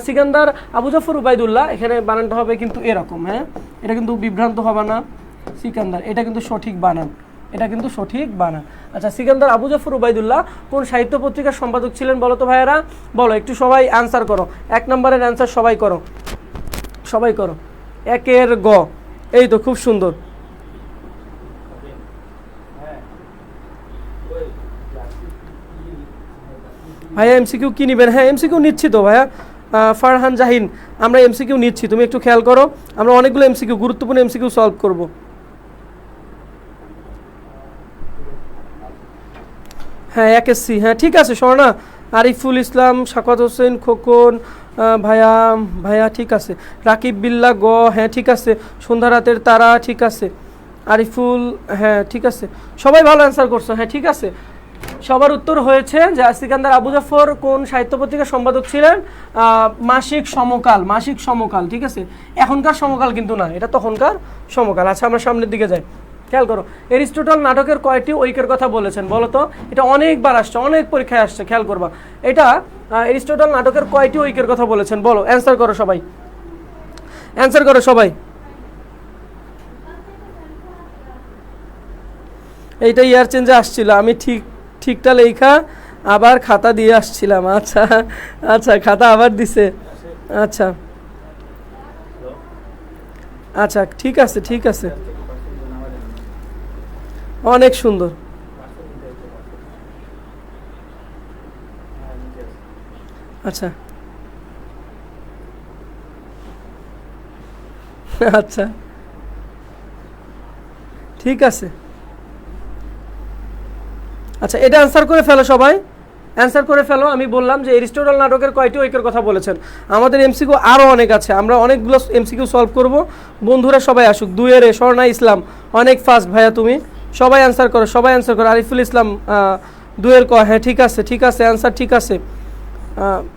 সিকান্দার আবু জাফর উবাইদুল্লাহ, এখানে বানানটা হবে কিন্তু এরকম, হ্যাঁ, এটা কিন্তু বিভ্রান্ত হবে না। সিকান্দার, এটা কিন্তু সঠিক বানান, আচ্ছা, সিকান্দার আবু জাফর উবাইদুল্লাহ কোন সাহিত্য পত্রিকার সম্পাদক ছিলেন বলো তো ভাইয়েরা? বলো, একটু সবাই অ্যান্সার করো, 1 নম্বরের অ্যান্সার সবাই করো, 1-এর গ। এই তো খুব সুন্দর, ভাইয়া এমসিকিউ কি নেবেন? হ্যাঁ এমসিকিউ নিচ্ছি তো ভাইয়া। ফারহান জাহিন, আমরা এমসিকিউ নিচ্ছি, তুমি একটু খেয়াল করো, আমরা অনেকগুলো এমসিকিউ, গুরুত্বপূর্ণ এমসিকিউ সলভ করব। হ্যাঁ একেসি, হ্যাঁ ঠিক আছে স্বর্ণা। আরিফুল ইসলাম, শাকাত হোসেন খোকন, ভাইয়া ভাইয়া ঠিক আছে। রাকিব বিল্লা গ, হ্যাঁ ঠিক আছে। সন্ধ্যা রাতের তারা, ঠিক আছে। আরিফুল, হ্যাঁ ঠিক আছে, সবাই ভালো অ্যান্সার করছো, হ্যাঁ ঠিক আছে। সবার উত্তর হয়েছে যে সিকান্দার আবু জাফর কোন সাহিত্য পত্রিকার সম্পাদক ছিলেন? মাসিক সমকাল, মাসিক সমকাল, ঠিক আছে। এখনকার সমকাল কিন্তু না, এটা তখনকার সমকাল। আচ্ছা আমরা সামনের দিকে যাই, খেয়াল করো। এরিস্টটল নাটকের কয়টি ঐক্যের কথা বলেছেন বলো তো? এটা অনেকবার আসছে, অনেক পরীক্ষায় আসছে, খেয়াল করবা। এটা এরিস্টটল নাটকের কয়টি ঐক্যের কথা বলেছেন বলো, অ্যান্সার করো সবাই, অ্যান্সার করো সবাই। এইটা ইয়ার চেঞ্জে আসছিল, আমি ঠিকটা লেখা আবার খাতা দিয়ে আসছিলাম। আচ্ছা আচ্ছা, খাতা আবার দিছে। আচ্ছা আচ্ছা ঠিক আছে, ঠিক আছে, অনেক সুন্দর। আচ্ছা আচ্ছা ঠিক আছে। আচ্ছা এটা অ্যান্সার করে ফেলো সবাই, অ্যান্সার করে ফেলো। আমি বললাম যে এরিস্টটল নাটকের কয়টি ঐক্যের কথা বলেছেন। আমাদের এমসিকিউ আরও অনেক আছে, আমরা অনেকগুলো এমসিকিউ সলভ করব। বন্ধুরা সবাই আসুক। 2 স্বর্ণা ইসলাম, অনেক ফাস্ট ভাইয়া তুমি, সবাই অ্যান্সার করো, সবাই অ্যান্সার করো। আরিফুল ইসলাম 2 ক, হ্যাঁ ঠিক আছে, ঠিক আছে, অ্যান্সার ঠিক আছে,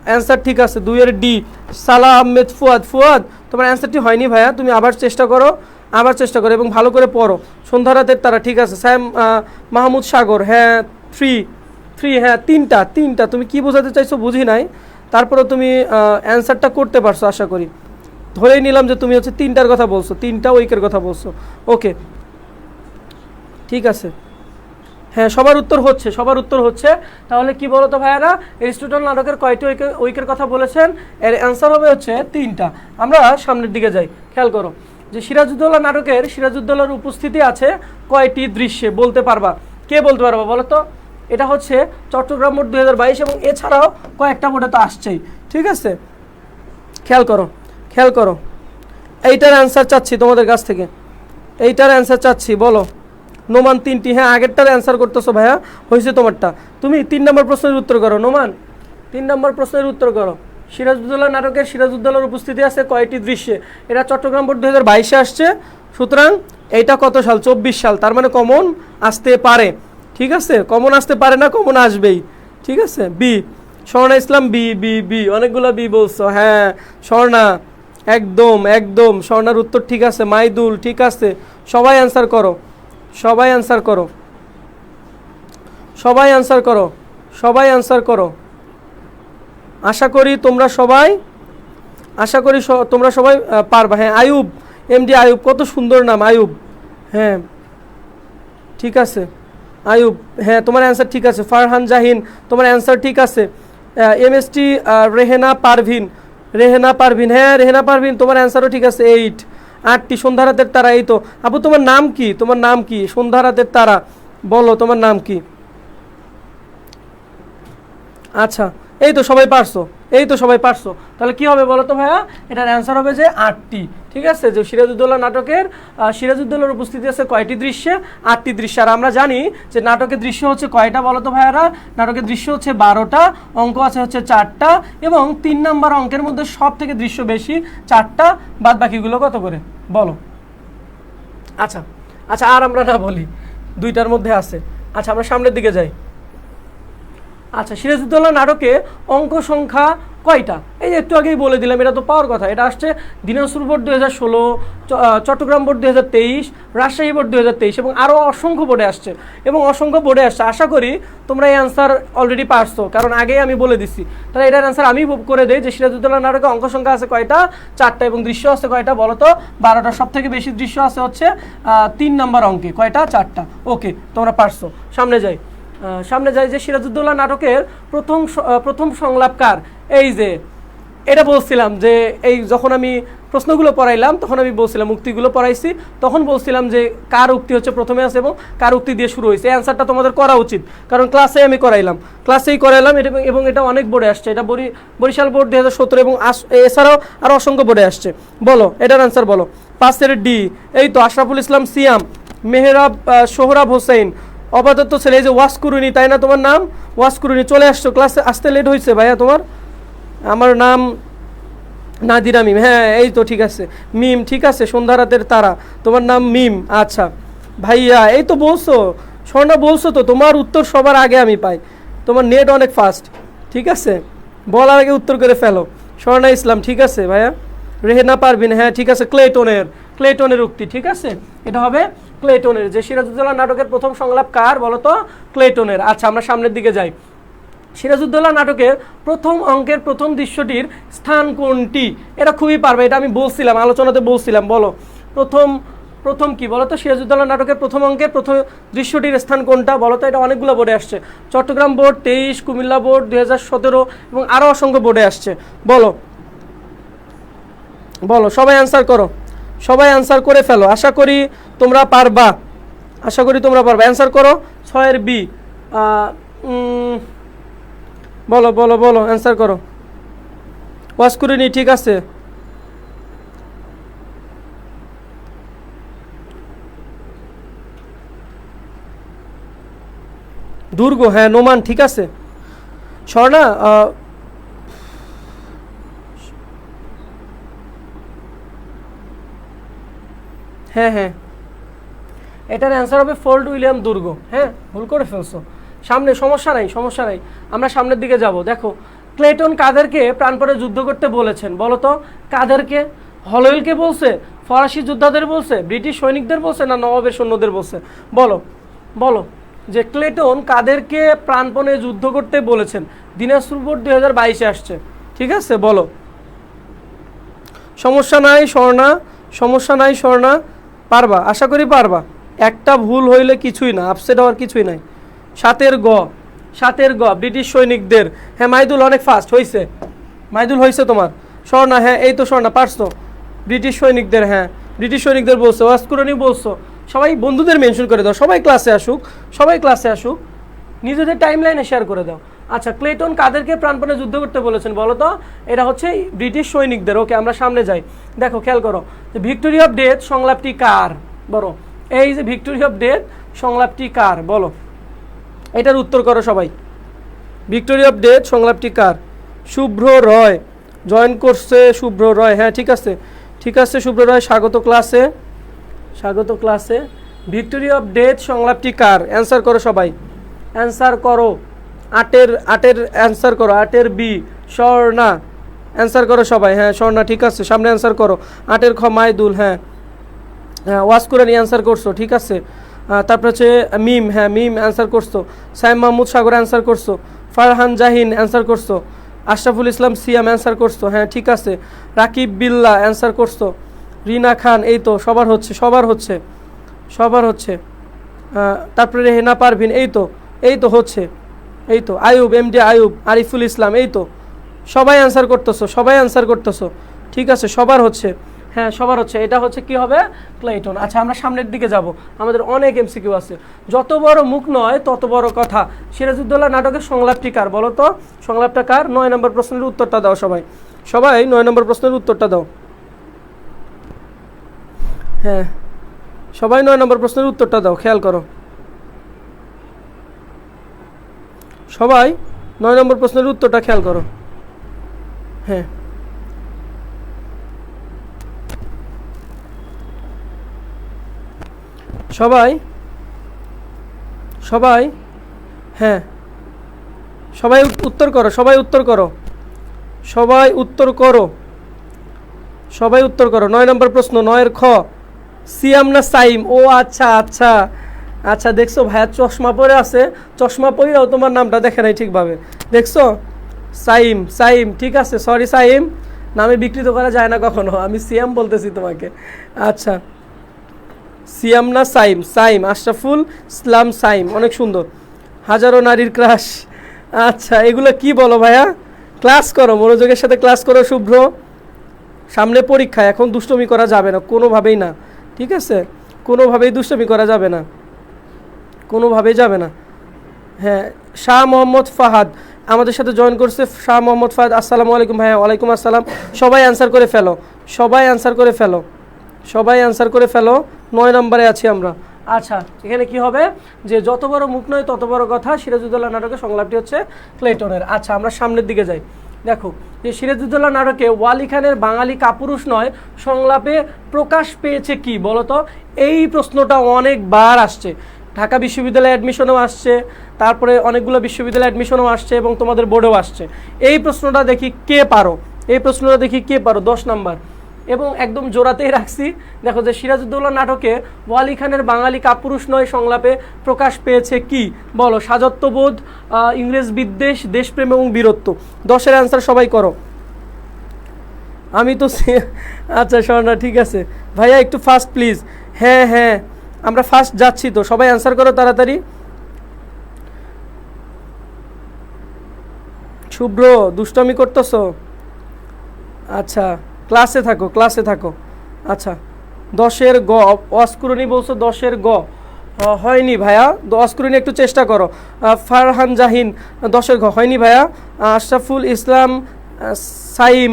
অ্যান্সার ঠিক আছে। 2 ডি। সালাহ আহমেদ ফুয়াদ, ফুয়াদ তোমার অ্যান্সারটি হয়নি ভাইয়া, তুমি আবার চেষ্টা করো, আবার চেষ্টা করো এবং ভালো করে পড়ো। সন্ধ্যা রাতের তারা, ঠিক আছে। সায়েম মাহমুদ সাগর, হ্যাঁ 3, হ্যাঁ তিনটা, তুমি কি বোঝাতে চাইছো বুঝি নাই, তারপরে তুমি অ্যান্সারটা করতে পারছো আশা করি। ধরেই নিলাম যে তুমি হচ্ছে 3টার কথা বলছো, 3টা উইকের কথা বলছো। ওকে ঠিক আছে, হ্যাঁ সবার উত্তর হচ্ছে, সবার উত্তর হচ্ছে। তাহলে কি বলো তো ভাইয়ারা, এরিস্টটল নাটকের কয়টি উইকের কথা বলেছেন? এর অ্যান্সার হবে হচ্ছে 3টা। আমরা সামনের দিকে যাই, খেয়াল করো যে সিরাজউদ্দৌলা নাটকের সিরাজউদ্দৌলার উপস্থিতি আছে কয়টি দৃশ্যে, বলতে পারবা? কে বলতে পারবা বলো তো? এটা হচ্ছে চট্টগ্রাম বোর্ড 2022 এবং এছাড়াও কয়েকটা বোর্ডে তো আসছেই, ঠিক আছে। খেয়াল করো, খেয়াল করো, এইটার অ্যান্সার চাচ্ছি তোমাদের কাছ থেকে, এইটার অ্যান্সার চাচ্ছি, বলো। নোমান 3টি, হ্যাঁ আগেরটার অ্যান্সার করতেছো ভাইয়া, হয়েছে তোমারটা। তুমি 3 নম্বর প্রশ্নের উত্তর করো নোমান, 3 নম্বর প্রশ্নের উত্তর করো। সিরাজউদ্দৌলা নাটকের সিরাজউদ্দৌলার উপস্থিতি আছে কয়টি দৃশ্যে? এটা চট্টগ্রাম বোর্ড 2022 আসছে, সুতরাং এইটা কত সাল? 24 সাল, তার মানে কমন আসতে পারে, ঠিক আছে। কমন আসতে পারে না, কমন আসবেই, ঠিক আছে। বি। স্বর্ণা ইসলাম বি, বি বি, অনেকগুলো বি বলছো, হ্যাঁ স্বর্ণা একদম একদম, স্বর্ণার উত্তর ঠিক আছে। মাইদুল ঠিক আছে, সবাই অ্যান্সার করো, সবাই অ্যান্সার করো, সবাই অ্যান্সার করো, সবাই অ্যান্সার করো। আশা করি তোমরা সবাই, আশা করি তোমরা সবাই পারবা। হ্যাঁ আয়ুব, এমডি আয়ুব, কত সুন্দর নাম আয়ুব, হ্যাঁ ঠিক আছে আয়ুব, হ্যাঁ তোমার অ্যান্সার ঠিক আছে। ফারহান জাহিন, তোমার অ্যান্সার ঠিক আছে। এমএসটি রেহেনা পারভিন, রেহেনা পারভিন, হ্যাঁ রেহেনা পারভিন তোমার অ্যান্সারও ঠিক আছে। 8টি। সন্ধ্যা রাতের তারা, এই তো আপু তোমার নাম কি? তোমার নাম কি? সন্ধ্যা রাতের তারা, বলো তোমার নাম কি? আচ্ছা এই তো সবাই পারছো, এই তো সবাই পারছো। তাহলে কি হবে বলো তো ভাইয়া? এটার অ্যান্সার হবে যে 8টি, ঠিক আছে। যে সিরাজউদ্দৌলা নাটকের সিরাজউদ্দৌলার উপস্থিতি আছে কয়টি দৃশ্যে? 8টি দৃশ্যে। আর আমরা জানি যে নাটকের দৃশ্য হচ্ছে কয়টা বলো তো ভাইয়ারা? নাটকের দৃশ্য হচ্ছে 12টা, অঙ্ক আছে হচ্ছে 4টা, এবং 3 নম্বর অঙ্কের মধ্যে সব থেকে দৃশ্য বেশি 4টা, বাদ বাকিগুলো কত করে বলো? আচ্ছা আচ্ছা, আর আমরা না বলি, 2টার মধ্যে আছে। আচ্ছা আমরা সামনের দিকে যাই। আচ্ছা সিরাজউদ্দৌলা নাটকে অঙ্ক সংখ্যা কয়টা? এই যে একটু আগেই বলে দিলাম, এটা তো পাওয়ার কথা। এটা আসছে Dinajpur board 2016, Chattogram board 2023, Rajshahi board 2023 এবং আরও অসংখ্য বোর্ডে আসছে, এবং অসংখ্য বোর্ডে আসছে। আশা করি তোমরা এই অ্যান্সার অলরেডি পারছো, কারণ আগেই আমি বলে দিচ্ছি। তাহলে এটার অ্যান্সার আমি করে দেই যে সিরাজউদ্দৌলা নাটকে অঙ্ক সংখ্যা আছে কয়টা? 4টা, এবং দৃশ্য আছে কয়টা বলো তো? 12টা। সব থেকে বেশি দৃশ্য আছে হচ্ছে 3 নম্বর অঙ্কে, কয়টা? 4টা। ওকে তোমরা পারছো। সামনে যাই, সামনে যাই যে সিরাজউদ্দৌলা নাটকের প্রথম সংলাপকার, এই যে এটা বলছিলাম যে এই যখন আমি প্রশ্নগুলো পড়াইলাম তখন আমি বলছিলাম, উক্তিগুলো পড়াইছি তখন বলছিলাম যে কার উক্তি হচ্ছে প্রথমে আছে এবং কার উক্তি দিয়ে শুরু হয়েছে। অ্যান্সারটা তোমাদের করা উচিত, কারণ ক্লাসে আমি করাইলাম, ক্লাসেই করাইলাম এটা, এবং এটা অনেক বোর্ডে আসছে, এটা বরিশাল বোর্ড 2017 এবং এছাড়াও আরও অসংখ্য বোর্ডে আসছে। বলো এটার অ্যান্সার বলো। 5 ডি, এই তো আশরাফুল ইসলাম সিয়াম, মেহরাব সোহরাব হোসেন, অবাদত্ত ছেলে, এই যে ওয়াসকুরুনি, তাই না তোমার নাম? ওয়াসকুরুনি, চলে আসছো, ক্লাসে আসতে লেট হয়েছে ভাইয়া তোমার। আমার নাম নাদিরা মিম, হ্যাঁ এই তো ঠিক আছে। মিম, ঠিক আছে, সন্ধ্যা রাতের তারা, তোমার নাম মিম। আচ্ছা ভাইয়া, এই তো বলছো স্বর্ণা, বলছো তো তোমার উত্তর সবার আগে আমি পাই, তোমার নেট অনেক ফাস্ট। ঠিক আছে, বলার আগে উত্তর করে ফেলো। স্বর্ণা ইসলাম, ঠিক আছে ভাইয়া। রেহেনা পারবিন, হ্যাঁ ঠিক আছে, ক্লেটনের উক্তি, ঠিক আছে, এটা হবে ক্লেটনের। যে সিরাজউদ্দৌলা নাটকের প্রথম সংলাপ কার বলো তো? ক্লেটনের। আচ্ছা আমরা সামনের দিকে যাই। সিরাজউদ্দৌলা নাটকের প্রথম অঙ্কের প্রথম দৃশ্যটির স্থান কোনটি? এটা খুবই পারবে, এটা আমি বলছিলাম, আলোচনাতে বলছিলাম। বলো প্রথম কি বলো তো? সিরাজউদ্দৌলা নাটকের প্রথম অঙ্কের প্রথম দৃশ্যটির স্থান কোনটা বলো তো? এটা অনেকগুলো বোর্ডে আসছে, চট্টগ্রাম বোর্ড 23, কুমিল্লা বোর্ড 2017 এবং আরও অসংখ্য বোর্ডে আসছে। বলো বলো, সবাই অ্যান্সার করো, সবাই অ্যান্সার করে ফেলো, আশা করি তোমরা পারবা, আশা করি তোমরা পারবা। অ্যান্সার করো 6 বি। বলো বলো বলো, অ্যান্সার করো। ওয়াসকুরিনি, ঠিক আছে। দুর্গ, হ্যাঁ নোমান, ঠিক আছে। স্বর্ণা, হ্যাঁ হ্যাঁ, এটার অ্যান্সার হবে ফোর্ট উইলিয়াম দুর্গ। হ্যাঁ ভুল করে ফেলছো, সামনে, সমস্যা নাই সমস্যা নাই, আমরা সামনের দিকে যাব। দেখো ক্লেটন কাদেরকে প্রাণপণে যুদ্ধ করতে বলেছেন বলো তো? কাদেরকে? হলওয়েলকে বলছে, ফরাসি যোদ্ধাদের বলছে, ব্রিটিশ সৈনিকদের বলছে, না নবাবের সৈন্যদের বলছে? বলো বলো, যে ক্লেটন কাদেরকে প্রাণপণে যুদ্ধ করতে বলেছেন? দিনাজপুর বোর্ড 2022 আসছে, ঠিক আছে, বলো। সমস্যা নাই স্বর্ণা, সমস্যা নাই স্বর্ণা, পারবা, আশা করি পারবা। একটা ভুল হইলে কিছুই না, আপসেট হওয়ার কিছুই নাই। 7 গ ব্রিটিশ সৈনিকদের, হ্যাঁ মাইদুল অনেক ফাস্ট হয়েছে, মাইদুল হয়েছে তোমার। স্বর্ণা, হ্যাঁ এই তো স্বর্ণা পারছো, ব্রিটিশ সৈনিকদের, হ্যাঁ ব্রিটিশ সৈনিকদের বলছো, ওয়াসকুরনি বলছো। সবাই বন্ধুদের মেনশন করে দাও, সবাই ক্লাসে আসুক, সবাই ক্লাসে আসুক, নিজেদের টাইম লাইনে শেয়ার করে দাও। আচ্ছা ক্লেটন কাদেরকে প্রাণপণে যুদ্ধ করতে বলেছেন বলো তো? এটা হচ্ছে ব্রিটিশ সৈনিকদের। ওকে আমরা সামনে যাই। দেখো খেয়াল করো, যে ভিক্টোরি অফ ডেথ সংলাপটি কার? বলো, এই যে ভিক্টোরি অফ ডেথ সংলাপটি কার বলো, এটার উত্তর করো সবাই। ভিক্টোরি অফ ডেথ সংলাপটি কার? শুভ্র রয় জয়েন করছে, শুভ্র রয়, হ্যাঁ ঠিক আছে, ঠিক আছে শুভ্র রয়, স্বাগত ক্লাসে, স্বাগত ক্লাসে। ভিক্টোরি অফ ডেথ সংলাপটি কার? অ্যান্সার করো সবাই, অ্যান্সার করো। 8 অ্যান্সার করো, 8 বি স্বর্ণা, অ্যান্সার করো সবাই, হ্যাঁ স্বর্ণা ঠিক আছে, সামনে অ্যান্সার করো। 8 খ মাইদুল, হ্যাঁ হ্যাঁ ওয়াসকুরানি অ্যান্সার করছো, ঠিক আছে। তারপর হচ্ছে মিম, হ্যাঁ মিম অ্যান্সার করছো। সাইম মাহমুদ সাগর অ্যান্সার করছো। ফারহান জাহিন অ্যান্সার করছো। আশরাফুল ইসলাম সিয়াম অ্যান্সার করছো, হ্যাঁ ঠিক আছে। রাকিব বিল্লা অ্যান্সার করছো। রিনা খান, এই তো সবার হচ্ছে, সবার হচ্ছে, সবার হচ্ছে। তারপরে রেহেনা পারভিন, এই তো হচ্ছে, এই তো আয়ুব, এমডি আয়ুব, আরিফুল ইসলাম, এই তো সবাই অ্যান্সার করতেছো, সবাই অ্যান্সার করতেছো, ঠিক আছে, সবার হচ্ছে, হ্যাঁ সবার হচ্ছে। এটা হচ্ছে কি হবে? ক্লেটন। আচ্ছা আমরা সামনের দিকে যাব, আমাদের অনেক এমসিকিউ আছে। যত বড় মুখ নয় তত বড় কথা। সিরাজউদ্দৌলা নাটকের সংলাপটি কার বলো তো? সংলাপটা কার? 9 নম্বর প্রশ্নের উত্তরটা দাও সবাই, সবাই 9 নম্বর প্রশ্নের উত্তরটা দাও। হ্যাঁ সবাই 9 নম্বর প্রশ্নের উত্তরটা দাও, খেয়াল করো সবাই, 9 নম্বর প্রশ্নের উত্তরটা খেয়াল করো। হ্যাঁ সবাই, সবাই, হ্যাঁ সবাই উত্তর করো, সবাই উত্তর করো, সবাই উত্তর করো, সবাই উত্তর করো। 9 নম্বর প্রশ্ন, 9 খ সিয়াম না সাইম? ও আচ্ছা আচ্ছা আচ্ছা, দেখছো ভাইয়া চশমা পরে আছে, চশমা পরেও তোমার নামটা দেখে নাই ঠিকভাবে, দেখছো? সাইম, সাইম ঠিক আছে, সরি সাইম, নামে বিকৃত করা যায় না কখনো, আমি সিয়াম বলতেছি তোমাকে। আচ্ছা সিয়াম না সাইম? সাইম, আশরাফুল ইসলাম সাইম, অনেক সুন্দর। হাজারো নারীর ক্রাশ, আচ্ছা এগুলো কি বলো ভাইয়া? ক্লাস করো, মনোযোগের সাথে ক্লাস করো শুভ্র। সামনে পরীক্ষা, এখন দুষ্টমি করা যাবে না কোনোভাবেই না, ঠিক আছে? কোনোভাবেই দুষ্টমি করা যাবে না, কোনোভাবেই যাবে না। হ্যাঁ, শাহ মোহাম্মদ ফাহাদ আমাদের সাথে জয়েন করছে। শাহ মোহাম্মদ ফাহাদ, আসসালামু আলাইকুম ভাইয়া। ওয়ালাইকুম আসসালাম। সবাই অ্যান্সার করে ফেলো, সবাই অ্যান্সার করে ফেলো, সবাই অ্যান্সার করে ফেলো। 9 নম্বরে আছি আমরা। আচ্ছা, এখানে কি হবে যে যত বড় মুখ নয় তত বড় কথা, সিরাজউদ্দৌলা নাটকের সংলাপটি হচ্ছে ক্লেটনের। আচ্ছা, আমরা সামনের দিকে যাই। দেখো যে সিরাজউদ্দৌলা নাটকে ওয়ালি খানের বাঙালি কাপুরুষ নয় সংলাপে প্রকাশ পেয়েছে কি বলতো? এই প্রশ্নটা অনেকবার আসছে, ঢাকা বিশ্ববিদ্যালয়ে অ্যাডমিশনও আসছে, তারপরে অনেকগুলো বিশ্ববিদ্যালয়ে অ্যাডমিশনও আসছে এবং তোমাদের বোর্ডেও আসছে। এই প্রশ্নটা দেখি কে পারো, এই প্রশ্নটা দেখি কে পারো। 10 নাম্বার এবং একদম জোড়াতেই রাখছি। দেখো যে সিরাজউদ্দৌলা নাটকে ওয়ালি খানের বাঙালি কাপুরুষ নয় সংলাপে প্রকাশ পেয়েছে কি বলো? সাজত্যবোধ, ইংরেজ বিদ্বেষ, দেশপ্রেম এবং বীরত্ব। 10-এর অ্যান্সার সবাই করো। আমি তো আচ্ছা স্বর্ণা, ঠিক আছে ভাইয়া, একটু ফাস্ট প্লিজ। হ্যাঁ হ্যাঁ, আমরা ফাস্ট যাচ্ছি তো, সবাই অ্যান্সার করো তাড়াতাড়ি। শুভ্র দুষ্টমি করতেছো? আচ্ছা, ক্লাসে থাকো, ক্লাসে থাকো। আচ্ছা, 10-এর গ অস্কুরণী বলছো, 10-এর গ হয়নি ভাইয়া, অস্কুরণী একটু চেষ্টা করো। ফারহান জাহিন, 10-এর ঘ হয়নি ভাইয়া। আশরাফুল ইসলাম সাইম,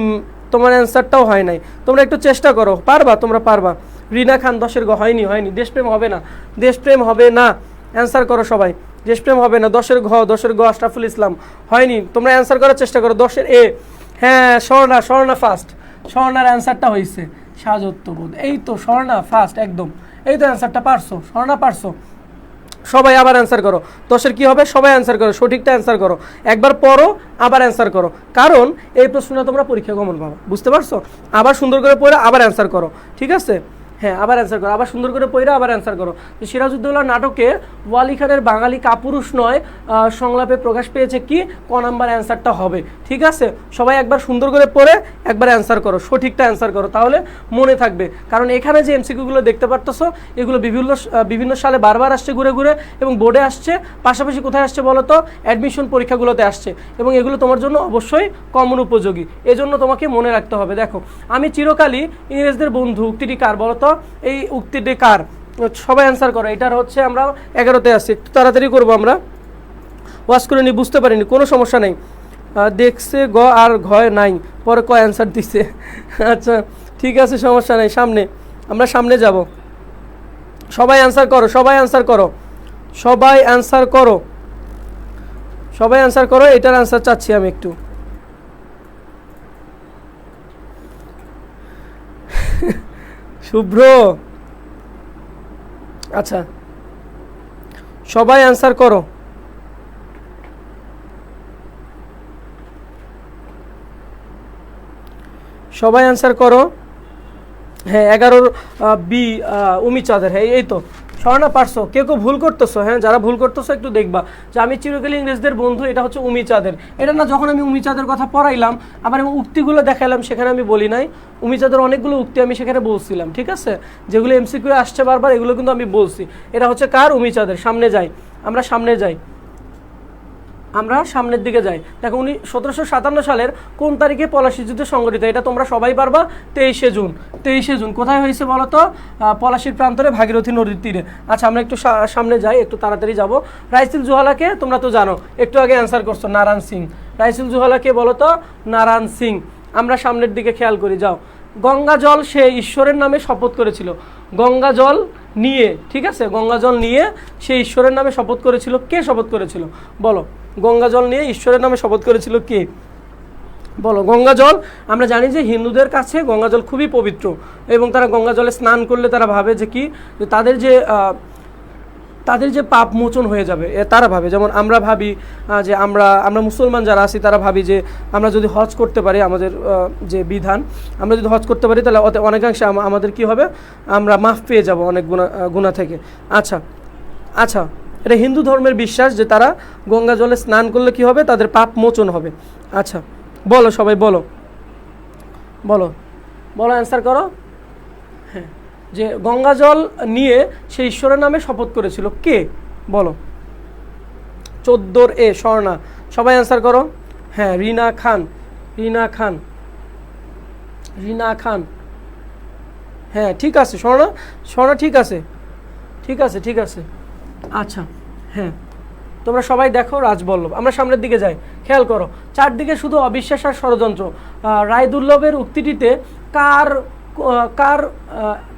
তোমার অ্যান্সারটাও হয় নাই, তোমরা একটু চেষ্টা করো, পারবা, তোমরা পারবা। রিনা খান, 10-এর গ হয়নি, হয়নি। দেশপ্রেম হবে না, দেশপ্রেম হবে না, অ্যান্সার করো সবাই। দেশপ্রেম হবে না, 10-এর ঘ, 10-এর গ আশরাফুল ইসলাম হয়নি, তোমরা অ্যান্সার করার চেষ্টা করো। 10-এর এ, হ্যাঁ স্বর্ণা, স্বর্ণা ফার্স্ট, স্বর্ণার অ্যান্সারটা হয়েছে সাজত্যবোধ। এই তো স্বর্ণা ফার্স্ট একদম, এই তো অ্যান্সারটা পারছো, স্বর্ণা পারছো। সবাই আবার অ্যান্সার করো। 10-এর কি হবে? সবাই অ্যান্সার করো, সঠিকটা অ্যান্সার করো, একবার পড়ো আবার অ্যান্সার করো, কারণ এই প্রশ্নটা তোমরা পরীক্ষা কমন পাবা, বুঝতে পারছো? আবার সুন্দর করে পড়ে আবার অ্যান্সার করো, ঠিক আছে? হ্যাঁ, আবার অ্যান্সার করো, আবার সুন্দর করে পড়ে আবার অ্যান্সার করো। সিরাজউদ্দৌলা নাটকে ওয়ালি খানের বাঙালি কাপুরুষ নয় সংলাপে প্রকাশ পেয়েছে কি? ক নাম্বার অ্যান্সারটা হবে, ঠিক আছে? সবাই একবার সুন্দর করে পড়ে একবার অ্যান্সার করো, সঠিকটা অ্যান্সার করো, তাহলে মনে থাকবে। কারণ এখানে যে এমসিকিউগুলো দেখতে পারতেছো এগুলো বিভিন্ন সালে বারবার আসছে ঘুরে ঘুরে, এবং বোর্ডে আসছে, পাশাপাশি কোথায় আসছে বলো তো? অ্যাডমিশন পরীক্ষাগুলোতে আসছে, এবং এগুলো তোমার জন্য অবশ্যই কমন উপযোগী, এজন্য তোমাকে মনে রাখতে হবে। দেখো, আমি চিরকালই ইংরেজদের বন্ধু উক্তিটি কার বলো তো? এই উক্তিটি কার? সবাই অ্যান্সার করো। এটার হচ্ছে আমরা 11তে আসছি, একটু তাড়াতাড়ি করবো আমরা। ওয়াশ করে নি, বুঝতে পারিনি, কোনো সমস্যা নেই। দেখছে গ আর ঘয় নাই, পরে ক অ্যান্সার দিছে। আচ্ছা ঠিক আছে, সমস্যা নেই, সামনে আমরা সামনে যাব। সবাই অ্যান্সার করো, সবাই অ্যান্সার করো, সবাই অ্যান্সার করো, সবাই অ্যান্সার করো। এটার অ্যান্সার চাচ্ছি আমি একটু। শুভ্র, আচ্ছা সবাই অ্যান্সার করো। সবাই অ্যান্সার করো। হ্যাঁ, 11 বি উমি চাঁদের। হ্যাঁ, এই তো স্বর্ণা পারছো। কেউ কেউ ভুল করতেছো, হ্যাঁ যারা ভুল করতেছো একটু দেখবা যে আমি চিরকালই ইংরেজদের বন্ধু, এটা হচ্ছে উমি চাঁদের। এটা না, যখন আমি উমি চাঁদের কথা পড়াইলাম আবার আমি উক্তিগুলো দেখাইলাম, সেখানে আমি বলি নাই। উমি চাঁদের অনেকগুলো উক্তি আমি সেখানে বলছিলাম, ঠিক আছে? যেগুলো এমসিকিউ আসছে বারবার, এগুলো কিন্তু আমি বলছি। এটা হচ্ছে কার? উমি চাঁদের। সামনে যাই, আমরা সামনে যাই, আমরা সামনের দিকে যাই। দেখো, 1757 সালের কোন তারিখে পলাশী যুদ্ধ সংঘটিত? এটা তোমরা সবাই পারবা। 23শে জুন। 23শে জুন কোথায় হয়েছে বলো তো? পলাশীর প্রান্তরে, ভাগীরথী নদীর তীরে। আচ্ছা, আমরা একটু সামনে যাই, একটু তাড়াতাড়ি যাব। রাইসুল জোহালাকে তোমরা তো জানো, একটু আগে অ্যান্সার করছো, নারায়ণ সিং। রাইসুল জোহালাকে বলো তো? নারায়ণ সিং। আমরা সামনের দিকে খেয়াল করি, যাও। গঙ্গা জল সে ঈশ্বরের নামে শপথ করেছিল। গঙ্গা জল নিয়ে, ঠিক আছে, গঙ্গা জল নিয়ে সে ঈশ্বরের নামে শপথ করেছিল। কে শপথ করেছিল বলো? গঙ্গা জল নিয়ে ঈশ্বরের নামে শপথ করেছিল কে বলো? গঙ্গা জল, আমরা জানি যে হিন্দুদের কাছে গঙ্গা জল খুবই পবিত্র, এবং তারা গঙ্গা জলে স্নান করলে তারা ভাবে যে কি, যে তাদের যে পাপ মোচন হয়ে যাবে, তারা ভাবে। যেমন আমরা ভাবি যে আমরা মুসলমান যারা আছি তারা ভাবি যে আমরা যদি হজ করতে পারি, আমাদের যে বিধান, আমরা যদি হজ করতে পারি তাহলে অনেকাংশে আমাদের কি হবে? আমরা মাফ পেয়ে যাব অনেক গুনাহ থেকে। আচ্ছা আচ্ছা, এটা হিন্দু ধর্মের বিশ্বাস যে তারা গঙ্গা জলে স্নান করলে কি হবে? তাদের পাপ মোচন হবে। আচ্ছা বলো, সবাই বলো, বলো বলো, অ্যান্সার করো। হ্যাঁ, যে গঙ্গা জল নিয়ে সে ঈশ্বরের নামে শপথ করেছিল, কে বলো? 14 এ স্বর্ণা। সবাই অ্যান্সার করো। হ্যাঁ রিনা খান, রিনা খান, রিনা খান। হ্যাঁ ঠিক আছে স্বর্ণা, স্বর্ণা ঠিক আছে, ঠিক আছে, ঠিক আছে। আচ্ছা হ্যাঁ, তোমরা সবাই দেখো রাজবল্লভ। আমরা সামনের দিকে যাই, খেয়াল করো, চারদিকে শুধু অবিশ্বাস আর ষড়যন্ত্র। রায়দুল্লভের উক্তিটিতে কার কার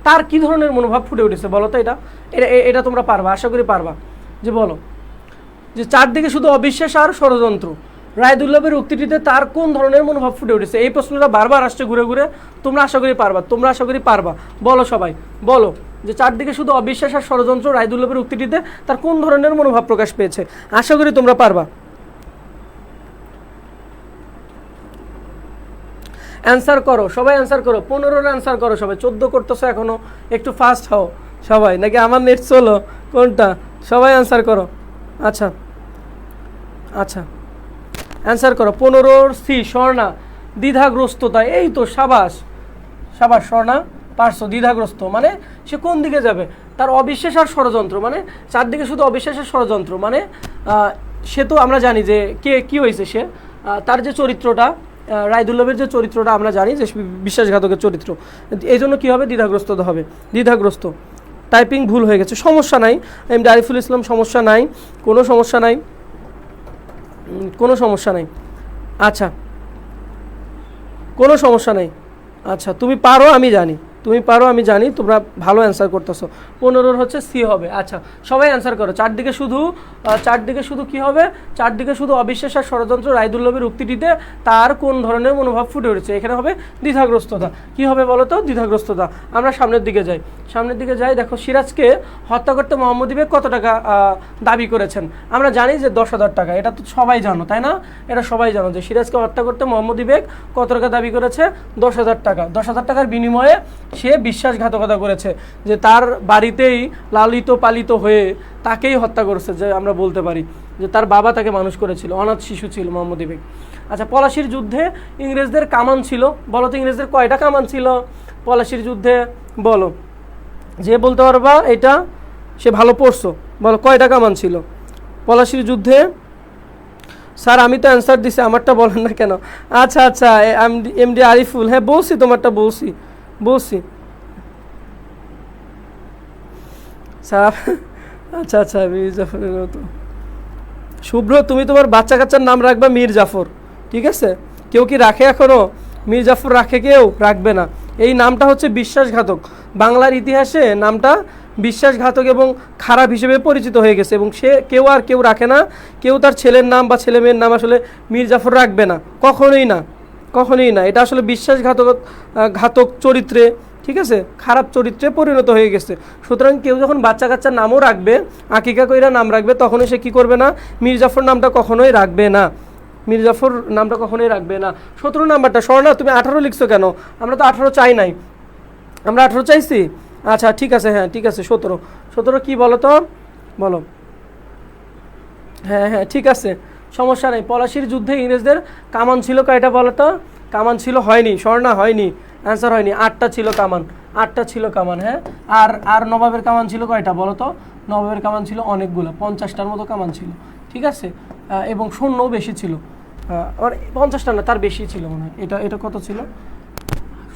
তার কী ধরনের মনোভাব ফুটে উঠেছে বলো তো? এটা এটা এটা তোমরা পারবা, আশা করি পারবা। যে বলো যে চারদিকে শুধু অবিশ্বাস আর ষড়যন্ত্র, রায়দুল্লভের উক্তিটিতে তার কোন ধরনের মনোভাব ফুটে উঠেছে? এই প্রশ্নটা বারবার আসছে ঘুরে ঘুরে, তোমরা আশা করি পারবা, তোমরা আশা করি পারবা। বলো সবাই, বলো যে চারদিকে শুধু অবিশ্বাস আর ষড়যন্ত্র, রায়দুল্লভের উক্তিটিতে তার কোন ধরনের মনোভাব প্রকাশ পেয়েছে? আশা করি তোমরা পারবা। অ্যান্সার করো সবাই, অ্যান্সার করো, 15 অ্যান্সার করো সবাই। 14 করতেছো এখনো, একটু ফাস্ট হও সবাই, নাকি আমার নেট চলো কোনটা? সবাই অ্যান্সার করো। আচ্ছা আচ্ছা অ্যান্সার করো। 15 সি স্বর্ণা, দ্বিধাগ্রস্ততা। এই তো সাবাস, সাবাস স্বর্ণা, পারছো। দ্বিধাগ্রস্ত মানে সে কোন দিকে যাবে? তার অবিশ্বাস আর ষড়যন্ত্র, মানে চারদিকে শুধু অবিশ্বাস আর ষড়যন্ত্র, মানে সে তো আমরা জানি যে কে কী হয়েছে, সে তার যে চরিত্রটা, রায়দুল্লভের যে চরিত্রটা আমরা জানি যে বিশ্বাসঘাতকের চরিত্র, এই জন্য কী হবে? দ্বিধাগ্রস্ত হবে, দ্বিধাগ্রস্ত। টাইপিং ভুল হয়ে গেছে, সমস্যা নাই। এমডি আরিফুল ইসলাম, সমস্যা নাই, কোনো সমস্যা নাই, কোনো সমস্যা নাই। আচ্ছা কোনো সমস্যা নাই। আচ্ছা তুমি পারো, আমি জানি তুমি পারো, আমি জানি তোমরা ভালো অ্যান্সার করতেছো। 15 হচ্ছে সি হবে। আচ্ছা সবাই অ্যান্সার করো। চারদিকে শুধু কি হবে? চারদিকে শুধু অবিশ্বাস আর ষড়যন্ত্র, রায়দুল্লভের উক্তিটিতে তার কোন ধরনের মনোভাব ফুটে উঠেছে? এখানে হবে দ্বিধাগ্রস্ততা। কি হবে বলো তো? দ্বিধাগ্রস্ততা। আমরা সামনের দিকে যাই, সামনের দিকে যাই। দেখো, সিরাজকে হত্যা করতে মোহাম্মদ বেগ কত টাকা দাবি করেছেন? আমরা জানি যে 10,000 টাকা, এটা তো সবাই জানো তাই না? এটা সবাই জানো যে সিরাজকে হত্যা করতে মোহাম্মদ বেগ কত টাকা দাবি করেছে? 10,000 টাকা। 10,000 টাকার বিনিময়ে সে বিশ্বাসঘাতকতা করেছে, যে তার বাড়িতেই লালিত পালিত হয়ে তাকেই হত্যা করেছে, যে আমরা বলতে পারি যে তার বাবা তাকে মানুষ করেছিল, অনাথ শিশু ছিল মোহাম্মদ বেগ। আচ্ছা, পলাশির যুদ্ধে ইংরেজদের কামান ছিল, বলো তো ইংরেজদের কয়টা কামান ছিল পলাশির যুদ্ধে? বলো, যে বলতে পারবা এটা সে ভালো পড়ছো, বলো কয়টা কামান ছিল পলাশির যুদ্ধে? স্যার আমি তো অ্যান্সার দিছি, আমারটা বলেন না কেন? আচ্ছা আচ্ছা, এমডি আরিফুল, হ্যাঁ বলছি, তোমারটা বলছি। স্যার আচ্ছা আচ্ছা, মীর জাফরের মতো। শুভ্র, তুমি তোমার বাচ্চা কাচ্চার নাম রাখবা মীর জাফর, ঠিক আছে? কেউ কি রাখে এখনো? মীর জাফর রাখে? কেউ রাখবে না। এই নামটা হচ্ছে বিশ্বাসঘাতক, বাংলার ইতিহাসে নামটা বিশ্বাসঘাতক এবং খারাপ হিসেবে পরিচিত হয়ে গেছে, এবং সে কেউ রাখে না। কেউ তার ছেলের নাম বা ছেলে মেয়ের নাম আসলে মীর জাফর রাখবে না, কখনোই না, কখনোই না। এটা আসলে ঘাতক চরিত্রে, ঠিক আছে, খারাপ চরিত্রে পরিণত হয়ে গেছে। সুতরাং কেউ যখন বাচ্চা কাচ্চার নামও রাখবে, আকিকা কইরা নাম রাখবে, তখনই সে কী করবে না? মীর জাফর নামটা কখনোই রাখবে না, মীর জাফর নামটা কখনোই রাখবে না। 17 নাম্বারটা, স্বর্ণা তুমি 18 লিখছো কেন? আমরা তো 18 চাই নাই, আমরা 18 চাইছি। আচ্ছা ঠিক আছে, হ্যাঁ ঠিক আছে, 17 কি বলো তো? বলো। হ্যাঁ হ্যাঁ ঠিক আছে, সমস্যা নেই। পলাশির যুদ্ধে ইংরেজদের কামান ছিল কয়টা বলো তো? কামান ছিল, হয়নি স্বর্ণা, হয়নি, অ্যান্সার হয়নি। 8টা ছিল কামান, 8টা ছিল কামান, হ্যাঁ। আর নবাবের কামান ছিল কয়টা বলো তো? নবাবের কামান ছিল অনেকগুলো, 50টার মতো কামান ছিল, ঠিক আছে। এবং সৈন্যও বেশি ছিল, 50টা না, তার বেশি ছিল মনে হয়। এটা কত ছিল?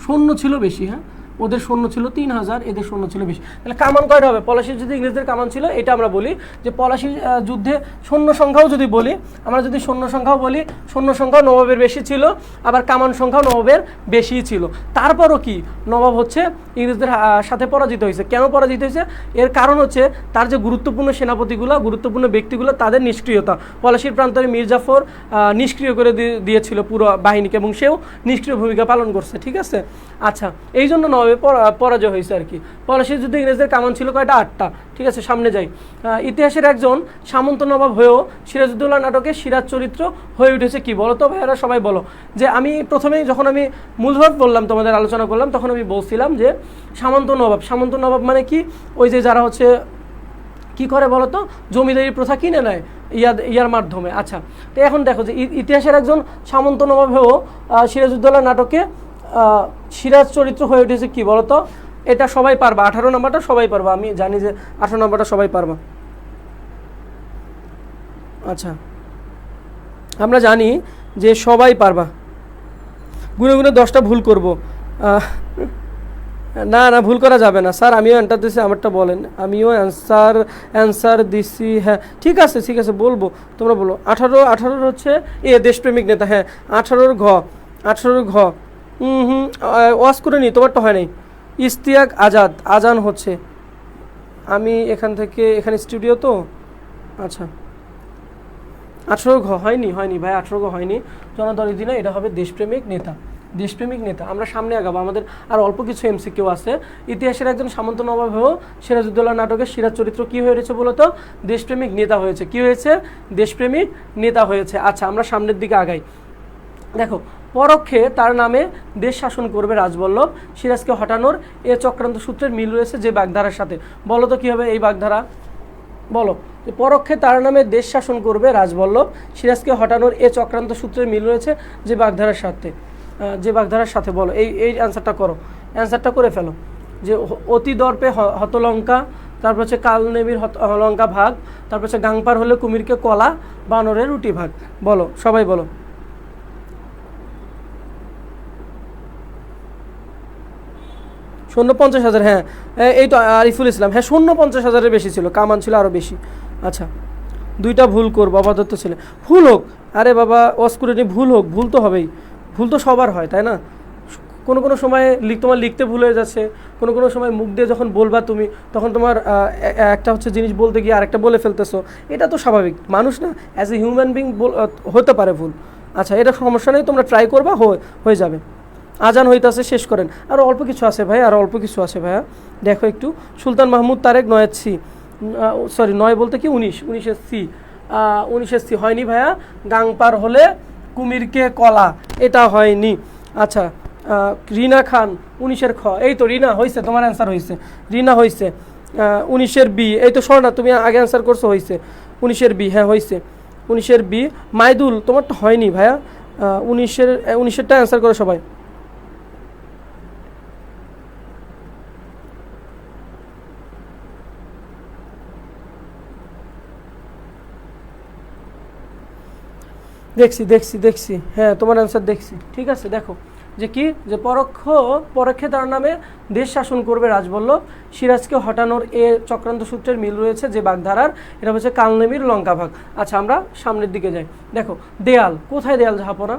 সৈন্য ছিল বেশি, হ্যাঁ, ওদের সৈন্য ছিল 3000, এদের সৈন্য ছিল বেশি। তাহলে কামান কয়টা হবে? পলাশির যুদ্ধে ইংরেজদের কামান ছিল, এটা আমরা বলি যে পলাশির যুদ্ধে সৈন্য সংখ্যাও যদি বলি, আমরা যদি সৈন্য সংখ্যাও বলি, সৈন্য সংখ্যাও নবাবের বেশি ছিল, আবার কামান সংখ্যাও নবাবের বেশি ছিল। তারপরও কি নবাব হচ্ছে ইংরেজদের সাথে পরাজিত হয়েছে। কেন পরাজিত হয়েছে? এর কারণ হচ্ছে তার যে গুরুত্বপূর্ণ সেনাপতিগুলো, গুরুত্বপূর্ণ ব্যক্তিগুলো, তাদের নিষ্ক্রিয়তা। পলাশির প্রান্তরে মীর জাফর নিষ্ক্রিয় করে দিয়েছিল পুরো বাহিনীকে, এবং সেও নিষ্ক্রিয় ভূমিকা পালন করছে, ঠিক আছে। আচ্ছা, এই জন্য নবাবে পরাজয় হয়েছে আর কি। পলাশির যুদ্ধে ইংরেজদের কামান ছিল কয়টা? 8টা, ঠিক আছে। সামনে যাই। ইতিহাসের একজন সামন্ত নবাব হয়েও সিরাজউদ্দৌলা নাটকে সিরাজ চরিত্র হয়ে উঠেছে কি বলো তো ভাইয়ারা? সবাই বলো। যে আমি প্রথমেই যখন আমি মূলভাব বললাম, তোমাদের আলোচনা করলাম, তখন আমি বলছিলাম যে সামন্ত নবাব মানে কি? ওই যে যারা হচ্ছে কি করে বলো তো? জমিদারি প্রথা কিনে নেয় ইয়ার মাধ্যমে। আচ্ছা, তো এখন দেখো যে ইতিহাসের একজন সামন্ত নবাব হয়েও সিরাজউদ্দৌলা নাটকে সিরাজ চরিত্র হয়ে উঠেছে কি বলতো? এটা সবাই পারবা, 18 নম্বরটা সবাই পারবা, আমি জানি যে 18 নম্বরটা সবাই পারবা। আচ্ছা, আমরা জানি যে সবাই পারবা, গুনে গুনে 10টা ভুল করব। না না, ভুল করা যাবে না স্যার, আমিও অ্যান্সার দিছি, আমারটা বলেন। আমিও অ্যান্সার দিছি, হ্যাঁ ঠিক আছে ঠিক আছে, বলবো, তোমরা বলো। 18 হচ্ছে দেশপ্রেমিক নেতা, হ্যাঁ 18 ঘ ওয়াজ করে নি, তোমারটা হয় নাই। ইশতিয়াক আজাদ, আজান হচ্ছে। আমি এখানে স্টুডিও তো, আচ্ছা 18 ঘ হয়নি ভাই, 18 ঘ হয়নি। জনদরদি না, এটা হবে দেশপ্রেমিক নেতা। আমরা সামনে আগাবো, আমাদের আর অল্প কিছু এমসিকিউ আছে। ইতিহাসের একজন সামন্ত নবাব হয়েও সিরাজউদ্দৌলা নাটকের সিরাজ চরিত্র কি হয়েছে বলতো? দেশপ্রেমিক নেতা হয়েছে। কি হয়েছে? দেশপ্রেমিক নেতা হয়েছে। আচ্ছা, আমরা সামনের দিকে আগাই। দেখো, পরোক্ষে তার নামে দেশ শাসন করবে রাজবল্লভ, সিরাজকে হটানোর এ চক্রান্ত সূত্রের মিল রয়েছে যে বাগধারার সাথে। বলো তো কি হবে এই বাগধারা? বলো, যে পরোক্ষে তার নামে দেশ শাসন করবে রাজবল্লভ, সিরাজকে হটানোর এ চক্রান্ত সূত্রের মিল রয়েছে যে বাগধারার সাথে। বলো এই অ্যান্সারটা করো, অ্যান্সারটা করে ফেলো। যে অতি দর্পে হতলঙ্কা, তারপর হচ্ছে কালনেমির লঙ্কা ভাগ, তারপর হচ্ছে গাংপার হলে কুমিরকে কলা, বানরের রুটি ভাগ। বলো, সবাই বলো। শূন্য 50,000, হ্যাঁ এই তো আরিফুল ইসলাম, হ্যাঁ শূন্য 50,000-এর বেশি ছিল, কামান ছিল আরও বেশি। আচ্ছা, 2টা ভুল করবো, আপাতত ছেলে ভুল হোক, আরে বাবা অস্কুরেনি ভুল হোক, ভুল তো হবেই, ভুল তো সবার হয় তাই না? কোনো সময় তোমার লিখতে ভুল হয়ে যাচ্ছে, কোনো সময় মুখ দিয়ে যখন বলবা তুমি, তখন তোমার একটা হচ্ছে জিনিস বলতে গিয়ে আরেকটা বলে ফেলতেছো, এটা তো স্বাভাবিক, মানুষ না, অ্যাজ এ হিউম্যান বিং হতে পারে ভুল। আচ্ছা, এটা সমস্যা নেই, তোমরা ট্রাই করবা, হয়ে যাবে। আজান হইতাছে, শেষ করেন। আরও অল্প কিছু আছে ভাইয়া, দেখো একটু। সুলতান মাহমুদ তারেক 9 বলতে কি 19 সি, 19 সি হয়নি ভাইয়া। গাংপার হলে কুমিরকে কলা, এটা হয়নি। আচ্ছা, রিনা খান 19-এর খ, এই তো রিনা হয়েছে, তোমার অ্যান্সার হয়েছে, রিনা হয়েছে। 19-এর বি, এই তো স্বর্ণা, তুমি আগে অ্যান্সার করছো, হয়েছে 19-এর বি, হ্যাঁ হয়েছে 19-এর বি। মাইদুল, তোমারটা হয়নি ভাইয়া, 19-এরটা অ্যান্সার করো সবাই। দেখছি, হ্যাঁ তোমার অ্যান্সার দেখছি, ঠিক আছে। দেখো যে কি, যে পরোক্ষে তার নামে দেশ শাসন করবে রাজবল্লভ, সিরাজকে হটানোর এ চক্রান্ত সূত্রের মিল রয়েছে যে বাগধারার, এটা হচ্ছে কালনেমির লঙ্কা ভাগ। আচ্ছা, আমরা সামনের দিকে যাই। দেখো, দেয়াল, কোথায় দেয়াল ঝাপনা?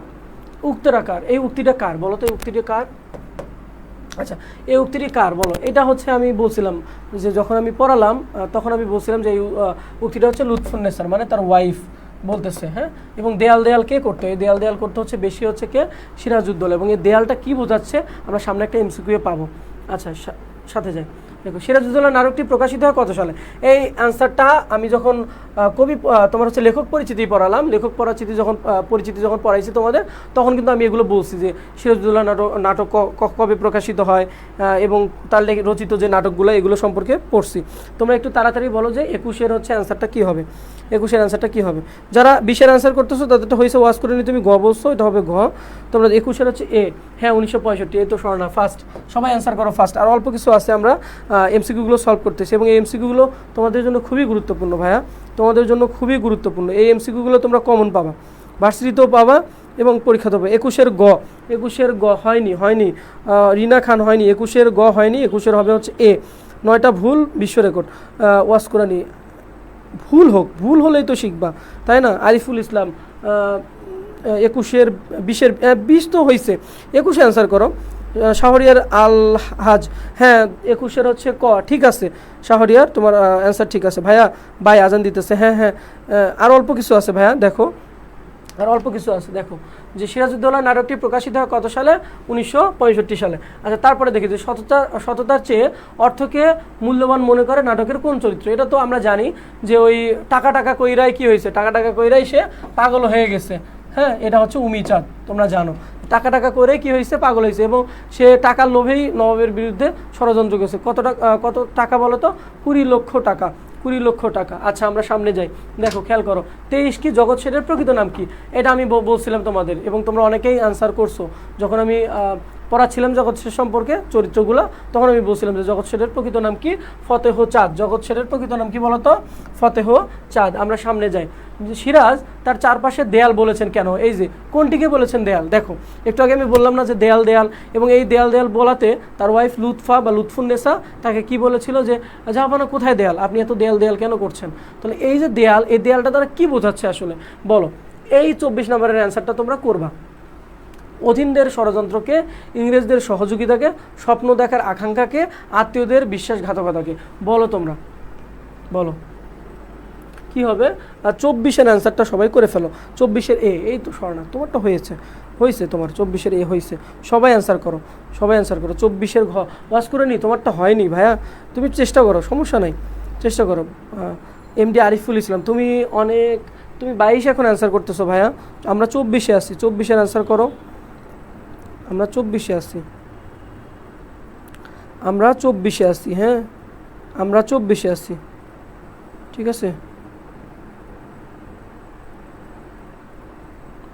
উক্তরাকার, এই উক্তিটা কার বলো তো? এই উক্তিটা কার? আচ্ছা, এই উক্তিটি কার বলো? এটা হচ্ছে আমি বলছিলাম যে যখন আমি পড়ালাম তখন আমি বলছিলাম যে এই উক্তিটা হচ্ছে লুৎফুন্নেসার, মানে তার ওয়াইফ বলতেছে, হ্যাঁ। এবং দেয়াল কে করতো? এই দেয়াল করতে হচ্ছে বেশি হচ্ছে কে? সিরাজউদ্দৌলা। এবং এই দেয়ালটা কি বোঝাচ্ছে আমরা সামনে একটা এমসিকিউ পাবো। আচ্ছা, সাথে যাই। দেখো, সিরাজউদ্দৌলা নাটকটি প্রকাশিত হয় কত সালে? এই অ্যান্সারটা আমি যখন তোমার হচ্ছে লেখক পরিচিতি পড়ালাম, পরিচিতি যখন পড়াইছি তোমাদের, তখন কিন্তু আমি এগুলো বলছি যে সিরাজউদ্দৌলা নাটক কবে প্রকাশিত হয় এবং তার রচিত যে নাটকগুলো, এগুলো সম্পর্কে পড়ছি। তোমরা একটু তাড়াতাড়ি বলো যে 21-এর হচ্ছে অ্যান্সারটা কী হবে? 21-এর অ্যান্সারটা কী হবে? যারা 20-এর অ্যান্সার করতেছো তাদেরটা হয়েছে, ওয়াজ করে নিয়ে তুমি গ বলছো, এটা হবে ঘ। তোমরা 21-এর হচ্ছে এ, হ্যাঁ 1965, এই তো স্বর্ণা ফার্স্ট। সবাই অ্যান্সার করো ফার্স্ট। আর অল্প কিছু আছে, আমরা এমসিকিউগুলো সলভ করতেছি এবং এই এমসিকিউগুলো তোমাদের জন্য খুবই গুরুত্বপূর্ণ ভাইয়া, তোমাদের জন্য খুবই গুরুত্বপূর্ণ। এই এমসিকিউগুলো তোমরা কমন পাবা, ভার্সিটিতেও পাবা এবং পরীক্ষাতেও পাবা। 21-এর গ হয়নি, রিনা খান হয়নি, 21-এর গ হয়নি, 21-এর হবে হচ্ছে এ। 9টা ভুল, বিশ্ব রেকর্ড। ওয়াজ কোরআনি, ভুল হলেই তো শিখবা তাই না? আরিফুল ইসলাম 21-এর 20 তো হয়েছে, 21-এ অ্যান্সার করো। শাহরিয়ার আল হাজ, হ্যাঁ 21-এর হচ্ছে ক, ঠিক আছে শাহরিয়ার, তোমার অ্যান্সার ঠিক আছে। ভাই আজান দিতেছে, হ্যাঁ আর অল্প কিছু আছে ভাইয়া, দেখো আর অল্প কিছু আছে। দেখো যে সিরাজউদ্দৌলা নাটকটি প্রকাশিত হয় কত সালে? 1965 সালে। আচ্ছা, তারপরে দেখি যে সততার চেয়ে অর্থকে মূল্যবান মনে করে নাটকের কোন চরিত্র? এটা তো আমরা জানি যে ওই টাকা কইরাই কি হয়েছে, টাকা কইরাই সে পাগল হয়ে গেছে, হ্যাঁ এটা হচ্ছে উমিচাঁদ, তোমরা জানো। টাকা করে কি হয়েছে? পাগল হয়েছে এবং সে টাকার লোভেই নবাবের বিরুদ্ধে ষড়যন্ত্র করেছে। কত টাকা বলো তো? 20 লক্ষ টাকা। আচ্ছা, আমরা সামনে যাই। দেখো, খেয়াল করো, 23 কি জগৎ শেঠের প্রকৃত নাম কি? এটা আমি বলছিলাম তোমাদের এবং তোমরা অনেকেই আনসার করছো। যখন আমি পড়াচ্ছিলাম জগৎ শেঠ সম্পর্কে চরিত্রগুলো, তখন আমি বলছিলাম যে জগৎ শেঠের প্রকৃত নাম কি? ফতেহ চাঁদ। জগৎ শেঠের প্রকৃত নাম কি বলতো? ফতেহ চাঁদ। আমরা সামনে যাই। সিরাজ তার চারপাশে দেয়াল বলেছেন কেন? এই যে কোনটিকে বলেছেন দেয়াল? দেখো একটু আগে আমি বললাম না যে দেয়াল দেয়াল, এবং এই দেয়াল দেয়াল বলাতে তার ওয়াইফ লুৎফা বা লুৎফুন্নেসা তাকে কি বলেছিল যে জাহাপানা কোথায় দেয়াল, আপনি এত দেয়াল দেয়াল কেন করছেন? তাহলে এই যে দেয়াল, এই দেয়ালটা তারা কি বোঝাচ্ছে আসলে বলো? এই 24 নম্বরের অ্যান্সারটা তোমরা করবা। অধীনদের ষড়যন্ত্রকে, ইংরেজদের সহযোগিতাকে, স্বপ্ন দেখার আকাঙ্ক্ষাকে, আত্মীয়দের বিশ্বাসঘাতকতাকে। বলো তোমরা, বলো কি হবে? 24-এর অ্যান্সারটা সবাই করে ফেলো। 24-এর এ, এই তো স্বর্ণা তোমারটা হয়েছে, তোমার 24-এর এ হয়েছে। সবাই অ্যান্সার করো, সবাই অ্যান্সার করো। 24-এর ঘ ওয়াজ করে নি, তোমারটা হয়নি ভাইয়া, তুমি চেষ্টা করো, সমস্যা নাই, চেষ্টা করো। এমডি আরিফুল ইসলাম, তুমি 22 এখন অ্যান্সার করতেছো ভাইয়া, আমরা 24-এ আছি। 24-এর অ্যান্সার করো, আমরা 24-এ আছি, আমরা 24-এ আছি, হ্যাঁ আমরা 24-এ আছি, ঠিক আছে।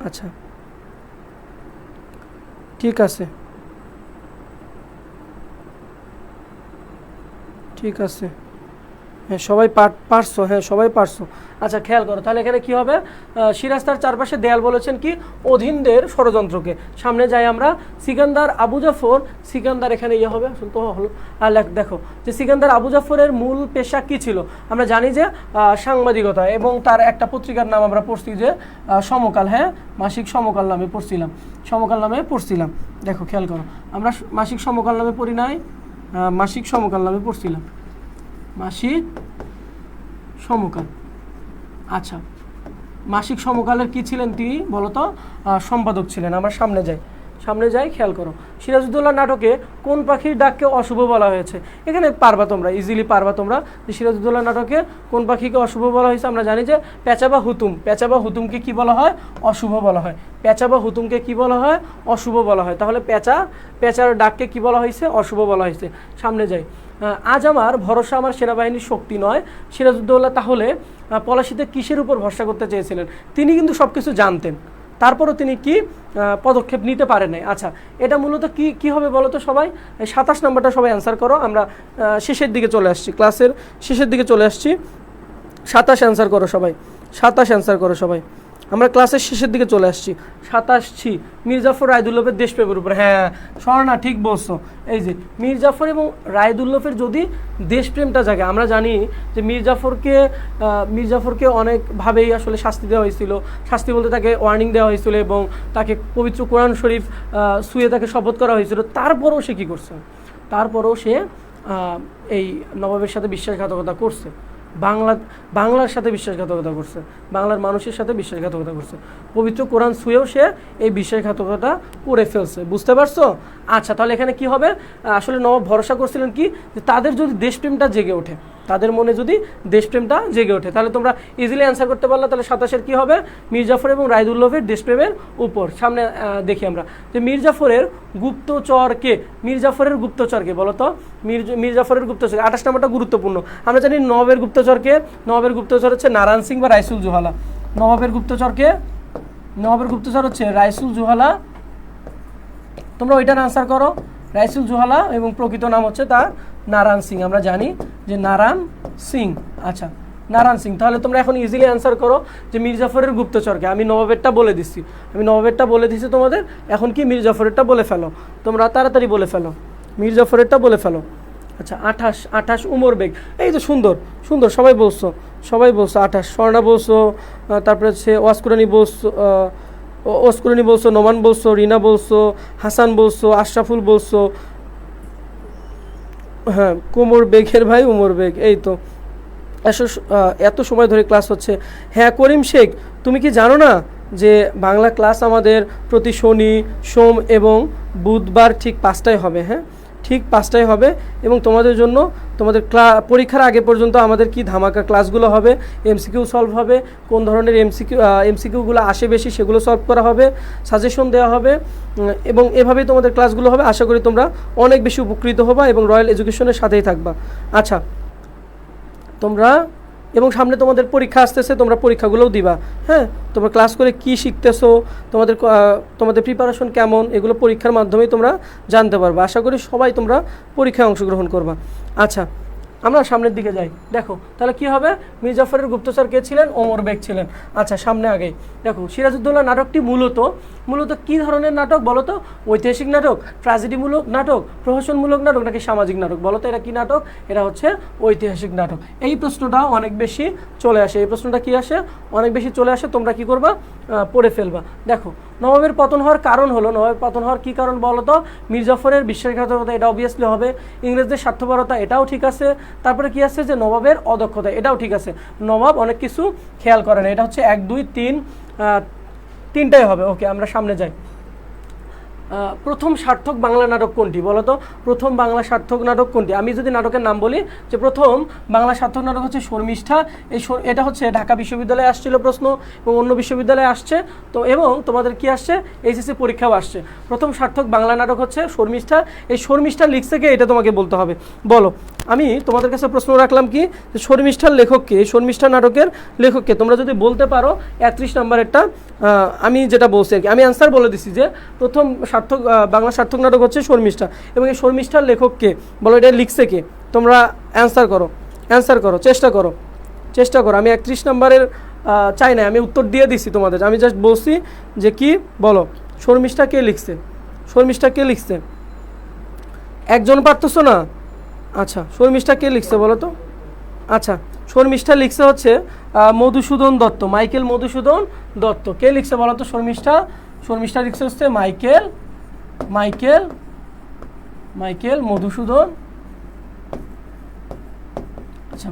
আচ্ছা ঠিক আছে, ঠিক আছে, হ্যাঁ সবাই পারছো, হ্যাঁ সবাই পারছো। আচ্ছা খেয়াল করো তাহলে এখানে কি হবে? সিরাজ তার চারপাশে দেয়াল বলেছেন কি? অধীনদের ষড়যন্ত্রকে। সামনে যাই আমরা, সিকান্দার আবু জাফর, সিকান্দার এখানে ইয়ে হবে তো হলো। আর দেখো যে সিকান্দার আবু জাফরের মূল পেশা কি ছিল? আমরা জানি যে সাংবাদিকতা, এবং তার একটা পত্রিকার নাম আমরা পড়ছি যে সমকাল, হ্যাঁ মাসিক সমকাল নামে পড়ছিলাম, সমকাল নামে পড়ছিলাম। দেখো খেয়াল করো, আমরা মাসিক সমকাল নামে পড়ি নাই, মাসিক সমকাল নামে পড়ছিলাম, মাসিক সমকাল। আচ্ছা মাসিক সমকালের কি ছিলেন তিনি বলতো? সম্পাদক ছিলেন। আমরা সামনে যাই, খেয়াল করো, সিরাজউদ্দৌলা নাটকে কোন পাখির ডাককে অশুভ বলা হয়েছে? এখানে পারবা তোমরা, ইজিলি পারবা তোমরা যে সিরাজউদ্দৌলা নাটকে কোন পাখিকে অশুভ বলা হয়েছে। আমরা জানি যে পেঁচা বা হুতুম, পেঁচা বা হুতুমকে কি বলা হয়? অশুভ বলা হয়। পেঁচা বা হুতুমকে কি বলা হয়? অশুভ বলা হয়। তাহলে পেঁচার ডাককে কি বলা হয়েছে? অশুভ বলা হয়েছে। সামনে যাই, আজ আমার ভরসা আমার সেনাবাহিনীর শক্তি নয়। সিরাজউদ্দৌলা তাহলে পলাশীতে কিসের উপর ভরসা করতে চেয়েছিলেন? তিনি কিন্তু সব কিছু জানতেন, তারপরও তিনি কি পদক্ষেপ নিতে পারেন নাই। আচ্ছা এটা মূলত কি হবে বলো তো সবাই? 27 নম্বরটা সবাই অ্যান্সার করো, আমরা শেষের দিকে চলে আসছি, ক্লাসের শেষের দিকে চলে আসছি। 27 অ্যান্সার করো সবাই, 27 অ্যান্সার করো সবাই, আমরা ক্লাসের শেষের দিকে চলে আসছি। 27 মীর জাফর রায়দুল্লভের দেশপ্রেমের উপর। হ্যাঁ স্বর্ণা ঠিক বলছো, এই যে মীর জাফর এবং রায়দুল্লভের যদি দেশপ্রেমটা জাগে, আমরা জানি যে মীর জাফরকে অনেকভাবেই আসলে শাস্তি দেওয়া হয়েছিল। শাস্তি বলতে তাকে ওয়ার্নিং দেওয়া হয়েছিল এবং তাকে পবিত্র কোরআন শরীফ ছুঁয়ে তাকে শপথ করা হয়েছিল। তারপরেও সে কী করছে? তারপরেও সে এই নবাবের সাথে বিশ্বাসঘাতকতা করছে, বাংলার সাথে বিশ্বাসঘাতকতা করছে, বাংলার মানুষের সাথে বিশ্বাসঘাতকতা করছে। পবিত্র কোরআন ছুঁয়েও সে এই বিশ্বাসঘাতকতা করে ফেলছে, বুঝতে পারছো? আচ্ছা তাহলে এখানে কি হবে? আসলে নবাব ভরসা করছিলেন কি? যে তাদের যদি দেশপ্রেমটা জেগে ওঠে, তাদের মনে যদি দেশপ্রেমটা জেগে ওঠে, তাহলে তোমরা ইজিলি অ্যান্সার করতে পারলে। তাহলে 27-এর কী হবে? মীর জাফর এবং রায়দুল্লভের দেশপ্রেমের উপর। সামনে দেখি আমরা যে মীর জাফরের গুপ্তচরকে, মীর জাফরের গুপ্তচরকে বলো তো, মীর জাফরের গুপ্তচর। 28 নম্বরটা গুরুত্বপূর্ণ। আমরা জানি নবাবের গুপ্তচরকে, নবাবের গুপ্তচর হচ্ছে নারায়ণ সিং বা রাইসুল জোহালা। নবাবের গুপ্তচর হচ্ছে রাইসুল জোহালা। তোমরা ওইটার আনসার করো, রাইসুল জোহালা, এবং প্রকৃত নাম হচ্ছে তার নারায়ণ সিং। আমরা জানি যে নারায়ণ সিং। আচ্ছা নারায়ণ সিং। তাহলে তোমরা এখন ইজিলি অ্যান্সার করো যে মীর জাফরের গুপ্তচরকে। আমি নবাবেরটা বলে দিচ্ছি, তোমাদের। এখন কি মীর জাফরেরটা বলে ফেলো, তোমরা তাড়াতাড়ি বলে ফেলো, মীর জাফরেরটা বলে ফেলো। আচ্ছা 28 উমর বেগ। এই তো সুন্দর, সবাই বলছো 28। স্বর্ণা বলছো, তারপরে হচ্ছে ওয়াসকুরানি বলছো, নোমান বলছো, রিনা বলছো, হাসান বলছো, আশরাফুল বলছো, হ্যাঁ কোমর বেগের ভাই উমর বেগ। এই তো এত সময় ধরে ক্লাস হচ্ছে। হ্যাঁ করিম শেখ, তুমি কি জানো না যে বাংলা ক্লাস আমাদের প্রতি শনি, সোম এবং বুধবার ঠিক 5টায় হবে? হ্যাঁ ঠিক 5টায় হবে, এবং তোমাদের জন্য তোমাদের পরীক্ষার আগে পর্যন্ত আমাদের কি ধামাকা ক্লাসগুলো হবে। এমসিকিউ সলভ হবে, কোন ধরনের এমসিকিউগুলো আসে বেশি সেগুলো সলভ করা হবে, সাজেশন দেওয়া হবে, এবং এভাবেই তোমাদের ক্লাসগুলো হবে। আশা করি তোমরা অনেক বেশি উপকৃত হবা এবং রয়্যাল এডুকেশনের সাথেই থাকবা। আচ্ছা তোমরা, এবং সামনে তোমাদের পরীক্ষা আসতেছে, তোমরা পরীক্ষাগুলোও দিবা। হ্যাঁ তোমরা ক্লাস করে কি শিখতেছো, তোমাদের প্রিপারেশন কেমন, এগুলো পরীক্ষার মাধ্যমেই তোমরা জানতে পারবা। আশা করি সবাই তোমরা পরীক্ষায় অংশগ্রহণ করবা। আচ্ছা আমরা সামনের দিকে যাই, দেখো তাহলে কি হবে, মীর জাফরের গুপ্তচর কে ছিলেন, ওমর বেগ ছিলেন। আচ্ছা সামনে আগে দেখো, সিরাজউদ্দৌলা নাটকটি মূলত কি ধরনের নাটক বলো তো? ঐতিহাসিক নাটক, ট্র্যাজেডিমূলক নাটক, প্রহসনমূলক নাটক নাকি সামাজিক নাটক? বলো তো এটা কি নাটক? এটা হচ্ছে ঐতিহাসিক নাটক। এই প্রশ্নটা অনেক বেশি চলে আসে, এই প্রশ্নটা কি আসে, অনেক বেশি চলে আসে। তোমরা কি করবা, পড়ে ফেলবা। দেখো নবাবের পতন হওয়ার কারণ হলো, নবাবের পতন হওয়ার কি কারণ বলো তো? মীর জাফরের বিশ্বাসঘাতকতা, এটা অবভিয়াসলি হবে। ইংরেজদের স্বার্থপরতা, এটাও ঠিক আছে। তারপরে কি আছে যে নবাবের অদক্ষতা, এটাও ঠিক আছে। নবাব অনেক কিছু খেয়াল করে না, এটা হচ্ছে 1 2 3 তিনটাই হবে। ওকে আমরা সামনে যাই। প্রথম সার্থক বাংলা নাটক কোনটি বলো তো? প্রথম বাংলা সার্থক নাটক কোনটি? আমি যদি নাটকের নাম বলি যে প্রথম বাংলা সার্থক নাটক হচ্ছে শর্মিষ্ঠা। এটা হচ্ছে ঢাকা বিশ্ববিদ্যালয়ে আসছিল প্রশ্ন এবং অন্য বিশ্ববিদ্যালয়ে আসছে তো, এবং তোমাদের কি আসছে, এইচএসসি পরীক্ষাও আসছে। প্রথম সার্থক বাংলা নাটক হচ্ছে শর্মিষ্ঠা। এই শর্মিষ্ঠা লিখছে কে, এটা তোমাকে বলতে হবে। বলো, আমি তোমাদের কাছে প্রশ্ন রাখলাম কি, যে শর্মিষ্ঠার লেখককে, এই শর্মিষ্ঠা নাটকের লেখককে তোমরা যদি বলতে পারো 31 নম্বরেরটা, আমি যেটা বলছি আর কি, আমি অ্যান্সার বলে দিছি যে প্রথম সার্থক বাংলা সার্থক নাটক হচ্ছে শর্মিষ্ঠা, এবং এই শর্মিষ্ঠার লেখককে বলো, এটা লিখছে কে? তোমরা অ্যান্সার করো, চেষ্টা করো। আমি 31 নম্বরের চাই না, আমি উত্তর দিয়ে দিছি তোমাদের, আমি জাস্ট বলছি যে কি, বলো শর্মিষ্ঠা কে লিখছে? একজন পারতেছো না? আচ্ছা শর্মিষ্ঠা কে লিখছে বলো তো? আচ্ছা শর্মিষ্ঠা লিখছে হচ্ছে মধুসূদন দত্ত, মাইকেল মধুসূদন দত্ত। কে লিখছে বলো তো? শর্মিষ্ঠা লিখছে হচ্ছে মাইকেল মধুসূদন, আচ্ছা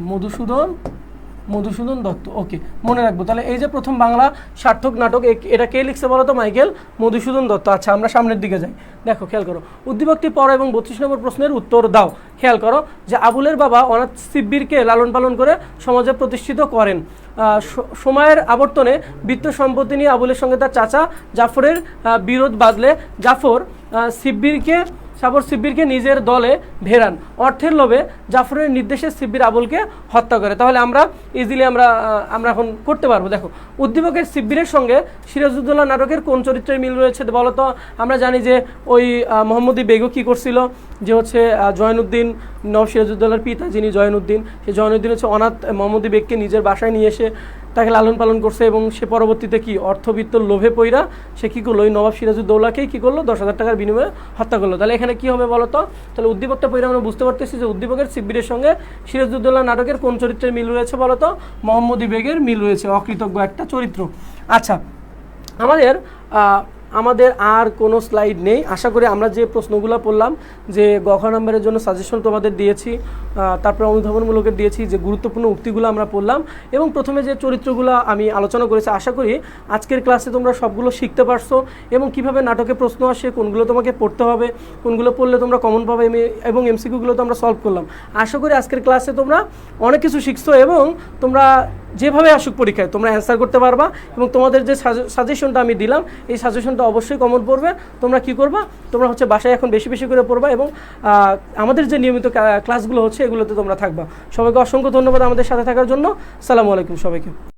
মধুসূদন দত্ত। ওকে মনে রাখবো। তাহলে এই যে প্রথম বাংলা সার্থক নাটক, এটা কে লিখছে বলো তো? মাইকেল মধুসূদন দত্ত। আচ্ছা আমরা সামনের দিকে যাই। দেখো খেয়াল করো, উদ্দীপকটি পড়ো এবং 32 নম্বর প্রশ্নের উত্তর দাও। খেয়াল করো যে আবুলের বাবা অনাথ শিব্বিরকে লালন পালন করে সমাজে প্রতিষ্ঠিত করেন। সময়ের আবর্তনে বৃত্ত সম্পত্তি নিয়ে আবুলের সঙ্গে তার চাচা জাফরের বিরোধ বাঁধলে জাফর শিব্বিরকে নিজের দলে ভেড়ান। অর্থের লোভে জাফরের নির্দেশে শিব্বির আবুলকে হত্যা করে। তাহলে আমরা ইজিলি আমরা এখন করতে পারবো। দেখো উদ্দীপকের শিব্বিরের সঙ্গে সিরাজউদ্দৌলা নাটকের কোন চরিত্রের মিল রয়েছে বলো তো? আমরা জানি যে ওই মোহাম্মদী বেগও কী করছিল, যে হচ্ছে জয়নুদ্দিন, নবাব সিরাজউদ্দৌলার পিতা যিনি জয়নুদ্দিন, সেই জয়নুদ্দিন হচ্ছে অনাথ মোহাম্মদী বেগকে নিজের বাসায় নিয়ে এসে তাকে লালন পালন করছে, এবং সে পরবর্তীতে কি অর্থবিত্তর লোভে পইরা সে কী করলো, ওই নবাব সিরাজউদ্দৌলাকেই কী করলো, 10,000 টাকার বিনিময়ে হত্যা করলো। তাহলে এখানে কী হবে বলো তো? তাহলে উদ্দীপকটা পইরা আমরা বুঝতে পারতেছি যে উদ্দীপকের শিব্বিরের সঙ্গে সিরাজউদ্দৌলা নাটকের কোন চরিত্রের মিল রয়েছে বলো তো? মোহাম্মদী বেগের মিল রয়েছে, অকৃতজ্ঞ একটা চরিত্র। আচ্ছা আমাদের আর কোনো স্লাইড নেই। আশা করি আমরা যে প্রশ্নগুলো পড়লাম, যে গ খ নম্বরের জন্য সাজেশন তোমাদের দিয়েছি, তারপরে অনুধাবনমূলকের দিয়েছি, যে গুরুত্বপূর্ণ উক্তিগুলো আমরা পড়লাম, এবং প্রথমে যে চরিত্রগুলো আমি আলোচনা করেছি, আশা করি আজকের ক্লাসে তোমরা সবগুলো শিখতে পারছো, এবং কিভাবে নাটকে প্রশ্ন আসে, কোনগুলো তোমাকে পড়তে হবে, কোনগুলো পড়লে তোমরা কমন পাবে, এবং এমসিকিউগুলো তো আমরা সলভ করলাম। আশা করি আজকের ক্লাসে তোমরা অনেক কিছু শিখছো, এবং তোমরা যেভাবে আসুক পরীক্ষায় তোমরা অ্যান্সার করতে পারবা, এবং তোমাদের যে সাজেশনটা আমি দিলাম, এই সাজেশনটা অবশ্যই কমন পড়বে। তোমরা কি করবা, তোমরা হচ্ছে বাসায় এখন বেশি বেশি করে পড়বা, এবং আমাদের যে নিয়মিত ক্লাসগুলো হচ্ছে এগুলোতে তোমরা থাকবা। সবাইকে অসংখ্য ধন্যবাদ আমাদের সাথে থাকার জন্য। আসসালামু আলাইকুম সবাইকে।